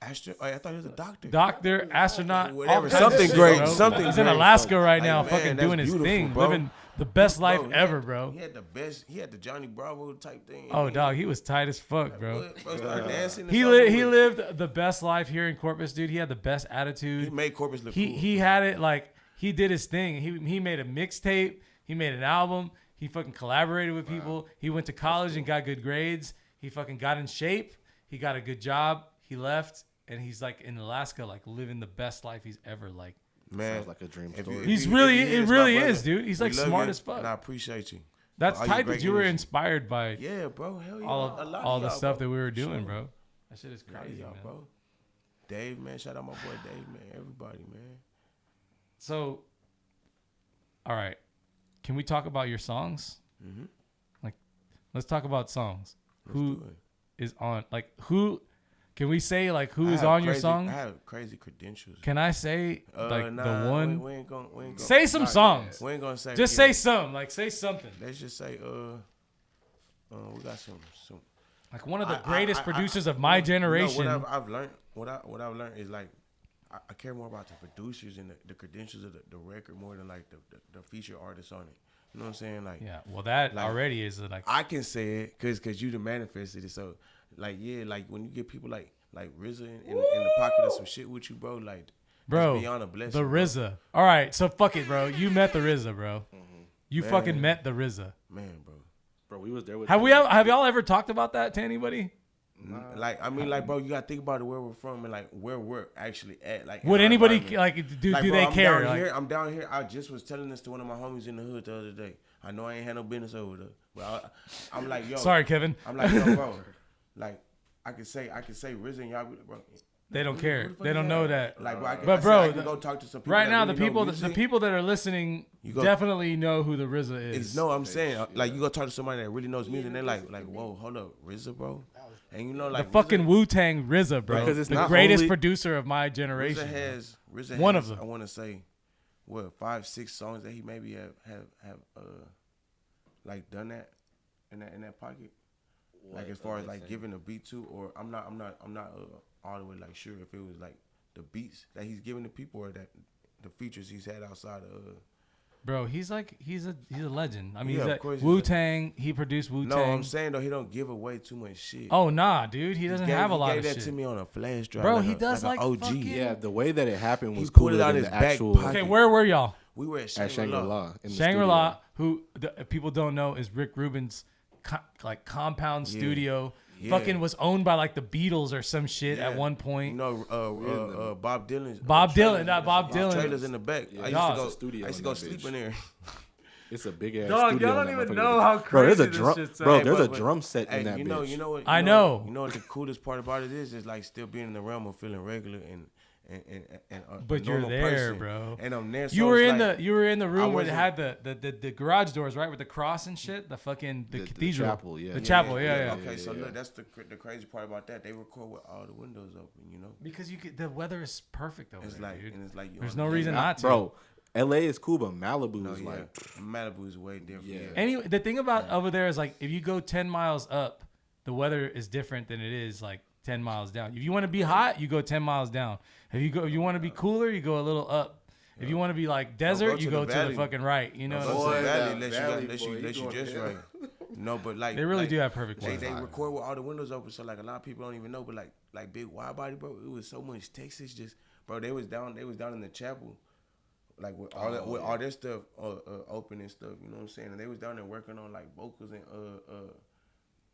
Speaker 4: I thought he was a doctor.
Speaker 3: Doctor, astronaut,
Speaker 4: Whatever,
Speaker 3: all kinds of
Speaker 4: something
Speaker 3: shit,
Speaker 4: great,
Speaker 3: bro.
Speaker 4: something
Speaker 3: He's in
Speaker 4: great.
Speaker 3: Alaska right
Speaker 4: Like,
Speaker 3: now,
Speaker 4: man,
Speaker 3: fucking
Speaker 4: that's
Speaker 3: doing his
Speaker 4: beautiful,
Speaker 3: thing,
Speaker 4: bro.
Speaker 3: living the best life
Speaker 4: Bro, he
Speaker 3: ever,
Speaker 4: had-
Speaker 3: bro.
Speaker 4: He had the best. He had the Johnny Bravo type thing.
Speaker 3: Oh, dog, he was tight as fuck, bro.
Speaker 4: Bro, started dancing and
Speaker 3: He
Speaker 4: stuff.
Speaker 3: he lived the best life here in Corpus, dude. He had the best attitude.
Speaker 4: He made Corpus look cool.
Speaker 3: He had it like he did his thing. He made a mixtape. He made an album. He fucking collaborated with people. He went to college and got good grades. He fucking got in shape. He got a good job. He left and he's like in Alaska, like living the best life he's ever like.
Speaker 4: Man,
Speaker 2: Sounds like a dream
Speaker 4: if
Speaker 2: story.
Speaker 4: if
Speaker 3: He's
Speaker 4: if
Speaker 3: really-
Speaker 4: hear
Speaker 3: it
Speaker 4: this, my
Speaker 3: really
Speaker 4: brother,
Speaker 3: is, dude. He's,
Speaker 4: we
Speaker 3: like,
Speaker 4: love
Speaker 3: smart
Speaker 4: you,
Speaker 3: as fuck.
Speaker 4: And I appreciate you.
Speaker 3: That's
Speaker 4: all your
Speaker 3: tight
Speaker 4: great
Speaker 3: that you were
Speaker 4: energy.
Speaker 3: inspired by
Speaker 4: Yeah, bro. Hell yeah.
Speaker 3: all
Speaker 4: A lot
Speaker 3: all
Speaker 4: of
Speaker 3: the
Speaker 4: y'all,
Speaker 3: stuff
Speaker 4: bro.
Speaker 3: that we were
Speaker 4: For
Speaker 3: doing,
Speaker 4: sure.
Speaker 3: bro. That shit is
Speaker 4: A lot of
Speaker 3: crazy,
Speaker 4: y'all,
Speaker 3: man.
Speaker 4: bro. Dave, man. Shout out my boy Dave, man. Everybody, man.
Speaker 3: So, all right, can we talk about your songs?
Speaker 4: Mm-hmm.
Speaker 3: Like, let's talk about songs. Who
Speaker 4: do it.
Speaker 3: is on? Like, who? Can we say like who
Speaker 4: I
Speaker 3: is
Speaker 4: have
Speaker 3: on your
Speaker 4: crazy-
Speaker 3: song?
Speaker 4: I have crazy credentials.
Speaker 3: Can I say like
Speaker 4: Nah,
Speaker 3: the one?
Speaker 4: We ain't gonna
Speaker 3: Say some songs.
Speaker 4: We ain't gonna say.
Speaker 3: Just
Speaker 4: yeah.
Speaker 3: say some. Like say something.
Speaker 4: Let's just say. We got some.
Speaker 3: Like one of the
Speaker 4: I-
Speaker 3: greatest
Speaker 4: I-
Speaker 3: producers of my generation.
Speaker 4: You know, what I've learned. What I've learned is like I care more about the producers and the credentials of the record more than like the feature artists on it. You know what I'm saying? Like
Speaker 3: Yeah. Well, that
Speaker 4: Like,
Speaker 3: already is like.
Speaker 4: I can say it because you the manifested it. So like yeah, like when you get people like RZA in the pocket of some shit with you, bro, like
Speaker 3: Bro,
Speaker 4: that's beyond a blessing.
Speaker 3: the
Speaker 4: bro.
Speaker 3: RZA. All right, so fuck it, bro. You met the RZA, bro. You
Speaker 4: Man.
Speaker 3: fucking met the RZA.
Speaker 4: Man, bro.
Speaker 2: Bro, we was there with.
Speaker 3: Have y'all ever talked about that to anybody?
Speaker 4: Like, bro, you gotta think about it where we're from and like where we're actually at. Like,
Speaker 3: Would
Speaker 4: in our
Speaker 3: anybody
Speaker 4: environment.
Speaker 3: like do
Speaker 4: Like,
Speaker 3: do
Speaker 4: bro,
Speaker 3: they
Speaker 4: I'm
Speaker 3: care?
Speaker 4: Down
Speaker 3: Like,
Speaker 4: here, I'm down here. I just was telling this to one of my homies in the hood the other day. I know I ain't had no business over there, but I'm like, yo.
Speaker 3: sorry, Kevin.
Speaker 4: I'm like, yo, bro. Like, I could say RZA and y'all, bro.
Speaker 3: They don't care.
Speaker 4: Who the fuck
Speaker 3: They don't
Speaker 4: is
Speaker 3: know
Speaker 4: that?
Speaker 3: that.
Speaker 4: Like, bro,
Speaker 3: But
Speaker 4: I can go talk to some people
Speaker 3: right
Speaker 4: that
Speaker 3: now,
Speaker 4: really
Speaker 3: the people
Speaker 4: know
Speaker 3: the
Speaker 4: music.
Speaker 3: people that are listening definitely know who the RZA is.
Speaker 4: No, I'm saying, like, you go talk to somebody that really knows music, and they're like, whoa, hold up, RZA, bro. And you know, like
Speaker 3: the fucking Wu-Tang RZA, bro.
Speaker 2: Because it's
Speaker 3: the
Speaker 2: not
Speaker 3: greatest
Speaker 2: only-
Speaker 3: producer of my generation.
Speaker 4: RZA
Speaker 3: One
Speaker 4: has,
Speaker 3: of them.
Speaker 4: I want to say, what 5-6 songs that he maybe have like done that in that pocket. Like as far as like giving a beat to, or I'm not all the way like sure if it was like the beats that he's giving to people or that the features he's had outside of.
Speaker 3: Bro, he's a legend. I mean,
Speaker 4: Yeah,
Speaker 3: he's
Speaker 4: of course he's
Speaker 3: Wu-Tang. He produced Wu-Tang.
Speaker 4: No, I'm saying though he don't give away too much shit.
Speaker 3: Oh nah, dude, he doesn't have a lot of
Speaker 4: He gave
Speaker 3: shit.
Speaker 4: that to me on a flash drive.
Speaker 3: Bro,
Speaker 4: like
Speaker 3: he
Speaker 4: a,
Speaker 3: does
Speaker 4: like,
Speaker 3: like
Speaker 4: an OG.
Speaker 3: fucking-
Speaker 2: Yeah, the way that it happened was
Speaker 4: He put
Speaker 2: cooler
Speaker 4: it out
Speaker 2: than
Speaker 4: his
Speaker 2: the
Speaker 4: back
Speaker 2: actual.
Speaker 4: pocket.
Speaker 3: Okay, where were y'all?
Speaker 4: We were at
Speaker 2: At Shangri-La. In the
Speaker 3: Shangri-La,
Speaker 2: studio.
Speaker 3: who if people don't know is Rick Rubin's compound
Speaker 4: Yeah.
Speaker 3: studio.
Speaker 4: Yeah.
Speaker 3: Fucking was owned by like the Beatles or some shit
Speaker 4: Yeah.
Speaker 3: at one point.
Speaker 4: You know, Bob Dylan's.
Speaker 3: Bob
Speaker 4: trailers-
Speaker 3: Dylan, not Bob Dylan.
Speaker 4: Trailers in the back.
Speaker 2: Yeah,
Speaker 4: I used
Speaker 3: dog.
Speaker 4: to go.
Speaker 2: It's a studio
Speaker 4: I used to
Speaker 2: in
Speaker 4: go
Speaker 2: that
Speaker 4: sleep
Speaker 2: bitch.
Speaker 4: in there.
Speaker 2: It's a big ass
Speaker 3: Dog,
Speaker 2: studio.
Speaker 3: y'all
Speaker 2: in
Speaker 3: don't
Speaker 2: that
Speaker 3: even
Speaker 2: motherfucker.
Speaker 3: know how
Speaker 2: Bro, there's a
Speaker 3: crazy this
Speaker 2: drum.
Speaker 3: shit
Speaker 2: Bro,
Speaker 3: sounds.
Speaker 2: there's a
Speaker 4: But-
Speaker 2: drum set
Speaker 4: Hey,
Speaker 2: in that
Speaker 4: you
Speaker 2: bitch.
Speaker 4: know what?
Speaker 3: I know.
Speaker 4: You know what the coolest part about it is like still being in the realm of feeling regular and
Speaker 3: But
Speaker 4: a
Speaker 3: you're
Speaker 4: normal
Speaker 3: there,
Speaker 4: person.
Speaker 3: bro.
Speaker 4: And I'm there. So
Speaker 3: You were
Speaker 4: it's
Speaker 3: in
Speaker 4: like,
Speaker 3: the room where they
Speaker 4: wasn't-
Speaker 3: had the garage doors, right, with the cross and shit. The fucking the cathedral,
Speaker 2: chapel, yeah.
Speaker 3: the chapel, yeah.
Speaker 4: Okay, so
Speaker 2: yeah.
Speaker 4: look, that's the crazy part about that. They record with all the windows open. You know,
Speaker 3: Because the weather is perfect over
Speaker 4: it's
Speaker 3: there,
Speaker 4: like
Speaker 3: dude.
Speaker 4: and it's like
Speaker 3: There's no reason not to.
Speaker 2: Bro, LA is cool, but Malibu
Speaker 4: No,
Speaker 2: is
Speaker 4: yeah.
Speaker 2: like.
Speaker 4: Malibu is way different.
Speaker 2: Yeah.
Speaker 4: Yeah.
Speaker 3: Anyway, the thing about over there is like if you go 10 miles up, the weather is different than it is like 10 miles down. If you want to be hot, you go 10 miles down. If you want to be cooler, you go a little up. If you want to be like desert, you
Speaker 4: to
Speaker 3: go
Speaker 4: the
Speaker 3: to
Speaker 4: valley.
Speaker 3: the fucking right. You know
Speaker 4: Go
Speaker 3: what I'm
Speaker 4: to
Speaker 3: saying?
Speaker 4: the valley,
Speaker 2: that
Speaker 4: unless
Speaker 2: valley,
Speaker 4: you
Speaker 2: boy, you
Speaker 4: just
Speaker 2: going
Speaker 4: right. No, but like
Speaker 3: They really
Speaker 4: like,
Speaker 3: do have perfect
Speaker 4: They
Speaker 3: weather.
Speaker 4: record with all the windows open, so like a lot of people don't even know. But like big wide body, bro, it was so much Texas. Just bro, they was down in the chapel, like with all their stuff open and stuff. You know what I'm saying? And they was down there working on like vocals and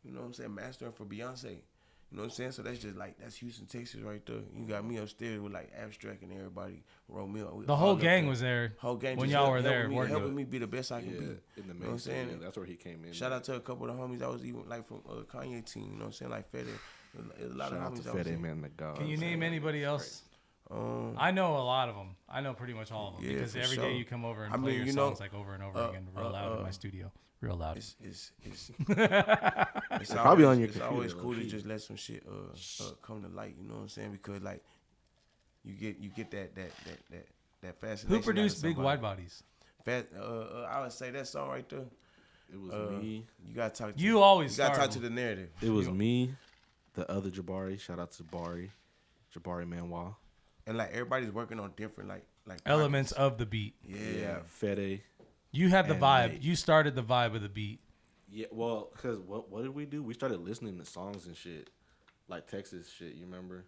Speaker 4: you know what I'm saying, mastering for Beyonce. You know what I'm saying? So that's just like that's Houston, Texas, right there. You got me upstairs with like Abstract and everybody. Romeo.
Speaker 3: The whole gang was there.
Speaker 4: Whole gang
Speaker 3: when
Speaker 4: just
Speaker 3: y'all were there
Speaker 4: helping
Speaker 3: working.
Speaker 4: me be the best I can be.
Speaker 2: In the
Speaker 4: You know what
Speaker 2: main
Speaker 4: I'm saying?
Speaker 2: studio. That's where he came in.
Speaker 4: Shout out to a couple of the homies I was even like from Kanye team. You know what I'm saying? Like Fede. There's a lot
Speaker 2: Shout
Speaker 4: of
Speaker 2: out
Speaker 4: homies
Speaker 2: to
Speaker 4: I was
Speaker 2: Fede,
Speaker 4: in.
Speaker 2: man. The God.
Speaker 3: Can you name anybody else?
Speaker 4: Um,
Speaker 3: I know a lot of them. I know pretty much all of them
Speaker 4: Yeah,
Speaker 3: because
Speaker 4: for
Speaker 3: every
Speaker 4: sure.
Speaker 3: day you come over and
Speaker 4: I
Speaker 3: play
Speaker 4: mean,
Speaker 3: your
Speaker 4: you know,
Speaker 3: songs like over and over again, real loud in my studio, real loud.
Speaker 4: it's
Speaker 2: probably on your
Speaker 4: It's always
Speaker 2: computer,
Speaker 4: cool to
Speaker 2: low-key.
Speaker 4: just let some shit come to light. You know what I'm saying? Because like you get that fascination.
Speaker 3: Who
Speaker 4: out
Speaker 3: produced
Speaker 4: of
Speaker 3: Big
Speaker 4: somebody.
Speaker 3: Wide Bodies?
Speaker 4: I would say that song right there.
Speaker 2: It was me.
Speaker 4: You gotta talk. To
Speaker 3: You always
Speaker 4: You gotta
Speaker 3: start
Speaker 4: talk to the narrative.
Speaker 2: It was me, the other Jabari. Shout out to Jabari Manwa.
Speaker 4: And like everybody's working on different like
Speaker 3: Elements
Speaker 4: pockets.
Speaker 3: of the beat.
Speaker 4: Yeah.
Speaker 2: Fede.
Speaker 3: You have the
Speaker 2: And
Speaker 3: vibe.
Speaker 2: Nate.
Speaker 3: You started the vibe of the beat.
Speaker 2: Yeah, well, cause what did we do? We started listening to songs and shit, like Texas shit. You remember?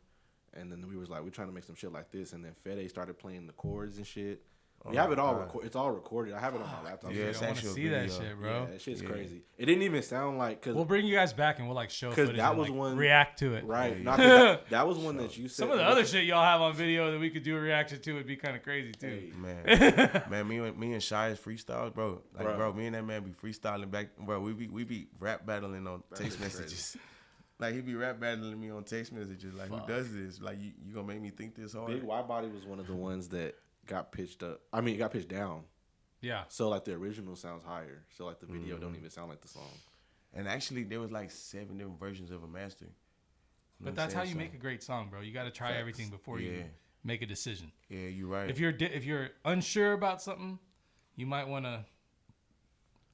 Speaker 2: And then we was like, we trying to make some shit like this. And then Fede started playing the chords and shit. We have it all. It's all recorded. I have it on my laptop.
Speaker 4: Yeah,
Speaker 3: I
Speaker 4: it's
Speaker 3: want to
Speaker 4: actual
Speaker 3: see that
Speaker 4: video.
Speaker 3: shit, bro.
Speaker 2: Yeah, that shit's crazy. It didn't even sound like because
Speaker 3: We'll bring you guys back and we'll like show
Speaker 2: 'Cause
Speaker 3: footage
Speaker 2: that
Speaker 3: and,
Speaker 2: was
Speaker 3: like,
Speaker 2: one-
Speaker 3: react to it.
Speaker 2: right.
Speaker 4: Yeah,
Speaker 2: Not that was one that you said.
Speaker 3: Some of the other shit y'all have on video that we could do a reaction to would be kind of crazy too.
Speaker 4: Man, me and Shy is freestyles, bro. Like, bro, me and that man be freestyling back, bro. We be rap battling on text messages. Like he be rap battling me on text messages. Like who does this? Like you gonna make me think this hard?
Speaker 2: Big Wide Body was one of the ones that got pitched up. I mean, it got pitched down.
Speaker 3: Yeah.
Speaker 2: So like the original sounds higher. So like the video don't even sound like the song.
Speaker 4: And actually, there was like 7 different versions of a master. You know
Speaker 3: But
Speaker 4: what
Speaker 3: that's
Speaker 4: I'm
Speaker 3: how
Speaker 4: saying?
Speaker 3: you
Speaker 4: So,
Speaker 3: make a great song, bro. You got to try everything before you
Speaker 4: Yeah.
Speaker 3: make a decision.
Speaker 4: Yeah, you're right.
Speaker 3: If you're unsure about something, you might want to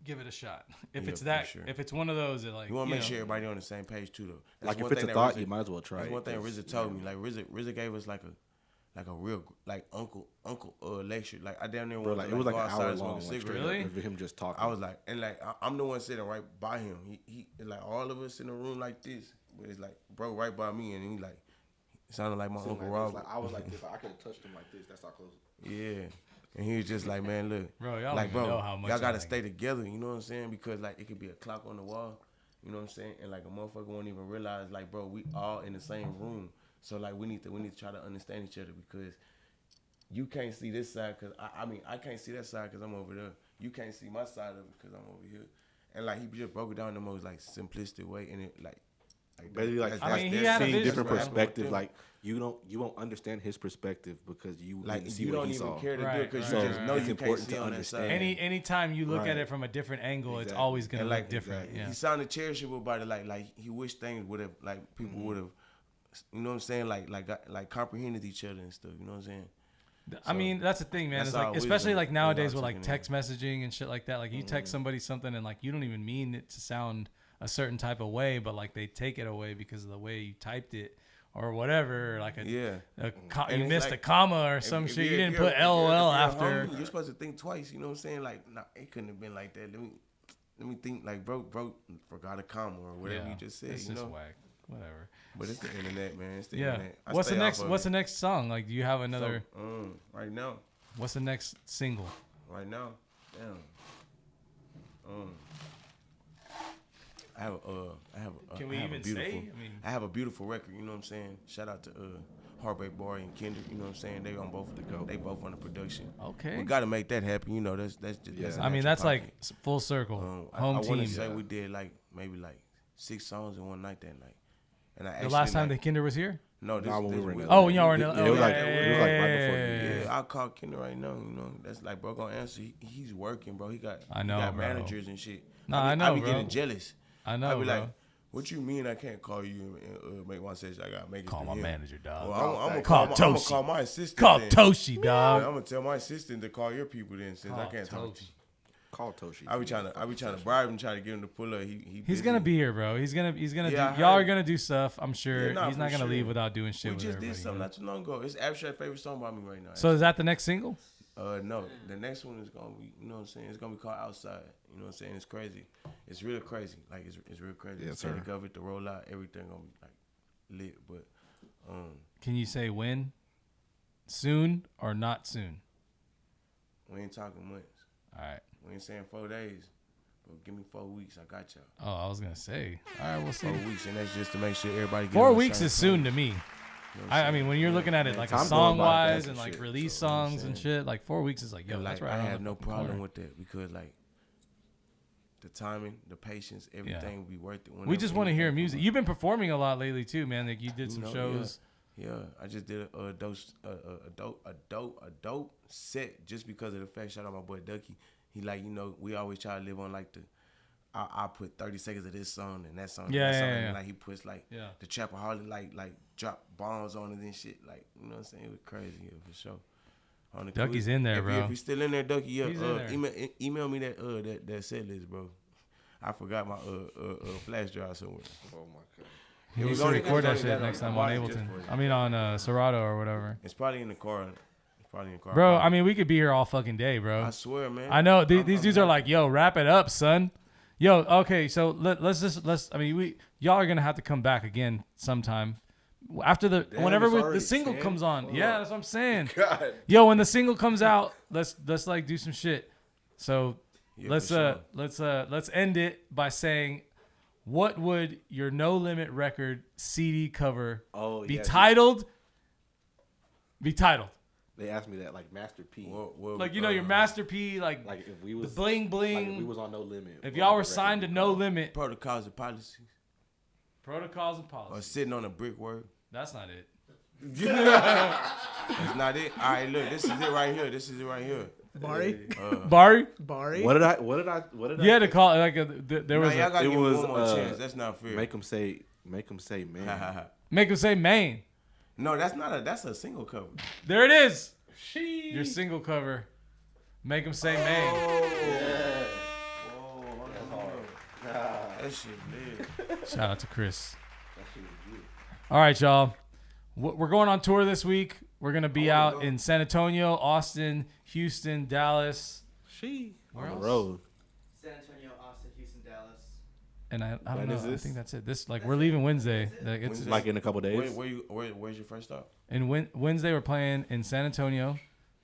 Speaker 3: give it a shot. If
Speaker 4: Yeah,
Speaker 3: it's
Speaker 4: for
Speaker 3: that,
Speaker 4: sure.
Speaker 3: if it's one of those that like
Speaker 4: you want to make
Speaker 3: know,
Speaker 4: sure everybody on the same page too, though. That's
Speaker 2: Like if
Speaker 4: one
Speaker 2: it's
Speaker 4: thing
Speaker 2: a
Speaker 4: that
Speaker 2: thought,
Speaker 4: RZA-
Speaker 2: you might as well try
Speaker 4: That's
Speaker 2: it.
Speaker 4: one thing
Speaker 2: 'cause,
Speaker 4: RZA told me. Like RZA gave us like a real like uncle lecture. Like I damn near
Speaker 2: Bro,
Speaker 4: wanted
Speaker 2: like
Speaker 4: to,
Speaker 2: it was like
Speaker 4: go
Speaker 2: an
Speaker 4: outside
Speaker 2: hour
Speaker 4: and smoke
Speaker 2: long,
Speaker 4: a
Speaker 2: like
Speaker 4: cigarette.
Speaker 2: straight
Speaker 3: Really?
Speaker 2: up of him just talking.
Speaker 4: I was like, and like I'm the one sitting right by him. He like all of us in a room like this, but it's like bro right by me, and he like it sounded like my
Speaker 2: Sitting
Speaker 4: Uncle
Speaker 2: like this,
Speaker 4: Rob.
Speaker 2: like, I was like this. I could have touched him like this. That's how close.
Speaker 4: Yeah. And he was just like, man, look,
Speaker 3: Bro, y'all
Speaker 4: like,
Speaker 3: don't even
Speaker 4: bro,
Speaker 3: know how much
Speaker 4: y'all
Speaker 3: I
Speaker 4: gotta
Speaker 3: like
Speaker 4: stay together. You know what I'm saying? Because like it could be a clock on the wall. You know what I'm saying? And like a motherfucker won't even realize, like, bro, we all in the same room. So like we need to try to understand each other because you can't see this side because I mean I can't see that side because I'm over there. You can't see my side of it because I'm over here. And like he just broke it down in the most like simplistic way, and it like
Speaker 2: basically like
Speaker 3: I mean, he
Speaker 2: that's
Speaker 3: had a
Speaker 2: seeing
Speaker 3: vision,
Speaker 2: different
Speaker 3: bro.
Speaker 2: perspective. Like you won't understand his perspective because you
Speaker 4: like
Speaker 2: didn't see
Speaker 4: you
Speaker 2: what
Speaker 4: don't
Speaker 2: he
Speaker 4: even
Speaker 2: saw.
Speaker 4: care to do
Speaker 3: Right,
Speaker 4: it because
Speaker 3: right,
Speaker 4: you just
Speaker 3: right.
Speaker 4: know
Speaker 2: It's
Speaker 4: you can't
Speaker 2: important
Speaker 4: see
Speaker 2: to
Speaker 4: on that
Speaker 2: understand.
Speaker 4: side.
Speaker 3: Anytime you look at
Speaker 2: Right.
Speaker 3: it from a different angle, it's
Speaker 2: Exactly.
Speaker 3: always gonna
Speaker 4: And
Speaker 3: look
Speaker 4: like
Speaker 3: different. Yeah.
Speaker 4: he sounded cherishable about it. Like he wished things would have like people would have, you know what I'm saying? Like comprehended each other and stuff. You know what I'm saying?
Speaker 3: I mean, that's the thing, man.
Speaker 4: that's
Speaker 3: It's like,
Speaker 4: all
Speaker 3: especially
Speaker 4: wisdom.
Speaker 3: like
Speaker 4: That's
Speaker 3: nowadays
Speaker 4: all
Speaker 3: with like
Speaker 4: taken in.
Speaker 3: text messaging and shit like that. Like you text somebody something and like you don't even mean it to sound a certain type of way, but like they take it away because of the way you typed it or whatever. Like
Speaker 4: Yeah.
Speaker 3: you
Speaker 4: And
Speaker 3: missed
Speaker 4: it's
Speaker 3: a
Speaker 4: like,
Speaker 3: comma or some shit. You didn't put LOL after.
Speaker 4: You're supposed to think twice. You know what I'm saying? Like, nah, it couldn't have been like that. Let me think. Like, bro, forgot a comma or whatever you just said.
Speaker 3: It's
Speaker 4: You
Speaker 3: just
Speaker 4: know.
Speaker 3: whack. Whatever.
Speaker 4: But it's the internet, man. It's the
Speaker 3: Yeah.
Speaker 4: internet. I
Speaker 3: What's the
Speaker 4: stay
Speaker 3: next?
Speaker 4: off of
Speaker 3: What's
Speaker 4: it.
Speaker 3: the next song? Like, do you have another?
Speaker 4: So, right now,
Speaker 3: What's the next single?
Speaker 4: damn. I have
Speaker 3: Can we
Speaker 4: I have
Speaker 3: even
Speaker 4: a beautiful,
Speaker 3: say? I mean-
Speaker 4: I have a beautiful record. You know what I'm saying? Shout out to HeartBreakBari and Kendrick. You know what I'm saying? They on both the go. They both on the production.
Speaker 3: Okay.
Speaker 4: We got to make that happen. You know, that's just. That's a
Speaker 3: I mean,
Speaker 4: natural
Speaker 3: that's like
Speaker 4: pocket.
Speaker 3: full circle.
Speaker 4: I
Speaker 3: Home
Speaker 4: want
Speaker 3: team.
Speaker 4: to say we did like maybe like 6 songs in one night that night. And I
Speaker 3: The
Speaker 4: actually,
Speaker 3: last time
Speaker 4: like,
Speaker 3: that Kinder was here?
Speaker 4: no, this,
Speaker 2: Nah, when we
Speaker 4: this
Speaker 2: were in
Speaker 4: week.
Speaker 2: LA.
Speaker 3: Oh, when y'all were in LA.
Speaker 2: It was like
Speaker 3: yeah,
Speaker 2: it was like right
Speaker 3: yeah,
Speaker 2: before.
Speaker 3: yeah,
Speaker 4: Yeah, I'll call Kendra right now. You know, that's like bro gonna answer. He's working, bro. He got
Speaker 3: I know,
Speaker 4: he got
Speaker 3: bro.
Speaker 4: managers and shit.
Speaker 3: Nah,
Speaker 4: I
Speaker 3: I know,
Speaker 4: be
Speaker 3: bro.
Speaker 4: getting jealous.
Speaker 3: I know,
Speaker 4: I be
Speaker 3: bro.
Speaker 4: like, what you mean I can't call you and make my session? I gotta make it.
Speaker 3: Call
Speaker 4: through
Speaker 3: my
Speaker 4: him.
Speaker 3: manager, dog.
Speaker 4: Well, I'm gonna
Speaker 3: Call
Speaker 4: call my,
Speaker 3: Toshi.
Speaker 4: call my assistant.
Speaker 3: Call
Speaker 4: then.
Speaker 3: Toshi,
Speaker 4: I'm
Speaker 3: dog.
Speaker 4: gonna tell my assistant to call your people then, since I can't talk to you.
Speaker 2: Call Toshi.
Speaker 4: I be trying to bribe him, trying to get him to pull up. He's
Speaker 3: He's gonna be here, bro. He's gonna
Speaker 4: Yeah,
Speaker 3: do.
Speaker 4: I
Speaker 3: Y'all are
Speaker 4: heard.
Speaker 3: gonna do stuff. I'm sure.
Speaker 4: Yeah, nah,
Speaker 3: He's not
Speaker 4: for
Speaker 3: gonna leave
Speaker 4: sure.
Speaker 3: without doing shit
Speaker 4: We
Speaker 3: with
Speaker 4: just
Speaker 3: everybody.
Speaker 4: did something not too long ago. It's Abstract favorite song by me right now.
Speaker 3: So is that the next single?
Speaker 4: No, the next one is gonna be, you know what I'm saying? It's gonna be called Outside. You know what I'm saying? It's crazy. It's real crazy. Like it's real crazy.
Speaker 2: Yes,
Speaker 4: The
Speaker 2: sir.
Speaker 4: cover, the rollout, everything gonna be like lit. But
Speaker 3: Can you say when? Soon or not soon?
Speaker 4: we ain't talking months.
Speaker 3: All right.
Speaker 4: We ain't saying 4 days. But give me 4 weeks. I got y'all.
Speaker 3: Oh, I was gonna say. All right, we'll see.
Speaker 4: 4 weeks, and that's just to make sure everybody. Get
Speaker 3: 4
Speaker 4: on the
Speaker 3: weeks
Speaker 4: same
Speaker 3: is soon
Speaker 4: page.
Speaker 3: to me.
Speaker 4: You know what I'm
Speaker 3: I
Speaker 4: saying?
Speaker 3: mean, when you're looking at it
Speaker 2: Man,
Speaker 3: like a
Speaker 2: time's
Speaker 3: song
Speaker 2: going by
Speaker 3: wise
Speaker 2: fast
Speaker 3: and
Speaker 2: and
Speaker 3: like
Speaker 2: shit,
Speaker 3: release
Speaker 4: so, you know what I'm
Speaker 3: songs and
Speaker 4: saying?
Speaker 3: shit, like 4 weeks is like, yo,
Speaker 4: And,
Speaker 3: that's
Speaker 4: like,
Speaker 3: right.
Speaker 4: I
Speaker 3: around
Speaker 4: have
Speaker 3: the
Speaker 4: no
Speaker 3: fucking
Speaker 4: problem
Speaker 3: corner.
Speaker 4: with that because like the timing, the patience, everything will be worth it.
Speaker 3: We
Speaker 4: whenever
Speaker 3: just want to hear
Speaker 4: anything
Speaker 3: music.
Speaker 4: come up.
Speaker 3: You've been performing a lot lately too, man. Like you did some
Speaker 4: You know,
Speaker 3: shows.
Speaker 4: Yeah, I just did a dope set just because of the fact. Shout out my boy Ducky. He like, you know, we always try to live on like the. I put 30 seconds of this song and that song.
Speaker 3: Yeah,
Speaker 4: and that
Speaker 3: yeah,
Speaker 4: song,
Speaker 3: yeah.
Speaker 4: And like he puts like the Trapaholic like drop bombs on it and shit. Like, you know what I'm saying? It was crazy, yeah, for sure. On the
Speaker 3: Ducky's
Speaker 4: cool-
Speaker 3: in there,
Speaker 4: if
Speaker 3: bro.
Speaker 4: If he's still in there, Ducky, yeah.
Speaker 3: He's in there.
Speaker 4: Email me that set list, bro. I forgot my flash drive somewhere.
Speaker 2: Oh my god.
Speaker 3: He
Speaker 4: It
Speaker 3: needs
Speaker 4: was
Speaker 3: to
Speaker 4: only-
Speaker 3: record
Speaker 4: it
Speaker 3: that
Speaker 4: was
Speaker 3: shit
Speaker 4: only
Speaker 3: next
Speaker 4: that
Speaker 3: time
Speaker 4: on
Speaker 3: on
Speaker 4: the box
Speaker 3: Ableton.
Speaker 4: just for you.
Speaker 3: I mean on Serato or whatever.
Speaker 4: It's probably in the car.
Speaker 3: Bro, I mean, we could be here all fucking day, bro.
Speaker 4: I swear, man.
Speaker 3: I know these
Speaker 4: I'm
Speaker 3: dudes are
Speaker 4: happy.
Speaker 3: like, yo, wrap it up, son. Yo, okay, so let's. I mean, y'all are gonna have to come back again sometime after whenever
Speaker 2: it's
Speaker 3: the
Speaker 2: already
Speaker 3: single
Speaker 2: 10?
Speaker 3: comes on.
Speaker 2: Fuck.
Speaker 3: Yeah, that's what I'm saying.
Speaker 2: God.
Speaker 3: Yo, when the single comes out, let's like do some shit. So
Speaker 4: Yeah,
Speaker 3: let's
Speaker 4: for sure.
Speaker 3: let's end it by saying, what would your No Limit record CD cover be
Speaker 2: yeah.
Speaker 3: titled? Be titled.
Speaker 2: They asked me that like Master P.
Speaker 4: Well,
Speaker 3: Like, you know, your Master P, like
Speaker 2: if we
Speaker 3: the
Speaker 2: was
Speaker 3: bling
Speaker 2: like
Speaker 3: bling.
Speaker 2: if we was on No Limit.
Speaker 3: If
Speaker 2: what
Speaker 3: y'all
Speaker 2: would
Speaker 3: were
Speaker 2: the record
Speaker 3: signed to
Speaker 2: be
Speaker 3: No
Speaker 2: called?
Speaker 3: Limit,
Speaker 4: protocols and policies,
Speaker 3: protocols and
Speaker 4: or
Speaker 3: policies.
Speaker 4: sitting on a brick word.
Speaker 3: That's not it.
Speaker 4: That's not it. All right, look, this is it right here. This is it right here.
Speaker 7: Bari?
Speaker 3: Barry,
Speaker 7: Bari?
Speaker 2: What did I?
Speaker 3: you had to call it like there
Speaker 4: Nah,
Speaker 3: was
Speaker 4: y'all
Speaker 3: a,
Speaker 4: gotta
Speaker 2: it
Speaker 4: give me
Speaker 2: was,
Speaker 4: one more chance. That's not fair.
Speaker 2: Make them say, man.
Speaker 3: make him say Maine.
Speaker 4: No, that's not a. That's a single cover.
Speaker 3: There it is. Your single cover. Make him say Maine.
Speaker 4: That shit lit.
Speaker 3: Shout out to Chris. All right, y'all. We're going on tour this week. We're gonna be out in San Antonio, Austin, Houston, Dallas. Where
Speaker 2: On
Speaker 3: else?
Speaker 2: the road.
Speaker 5: San Antonio, Austin, Houston, Dallas.
Speaker 3: And I don't
Speaker 2: When
Speaker 3: know.
Speaker 2: is
Speaker 3: I
Speaker 2: this?
Speaker 3: think that's it. This we're leaving Wednesday. Like, it's
Speaker 4: Wednesday?
Speaker 2: Like in a couple days.
Speaker 4: Where's your first stop?
Speaker 3: and Wednesday we're playing in San Antonio.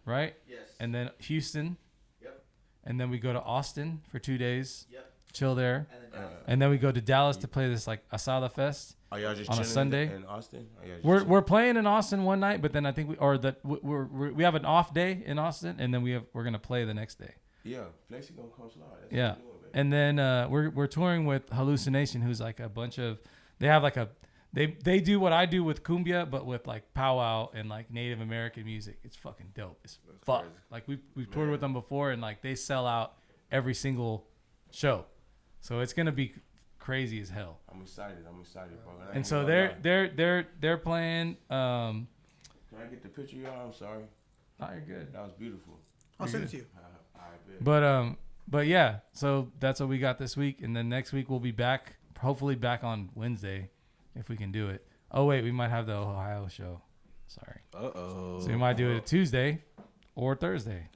Speaker 3: right?
Speaker 1: Yes.
Speaker 3: And then Houston.
Speaker 1: Yep.
Speaker 3: And then we go to Austin for 2 days.
Speaker 1: Yep.
Speaker 3: Chill there.
Speaker 1: And then
Speaker 3: And then we go to Dallas to play this like Asada Fest.
Speaker 4: Are y'all just
Speaker 3: on a
Speaker 4: chilling
Speaker 3: Sunday?
Speaker 4: in Austin?
Speaker 3: We're playing in Austin one night, but then I think we have an off day in Austin, and then we're gonna play the next day.
Speaker 4: Yeah, Flexi gonna come slide. That's
Speaker 3: Yeah,
Speaker 4: what we're doing, baby.
Speaker 3: and then we're touring with Hallucination, who's like a bunch of they have like a they do what I do with cumbia, but with like powwow and like Native American music. It's fucking dope. It's fuck.
Speaker 2: crazy.
Speaker 3: Like we've toured with them before, and like they sell out every single show, so it's gonna be crazy as hell.
Speaker 4: I'm excited, bro.
Speaker 3: And so they're playing.
Speaker 4: Can I get the picture, y'all? I'm sorry.
Speaker 3: Oh, you're good.
Speaker 4: That was beautiful.
Speaker 7: I'll send it to you.
Speaker 4: All right, bet.
Speaker 3: But yeah, so that's what we got this week, and then next week we'll be back, hopefully back on Wednesday, if we can do it. Oh wait, we might have the Ohio show. Sorry. So we might do it Tuesday or Thursday.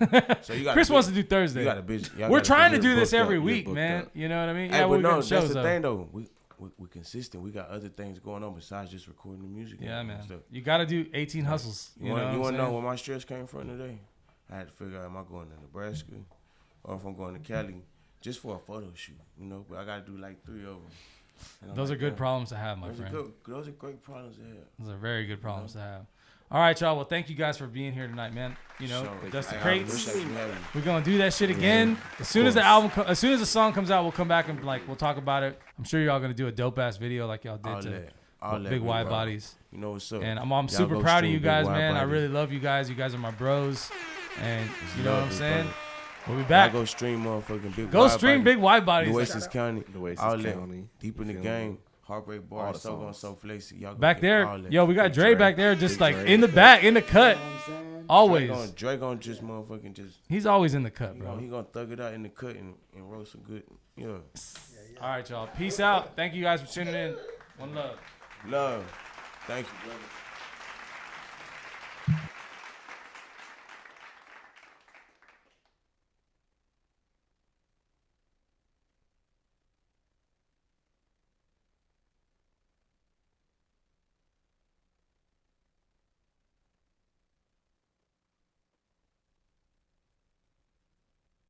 Speaker 4: Okay. So you got
Speaker 3: Chris wants to do Thursday.
Speaker 4: You got a busy.
Speaker 3: We're trying to do this
Speaker 2: booked
Speaker 3: every
Speaker 2: up.
Speaker 3: week,
Speaker 2: You're
Speaker 3: man.
Speaker 2: booked up.
Speaker 3: You know what I mean?
Speaker 4: Hey,
Speaker 3: Yeah,
Speaker 4: but
Speaker 3: we
Speaker 4: no,
Speaker 3: got
Speaker 4: that's
Speaker 3: shows
Speaker 4: the
Speaker 3: though.
Speaker 4: thing though. We consistent. We got other things going on besides just recording the music.
Speaker 3: Yeah,
Speaker 4: and
Speaker 3: man.
Speaker 4: stuff.
Speaker 3: You got to do 18 hustles.
Speaker 4: You
Speaker 3: know
Speaker 4: want
Speaker 3: what
Speaker 4: to
Speaker 3: I'm
Speaker 4: know
Speaker 3: saying?
Speaker 4: where my stress came from today? I had to figure out am I going to Nebraska or if I'm going to Cali just for a photo shoot, you know. But I got to do like 3 of them. And I'm
Speaker 3: Those
Speaker 4: like,
Speaker 3: are good
Speaker 4: damn,
Speaker 3: problems to have, my
Speaker 4: those
Speaker 3: friend.
Speaker 4: Those are great problems to have.
Speaker 3: Those are very good problems to have. All right, y'all. Well, thank you guys for being here tonight, man. You know,
Speaker 4: So,
Speaker 3: Dusty
Speaker 4: I
Speaker 3: Crates.
Speaker 4: appreciate you having me.
Speaker 3: We're gonna do that shit again. As soon as the as soon as the song comes out, we'll come back and like we'll talk about it. I'm sure y'all gonna do a dope ass video like y'all did to
Speaker 4: All that,
Speaker 3: Big Wide
Speaker 4: bro.
Speaker 3: Bodies.
Speaker 4: You know what's up.
Speaker 3: And I'm
Speaker 4: Y'all
Speaker 3: super
Speaker 4: go
Speaker 3: proud of
Speaker 4: stream
Speaker 3: you
Speaker 4: Big
Speaker 3: guys,
Speaker 4: Wide
Speaker 3: man. I
Speaker 4: Bodies.
Speaker 3: really love you guys. You guys are my bros, and you know what I'm
Speaker 4: Love,
Speaker 3: saying.
Speaker 4: brother.
Speaker 3: We'll be
Speaker 4: Y'all
Speaker 3: back.
Speaker 4: go stream motherfucking Big
Speaker 3: Go
Speaker 4: Wide
Speaker 3: stream
Speaker 4: Bodies.
Speaker 3: Big Wide Bodies.
Speaker 4: Nueces County.
Speaker 2: Nueces
Speaker 4: Outlet.
Speaker 2: County.
Speaker 4: Deep in the
Speaker 2: Feel
Speaker 4: game.
Speaker 2: me?
Speaker 4: HeartBreakBari.
Speaker 2: All the
Speaker 4: SoGone
Speaker 2: songs.
Speaker 4: SoFlexy. Y'all go
Speaker 3: Back
Speaker 4: get all
Speaker 3: there,
Speaker 4: that.
Speaker 3: yo, we got
Speaker 2: Big
Speaker 3: Dre
Speaker 2: Dre.
Speaker 3: back there, just
Speaker 2: Big
Speaker 3: like
Speaker 2: Dre.
Speaker 3: in the back, in the cut,
Speaker 5: You know what I'm saying?
Speaker 3: always.
Speaker 4: Dre gonna just motherfucking just.
Speaker 3: He's always in the cut,
Speaker 4: You know,
Speaker 3: bro.
Speaker 4: he gonna thug it out in the cut and roll some good. Yeah.
Speaker 3: All right, y'all. Peace out. Thank you guys for tuning in. One love.
Speaker 4: Love. Thank you, brother.